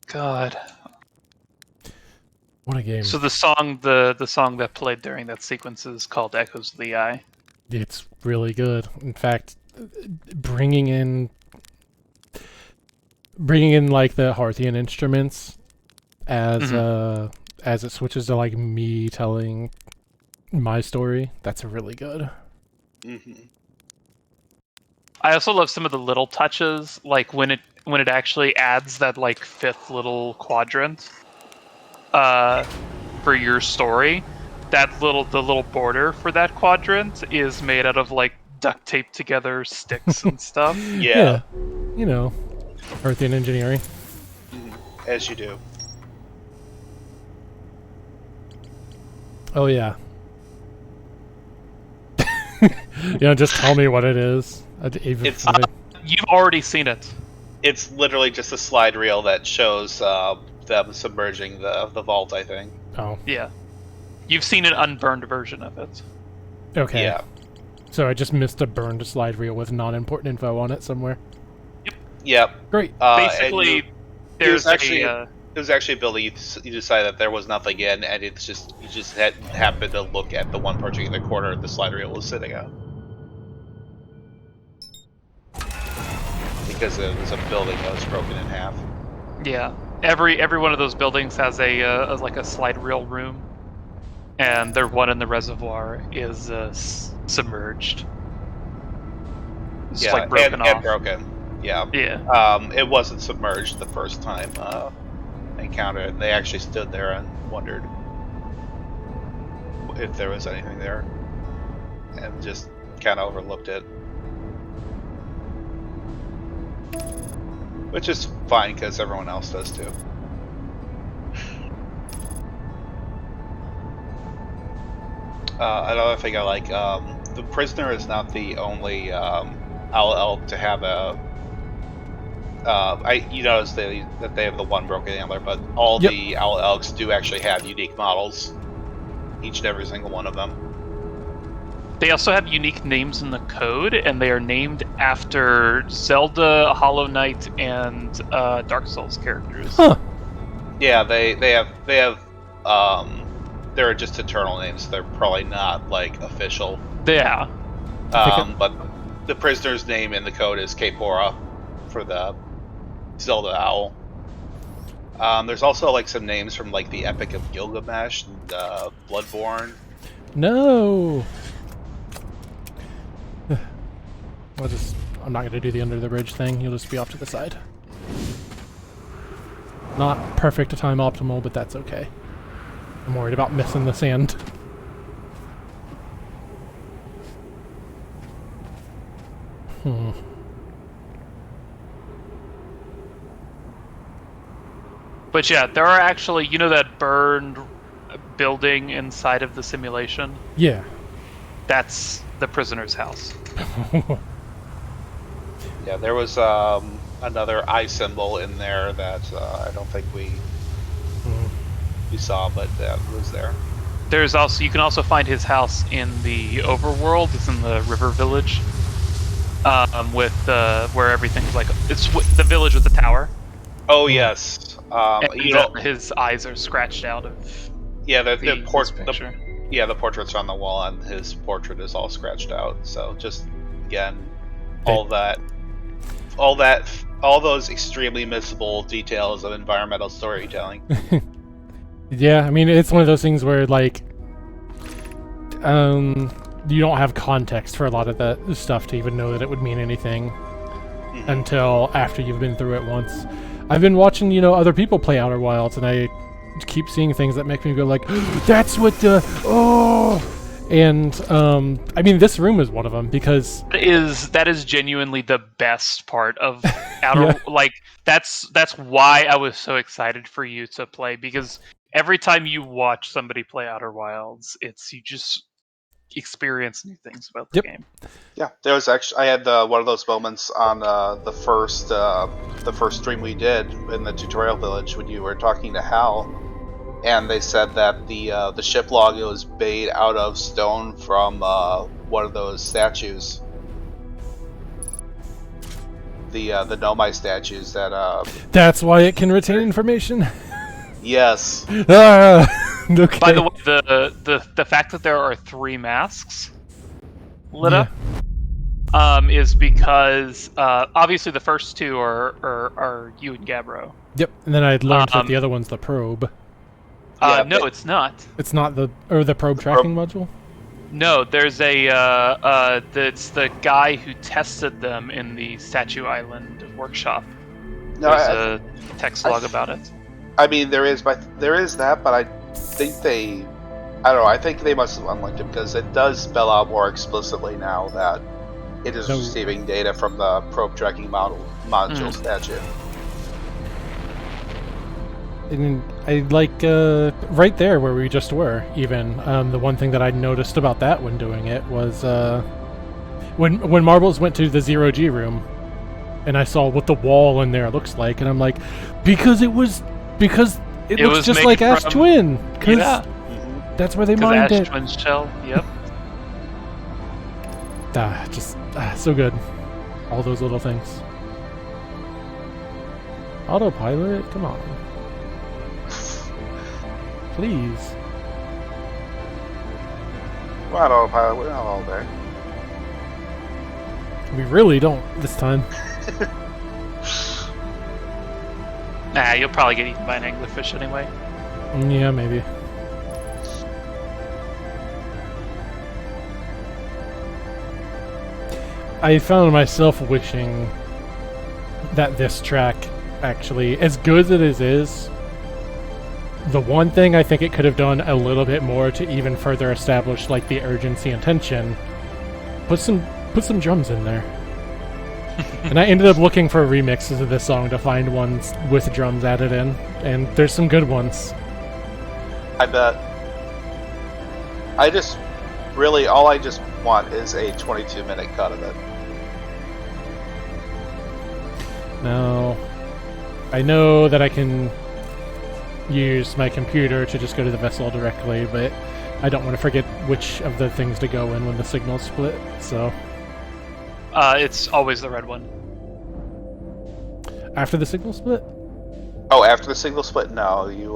God. What a game! So the song that played during that sequence is called Echoes of the Eye. It's really good. In fact, bringing in like the Harthian instruments as as it switches to like me telling my story, that's really good. Mm-hmm. I also love some of the little touches, like when when it actually adds that like 5th little quadrant for your story, the little border for that quadrant is made out of like duct tape together sticks and stuff. Yeah. You know, Earthian engineering. As you do. Oh yeah. Just tell me what it is. You've already seen it. It's literally just a slide reel that shows them submerging the vault, I think. Oh. Yeah. You've seen an unburned version of it. Okay. Yeah. So I just missed a burned slide reel with non-important info on it somewhere. Yep. Great. Basically, there's it was actually a building you decided that there was nothing in, and you just happened to look at the one project in the corner the slide reel was sitting on. Because it was a building that was broken in half. Yeah. Every one of those buildings has a slide reel room, and their one in the reservoir is submerged. It's Yeah, like broken off. and broken. Yeah. Yeah. It wasn't submerged the first time they encountered it. They actually stood there and wondered if there was anything there, and just kind of overlooked it. Which is fine, because everyone else does too. Another thing I like, the prisoner is not the only owl elk to have a... you notice that they have the one broken antler, but all the owl elks do actually have unique models. Each and every single one of them. They also have unique names in the code, and they are named after Zelda, Hollow Knight, and Dark Souls characters. Huh. Yeah, they have they're just eternal names. They're probably not like official. Yeah. But the prisoner's name in the code is Kapora for the Zelda owl. There's also like some names from like the Epic of Gilgamesh and Bloodborne. No. I'm not going to do the under the bridge thing. You'll just be off to the side. Not perfect time optimal, but that's okay. I'm worried about missing the sand. But yeah, there are actually, that burned building inside of the simulation? Yeah. That's the prisoner's house. Yeah, there was another eye symbol in there that I don't think we saw, but that was there. You can also find his house in the overworld. It's in the river village, with where everything's like it's the village with the tower. Oh yes, his eyes are scratched out of. Yeah, the picture. The portrait's on the wall, and his portrait is all scratched out. So just again, all those extremely missable details of environmental storytelling. Yeah, I mean, it's one of those things where, like, you don't have context for a lot of that stuff to even know that it would mean anything until after you've been through it once. I've been watching, other people play Outer Wilds, and I keep seeing things that make me go like, that's what and I mean, this room is one of them, because that is genuinely the best part of Outer like that's why I was so excited for you to play, because every time you watch somebody play Outer Wilds, you just experience new things about the game. Yeah, there was actually I had one of those moments on the first stream we did in the tutorial village when you were talking to Hal, and they said that the ship log was made out of stone from one of those statues, the Nomai statues that. That's why it can retain information. Yes. Okay. By the way, the fact that there are 3 masks lit up is because obviously the first 2 are you and Gabbro. Yep, and then I learned that the other one's the probe. No, it's not. It's not the probe tracking module? No, there's that's the guy who tested them in the Statue Island workshop. No, There's a text log about it. I mean, there is that, but I think I don't know. I think they must have unlinked it because it does spell out more explicitly now that it is receiving data from the probe tracking module statue. And I like right there where we just were. Even the one thing that I noticed about that when doing it was when Marbles went to the 0G room, and I saw what the wall in there looks like, and I'm like, because it looks just like Ash Twin, because that's where they mined Ash it. Twin's shell. Yep. So good. All those little things. Autopilot, come on. Please. Well, autopilot, we're not all there. We really don't this time. Nah, you'll probably get eaten by an anglerfish anyway. Yeah, maybe. I found myself wishing that this track, actually, as good as it is, the one thing I think it could have done a little bit more to even further establish like the urgency and tension, put some drums in there. And I ended up looking for remixes of this song to find ones with drums added in, and there's some good ones. I bet. All I just want is a 22-minute cut of it. Now, I know that I can use my computer to just go to the vessel directly, but I don't want to forget which of the things to go in when the signal's split, so... It's always the red one. After the signal split? Oh, after the signal split? No, you,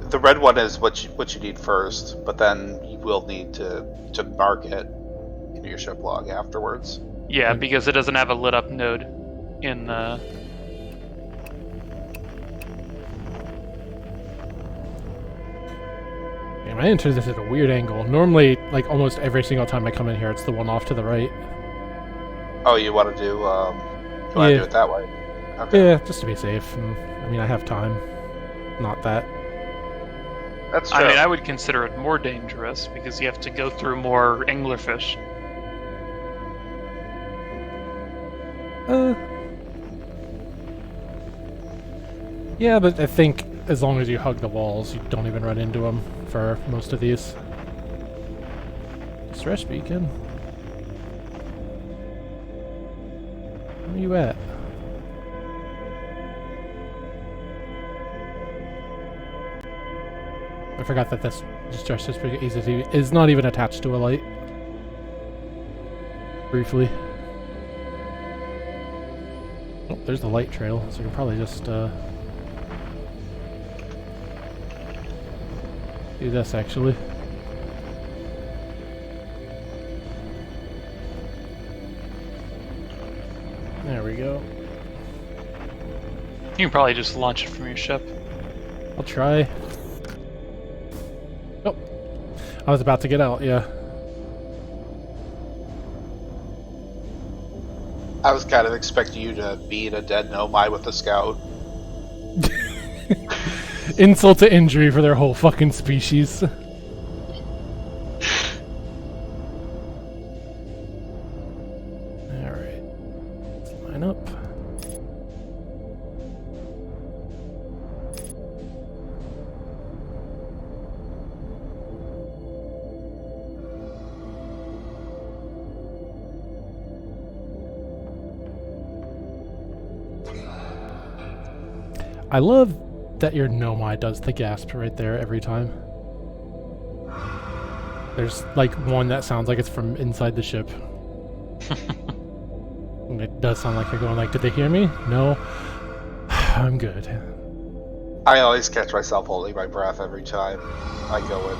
the red one is what you need first, but then you will need to mark it in your ship log afterwards. Yeah, because it doesn't have a lit up node in the... Yeah, I entered this at a weird angle. Normally, like almost every single time I come in here, it's the one off to the right. Oh, you want to do, do it that way? Okay. Yeah, just to be safe. And, I mean, I have time. Not that. That's true. I mean, I would consider it more dangerous because you have to go through more anglerfish. Yeah, but I think as long as you hug the walls, you don't even run into them for most of these. Stress beacon. Where are you at? I forgot that this distress is not even attached to a light. Briefly. Oh, there's the light trail, so you can probably just do this actually. There we go. You can probably just launch it from your ship. I'll try. Oh, I was about to get out, yeah. I was kind of expecting you to be in a dead Nomai with the scout. Insult to injury for their whole fucking species. Alright. Let's line up. I love that your Nomai does the gasp right there every time. There's like one that sounds like it's from inside the ship. And it does sound like you're going like, did they hear me? No. I'm good. I always catch myself holding my breath every time I go in.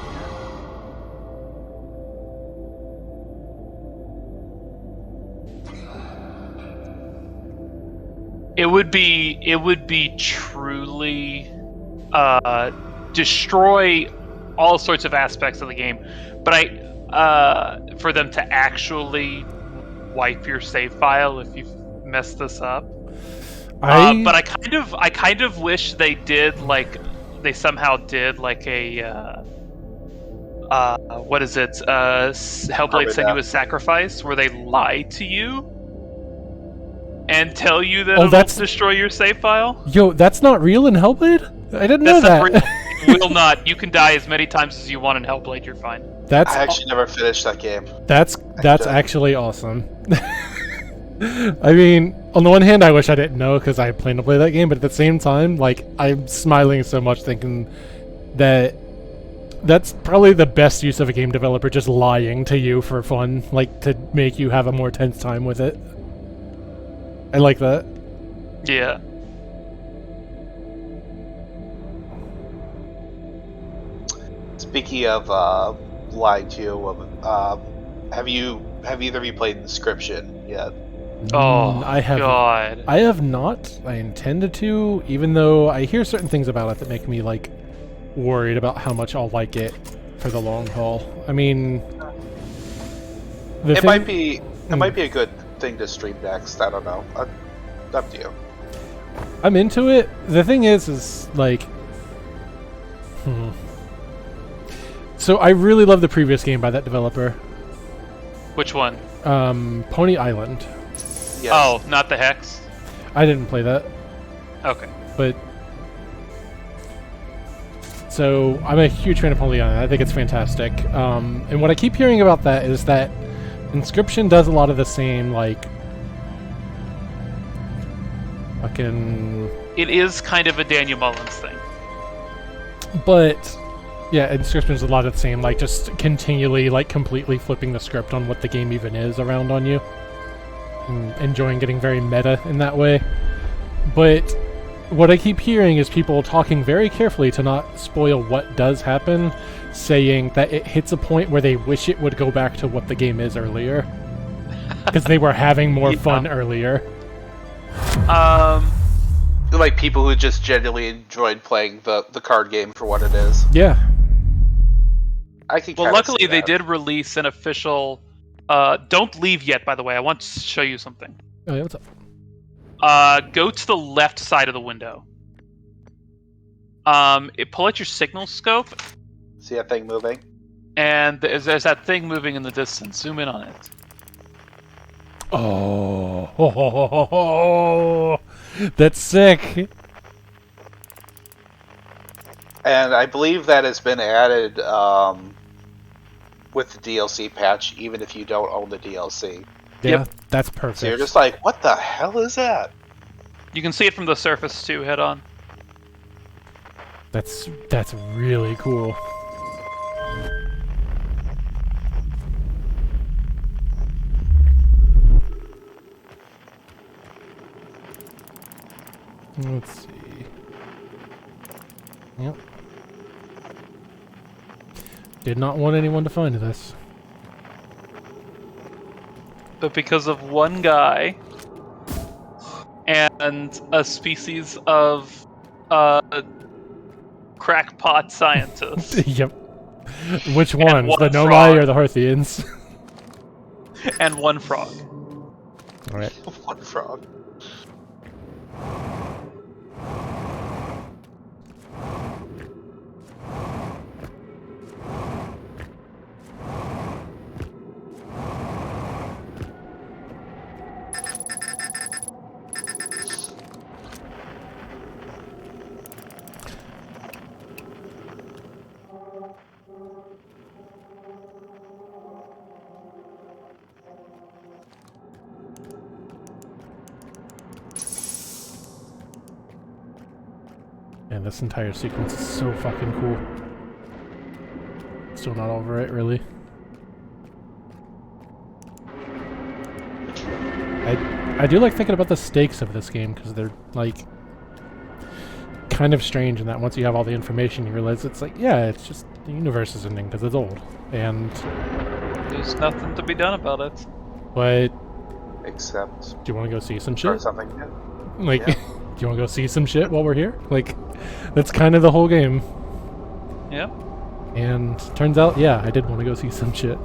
It would be truly destroy all sorts of aspects of the game, but for them to actually wipe your save file if you've messed this up. I But I kind of wish they did they somehow did like a what is it? Hellblade Senua's Sacrifice, where they lie to you and tell you that it'll destroy your save file. Yo, that's not real in Hellblade? I didn't know that. It will not. You can die as many times as you want in Hellblade. You're fine. I actually never finished that game. That's actually awesome. I mean, on the one hand, I wish I didn't know because I plan to play that game, but at the same time, like, I'm smiling so much thinking that that's probably the best use of a game developer, just lying to you for fun, like, to make you have a more tense time with it. I like that. Yeah. Speaking of lying to you, have either of you played Inscription yet? Oh, I have. God. I have not. I intended to, even though I hear certain things about it that make me like worried about how much I'll like it for the long haul. I mean, it might be a good thing to stream next. I don't know. Up to you. I'm into it. The thing is like, So I really love the previous game by that developer. Which one? Pony Island. Yes. Oh, not the Hex? I didn't play that. Okay. But so I'm a huge fan of Pony Island. I think it's fantastic. And what I keep hearing about that is that Inscription does a lot of the same, like, fucking. It is kind of a Daniel Mullins thing. But yeah, Inscription is a lot of the same, like, just continually, like, completely flipping the script on what the game even is around on you. Enjoying getting very meta in that way. But what I keep hearing is people talking very carefully to not spoil what does happen, saying that it hits a point where they wish it would go back to what the game is earlier. Because they were having more fun earlier. Like people who just genuinely enjoyed playing the card game for what it is. Yeah. I can. Well, luckily they did release an official. Don't leave yet, by the way. I want to show you something. Oh yeah, what's up? Go to the left side of the window. Pull out your signal scope. See that thing moving? And there's that thing moving in the distance. Zoom in on it. Oh, that's sick. And I believe that has been added with the DLC patch, even if you don't own the DLC. Yeah, that's perfect. So you're just like, what the hell is that? You can see it from the surface too, head on. That's really cool. Let's see. Yep. Did not want anyone to find this. But because of one guy and a species of crackpot scientists. Yep. Which ones? one The Nomai frog. or the Hearthians? And one frog. Alright. One frog. Man, this entire sequence is so fucking cool. Still not over it, really. I do like thinking about the stakes of this game, because they're, like, kind of strange in that once you have all the information, you realize it's like, yeah, it's just the universe is ending because it's old. And There's nothing to be done about it. but Except do you want to go see some for shit? something new. Like, Yeah. do you want to go see some shit while we're here? Like, that's kind of the whole game. Yeah. And turns out, yeah, I did want to go see some shit.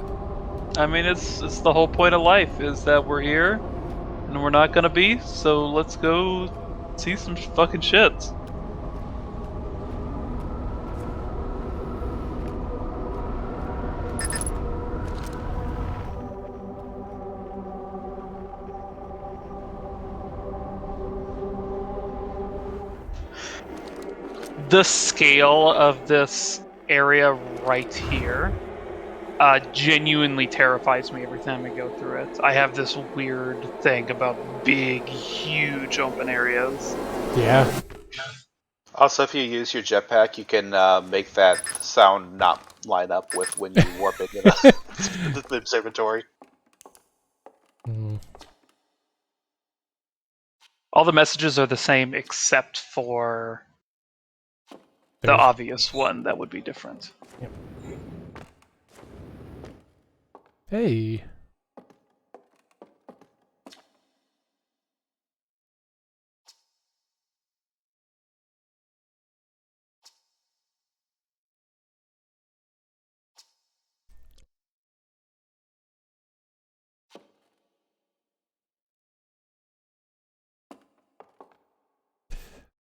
I mean, it's the whole point of life is that we're here, and we're not gonna be. So let's go see some fucking shit. The scale of this area right here genuinely terrifies me every time I go through it. I have this weird thing about big, huge open areas. Yeah. Also, if you use your jetpack, you can make that sound not line up with when you warp into the observatory. Mm. All the messages are the same except for the There's- obvious one that would be different. Yep. Hey.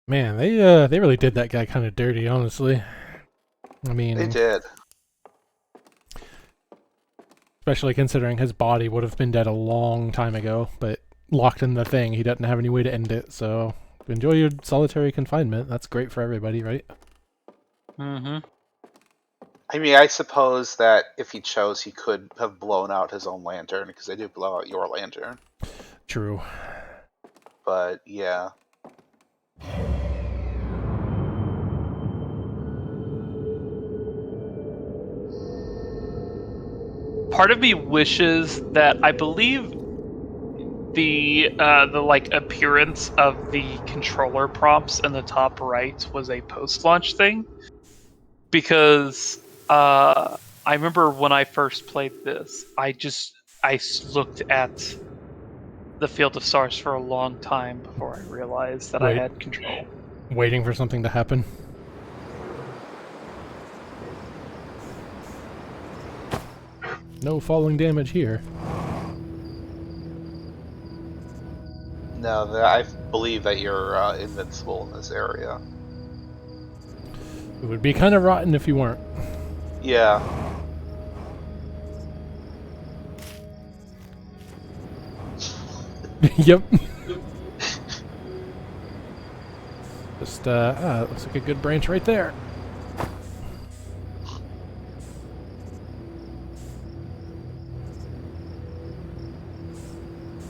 Man, they really did that guy kind of dirty, honestly. I mean, They did. especially considering his body would have been dead a long time ago, but locked in the thing, he doesn't have any way to end it. So enjoy your solitary confinement. That's great for everybody, right? Mm-hmm. I mean, I suppose that if he chose, he could have blown out his own lantern, because they do blow out your lantern. True. But, yeah. Part of me wishes that I believe the like appearance of the controller prompts in the top right was a post-launch thing, because I remember when I first played this, I looked at the Field of Stars for a long time before I realized that I Wait. had control. Waiting for something to happen. No falling damage here. No, I believe that you're invincible in this area. It would be kind of rotten if you weren't. Yeah. Yep. Just, looks like a good branch right there.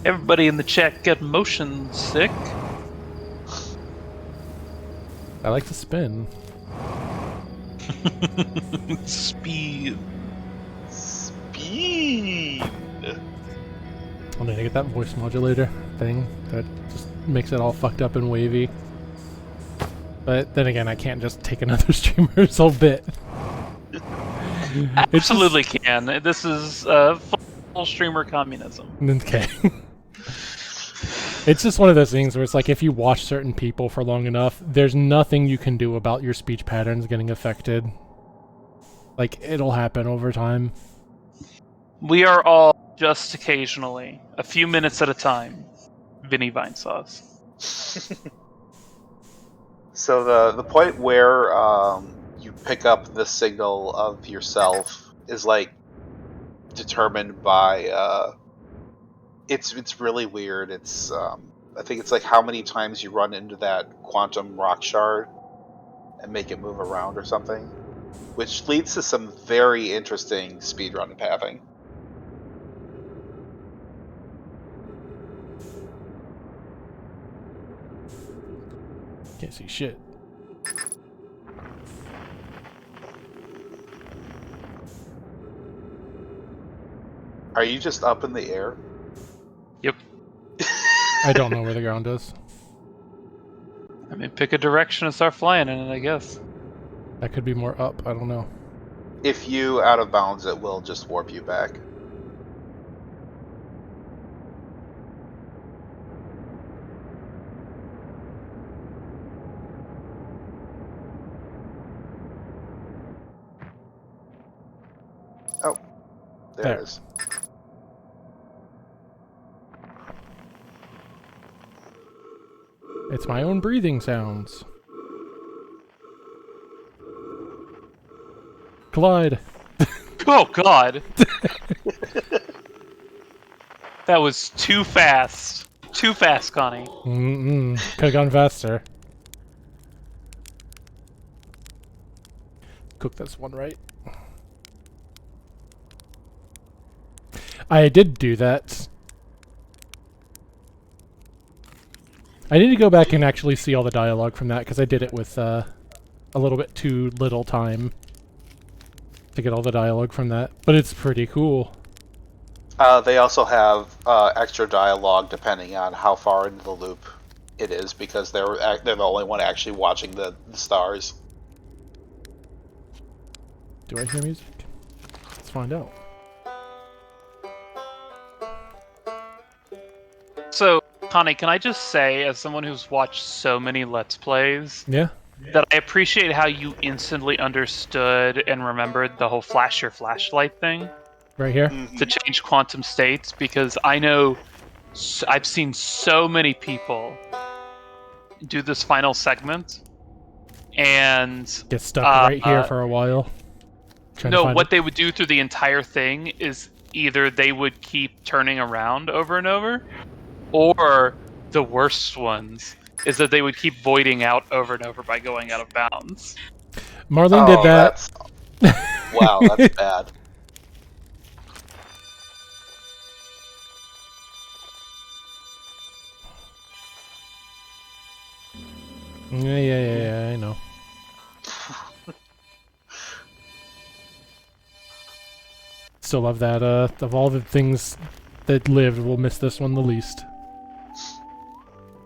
Everybody in the chat get motion sick. I like to spin. Speed. Speed! I need to get that voice modulator thing that just makes it all fucked up and wavy. But then again, I can't just take another streamer's whole bit. Absolutely can. This is full streamer communism. Okay. It's just one of those things where it's like if you watch certain people for long enough, there's nothing you can do about your speech patterns getting affected. Like, it'll happen over time. We are all just occasionally, a few minutes at a time, Vinny Vinesauce. So the point where you pick up the signal of yourself is like determined by it's really weird. It's I think it's like how many times you run into that quantum rock shard and make it move around or something, which leads to some very interesting speedrun pathing. Can't see shit. Are you just up in the air? Yep. I don't know where the ground is. I mean, pick a direction and start flying in it, I guess. That could be more up. I don't know. If you out of bounds, it will just warp you back. Oh, There There. it is. It's my own breathing sounds. Collide. Oh God. That was too fast. Too fast, Connie. Could've gone faster. Cook this one right. I did do that. I need to go back and actually see all the dialogue from that, because I did it with a little bit too little time to get all the dialogue from that. But it's pretty cool. They also have extra dialogue depending on how far into the loop it is, because they're the only one actually watching the stars. Do I hear music? Let's find out. So, Connie, can I just say, as someone who's watched so many Let's Plays, Yeah? that I appreciate how you instantly understood and remembered the whole flash your flashlight thing Right here? to change quantum states, because I know I've seen so many people do this final segment, and Get stuck right here uh, for a while. Trying to no, find what it. they would do through the entire thing is either they would keep turning around over and over, or the worst ones is that they would keep voiding out over and over by going out of bounds. Marlene did that. Wow, that's bad. Yeah, I know. Still love that, of all the things that lived, we'll miss this one the least.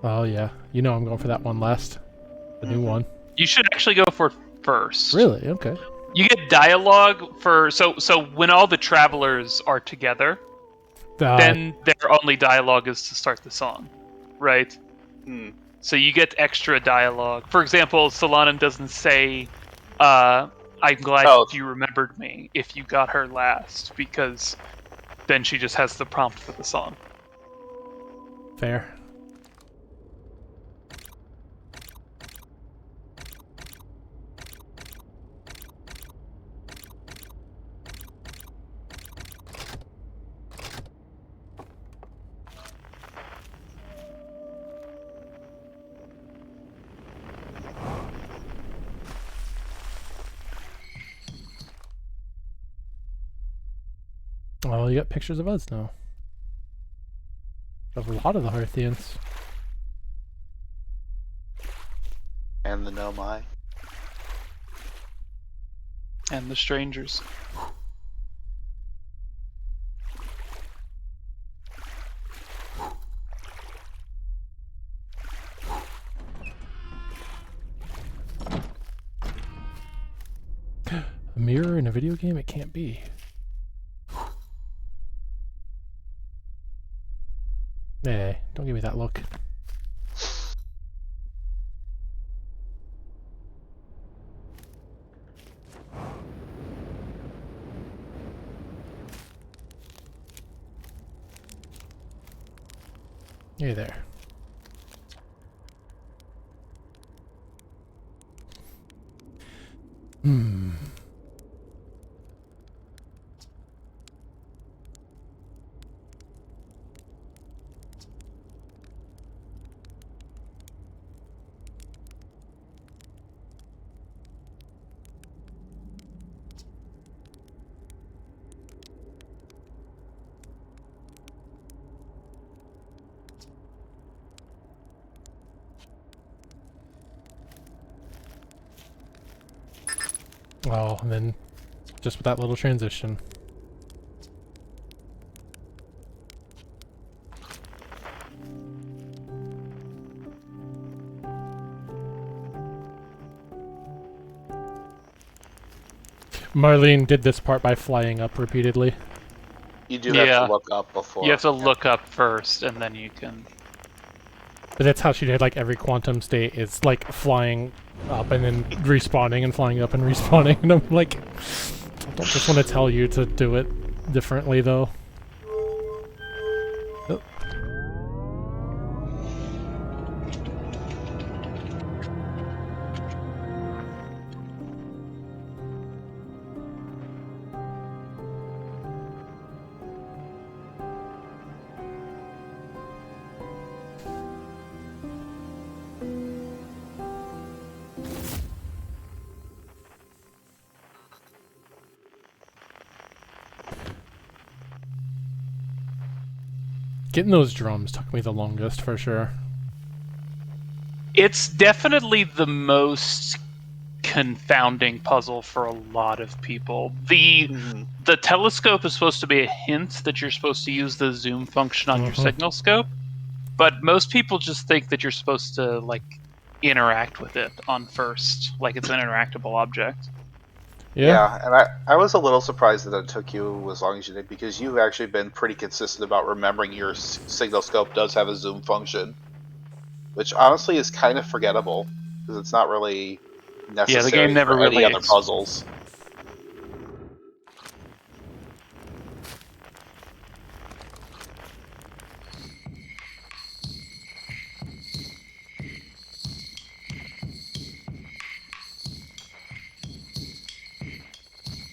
Oh yeah, you know I'm going for that one last. The new one. You should actually go for it first. Really? Okay. You get dialogue for so when all the travelers are together, then their only dialogue is to start the song, right? So you get extra dialogue. For example, Solanum doesn't say, I'm glad you remembered me if you got her last, because then she just has the prompt for the song. Fair. Oh, you got pictures of us now. Of a lot of the Hearthians. And the Nomai. And the strangers. A mirror in a video game? It can't be. Hey, don't give me that look. Hey there. Oh, and then just with that little transition. Marlene did this part by flying up repeatedly. You do have to look up before. You have to look up first, and then you can... But that's how she did like every quantum state. It's like flying up and then respawning and flying up and respawning. And I'm like, I don't just want to tell you to do it. differently though. Oh. Getting those drums took me the longest for sure. It's definitely the most confounding puzzle for a lot of people. The telescope is supposed to be a hint that you're supposed to use the zoom function on your signal scope, but most people just think that you're supposed to like interact with it on first, like it's an interactable object. Yeah, and I was a little surprised that it took you as long as you did, because you've actually been pretty consistent about remembering your signal scope does have a zoom function, which honestly is kind of forgettable because it's not really necessary Yeah, the game never for any really other puzzles.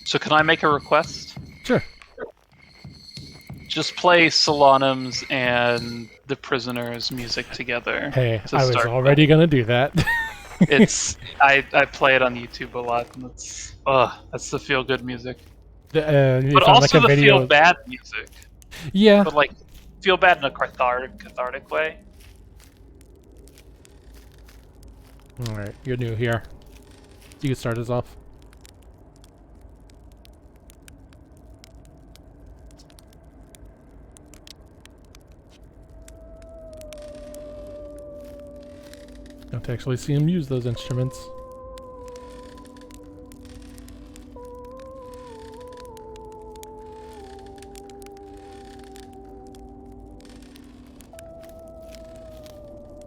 So can I make a request? Sure. Just play Solanum's and the Prisoner's music together. Hey, to I was start already gonna do that. It's I play it on YouTube a lot, and that's the feel good music. You But found, also like, a the video. feel bad music. Yeah. But like feel bad in a cathartic way. All right, you're new here. You can start us off. Got to actually see him use those instruments.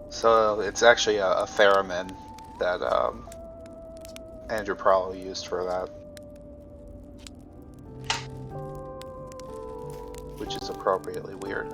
So it's actually a theremin that Andrew probably used for that, which is appropriately weird.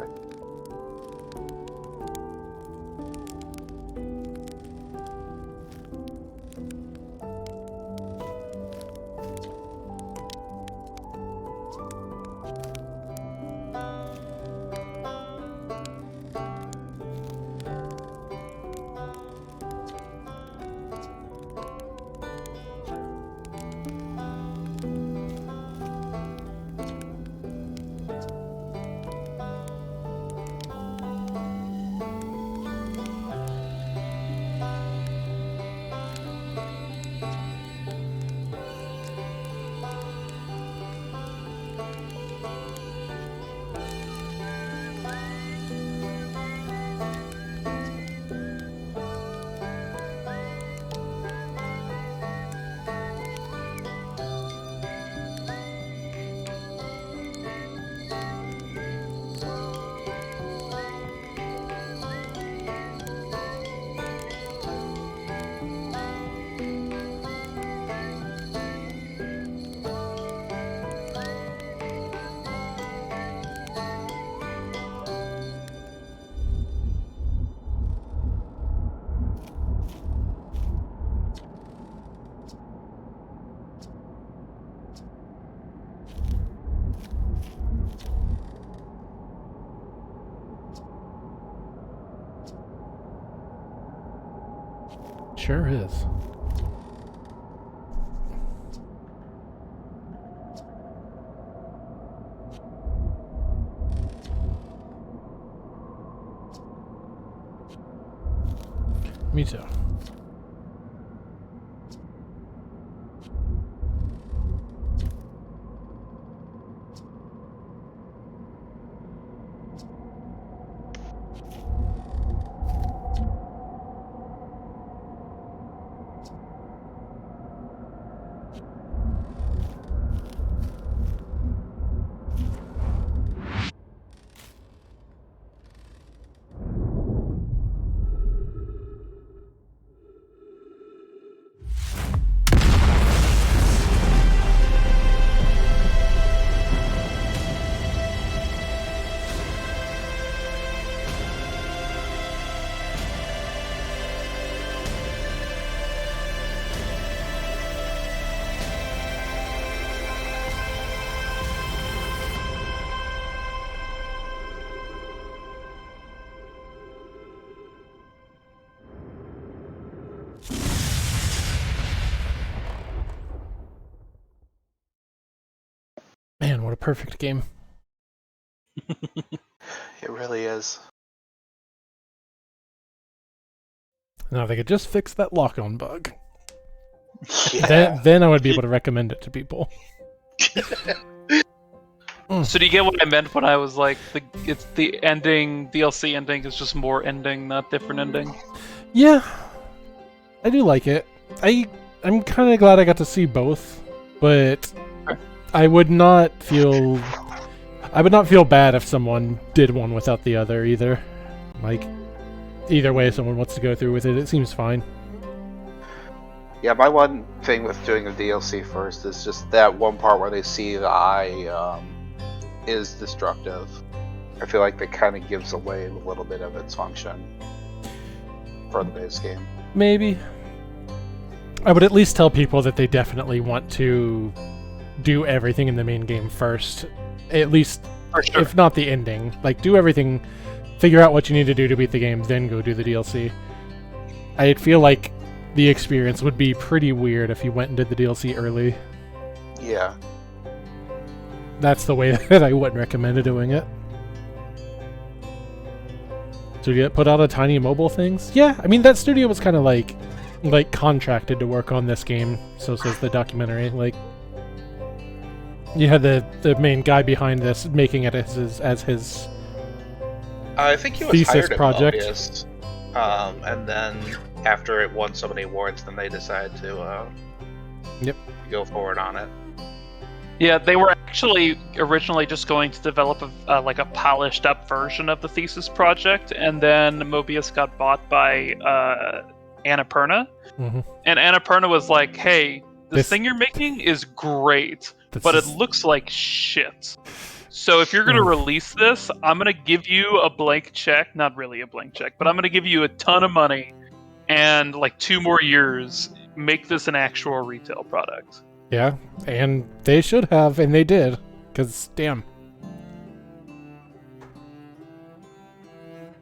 Sure is. Me too. a perfect game. It really is. Now, if they could just fix that lock-on bug. Yeah. Then I would be able to recommend it to people. So do you get what I meant when I was like, it's the ending, DLC ending is just more ending, not different ending? Yeah, I do like it. I'm kind of glad I got to see both, but I would not feel bad if someone did one without the other either. Like, either way, if someone wants to go through with it, it seems fine. Yeah, my one thing with doing the DLC first is just that one part where they see the eye is destructive. I feel like that kind of gives away a little bit of its function for the base game. Maybe. I would at least tell people that they definitely want to do everything in the main game first. At least, For sure. if not the ending. Like, do everything, figure out what you need to do to beat the game, then go do the DLC. I feel like the experience would be pretty weird if you went and did the DLC early. Yeah. That's the way that I wouldn't recommend doing it. So you put out a tiny mobile things? Yeah, I mean, that studio was kind of like contracted to work on this game, so says the documentary. Like, you had the main guy behind this making it as his I think he was thesis hired at project. Mobius, and then after it won so many awards, then they decided to go forward on it. Yeah, they were actually originally just going to develop a polished up version of the thesis project, and then Mobius got bought by Annapurna, Mhm. and Annapurna was like, "Hey, this This- thing you're making is great, This but it is- looks like shit. So if you're gonna release this, I'm gonna give you a blank check, not really a blank check, but I'm gonna give you a ton of money and like 2 more years. Make this an actual retail product." Yeah, and they should have, and they did, because damn.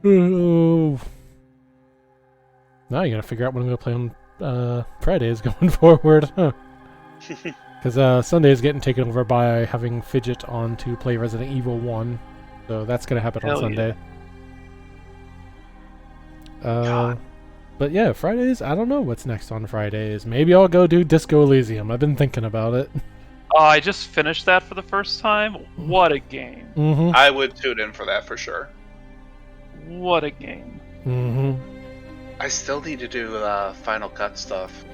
Ooh. Now you gotta figure out what I'm gonna play on Fridays going forward, huh? Because Sunday is getting taken over by having Fidget on to play Resident Evil 1, so that's gonna happen on Hell Sunday. God. But yeah, Fridays, I don't know what's next on Fridays. Maybe I'll go do Disco Elysium. I've been thinking about it. Oh, I just finished that for the first time. What a game! Mm-hmm. I would tune in for that for sure. What a game! Mm-hmm. I still need to do Final Cut stuff.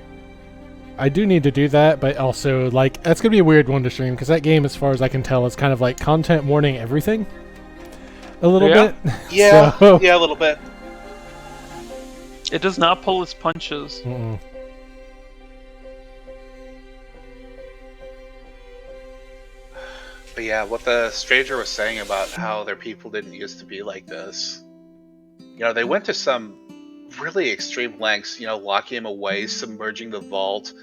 I do need to do that, but also, like, that's gonna be a weird one to stream, because that game, as far as I can tell, is kind of like content warning everything. A little Yeah. bit. Yeah, So- yeah, a little bit. It does not pull its punches. Mm-mm. But yeah, what the stranger was saying about how their people didn't used to be like this. You know, they went to some really extreme lengths, you know, locking him away, submerging the vault,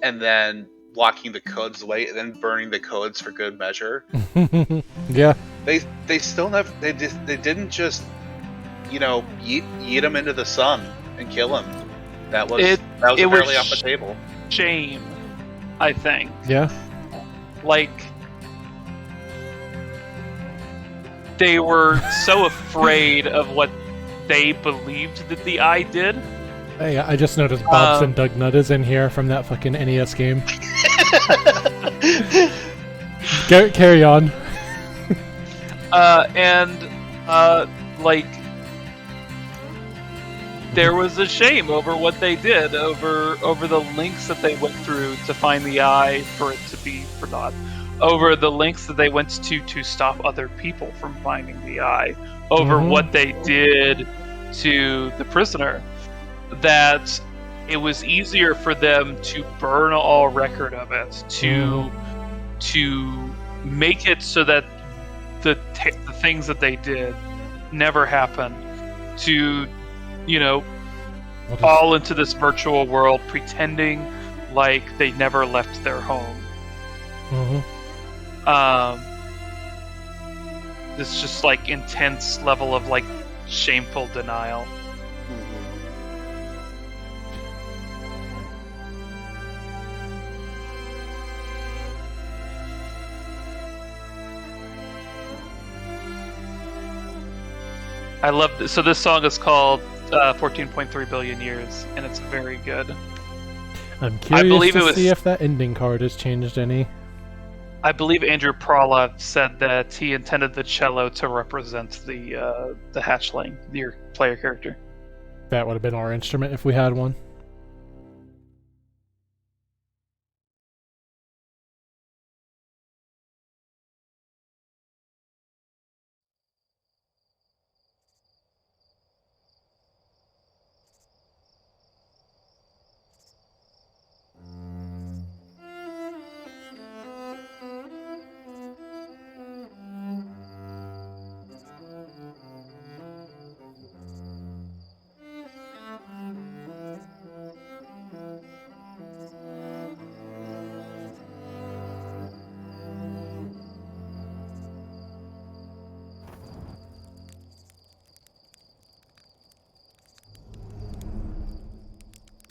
and then locking the codes away, and then burning the codes for good measure. Yeah. They still never they didn't just, you know, yeet him into the sun and kill him. That was It apparently was off the table. Shame, I think. Yeah. Like, they were so afraid of what they believed that the eye did. Hey, I just noticed Bob's and Doug Nutt is in here from that fucking NES game. Carry on. Like, there was a shame over what they did, over the links that they went through to find the eye for it to be for naught, over the links that they went to stop other people from finding the eye, over Mhm. what they did to the prisoner, that it was easier for them to burn all record of it, to make it so that the things that they did never happened, to, you know, What is- fall into this virtual world pretending like they never left their home. Mhm. This just like intense level of like shameful denial. I love this. So this song is called 14.3 billion years, and it's very good. I'm curious believe to it was- see if that ending card has changed any. I believe Andrew Prala said that he intended the cello to represent the hatchling, your player character. That would have been our instrument if we had one.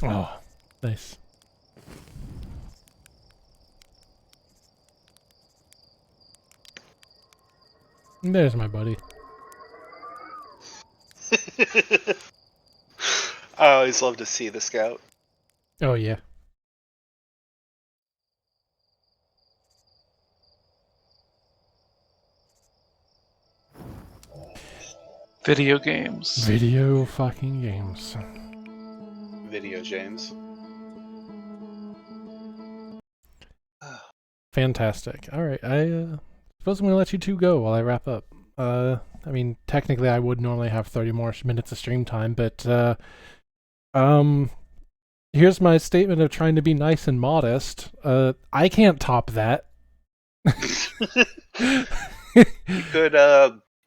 Oh, nice. There's my buddy. I always love to see the scout. Oh, yeah. Video games. Video fucking games. Video James. Fantastic. All right, I suppose I'm going to let you two go while I wrap up. I mean, technically I would normally have 30 more minutes of stream time, but here's my statement of trying to be nice and modest. I can't top that.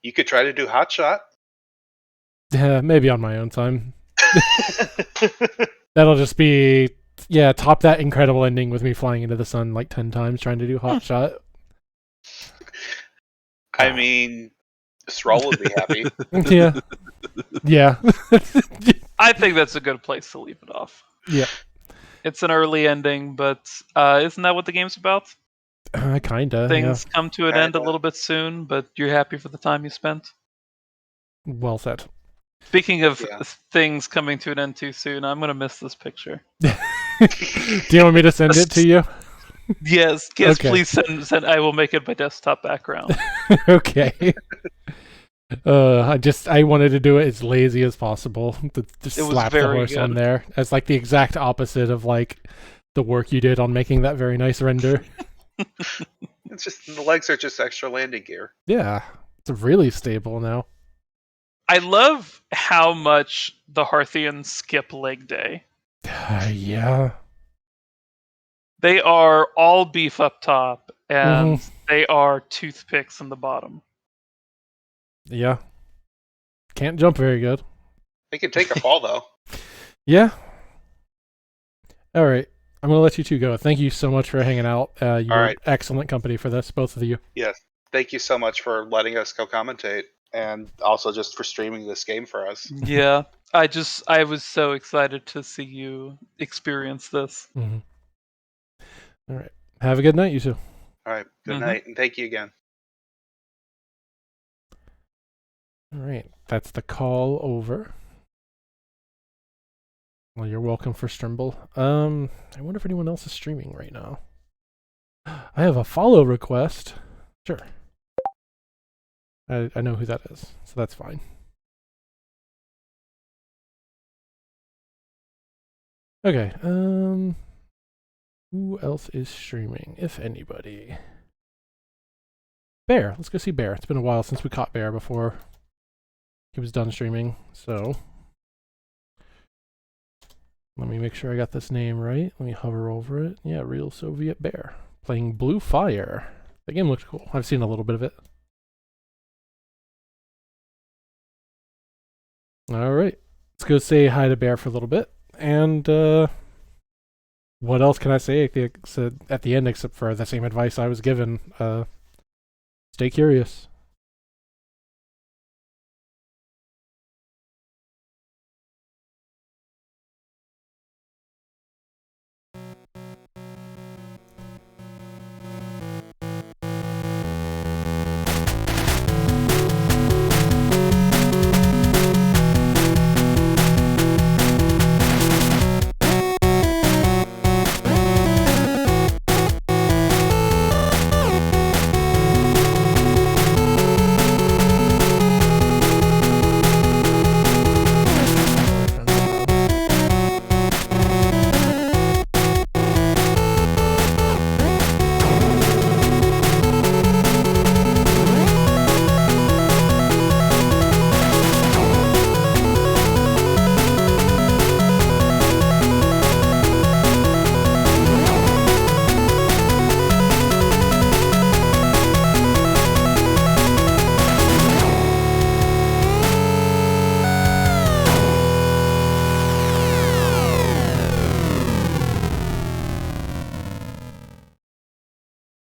You could try to do Hot Shot. Maybe on my own time. That'll just be, yeah, top that incredible ending with me flying into the sun like 10 times trying to do Hot Shot. I mean, Stroll would be happy. Yeah. Yeah. I think that's a good place to leave it off. Yeah. It's an early ending, but isn't that what the game's about? Kinda. Things come to an end a Kinda. little bit soon, but you're happy for the time you spent. Yeah. Well said. Speaking of Yeah. things coming to an end too soon, I'm gonna miss this picture. Do you want me to send it to you? Yes, Okay. please send. I will make it my desktop background. Okay. I wanted to do it as lazy as possible. Just It was slap the very horse on good. there as like the exact opposite of like the work you did on making that very nice render. It's just the legs are just extra landing gear. Yeah. It's really stable now. I love how much the Hearthians skip leg day. Yeah. They are all beef up top, and Mm-hmm. they are toothpicks in the bottom. Yeah. Can't jump very good. They can take a fall though. Yeah. All right. I'm going to let you two go. Thank you so much for hanging out. You were right. excellent company for this, both of you. Yes. Thank you so much for letting us co-commentate, and also just for streaming this game for us. Yeah, I was so excited to see you experience this. Mm-hmm. All right. Have a good night, you two. All right. Good Mhm. night, and thank you again. All right. That's the call over. Well, you're welcome for Strimble. I wonder if anyone else is streaming right now. I have a follow request. Sure. I know who that is, so that's fine. Okay, who else is streaming, if anybody? Bear. Let's go see Bear. It's been a while since we caught Bear before he was done streaming, so let me make sure I got this name right. Let me hover over it. Yeah, Real Soviet Bear. Playing Blue Fire. The game looks cool. I've seen a little bit of it. Alright. Let's go say hi to Bear for a little bit. And, what else can I say at the end except for the same advice I was given? Stay curious.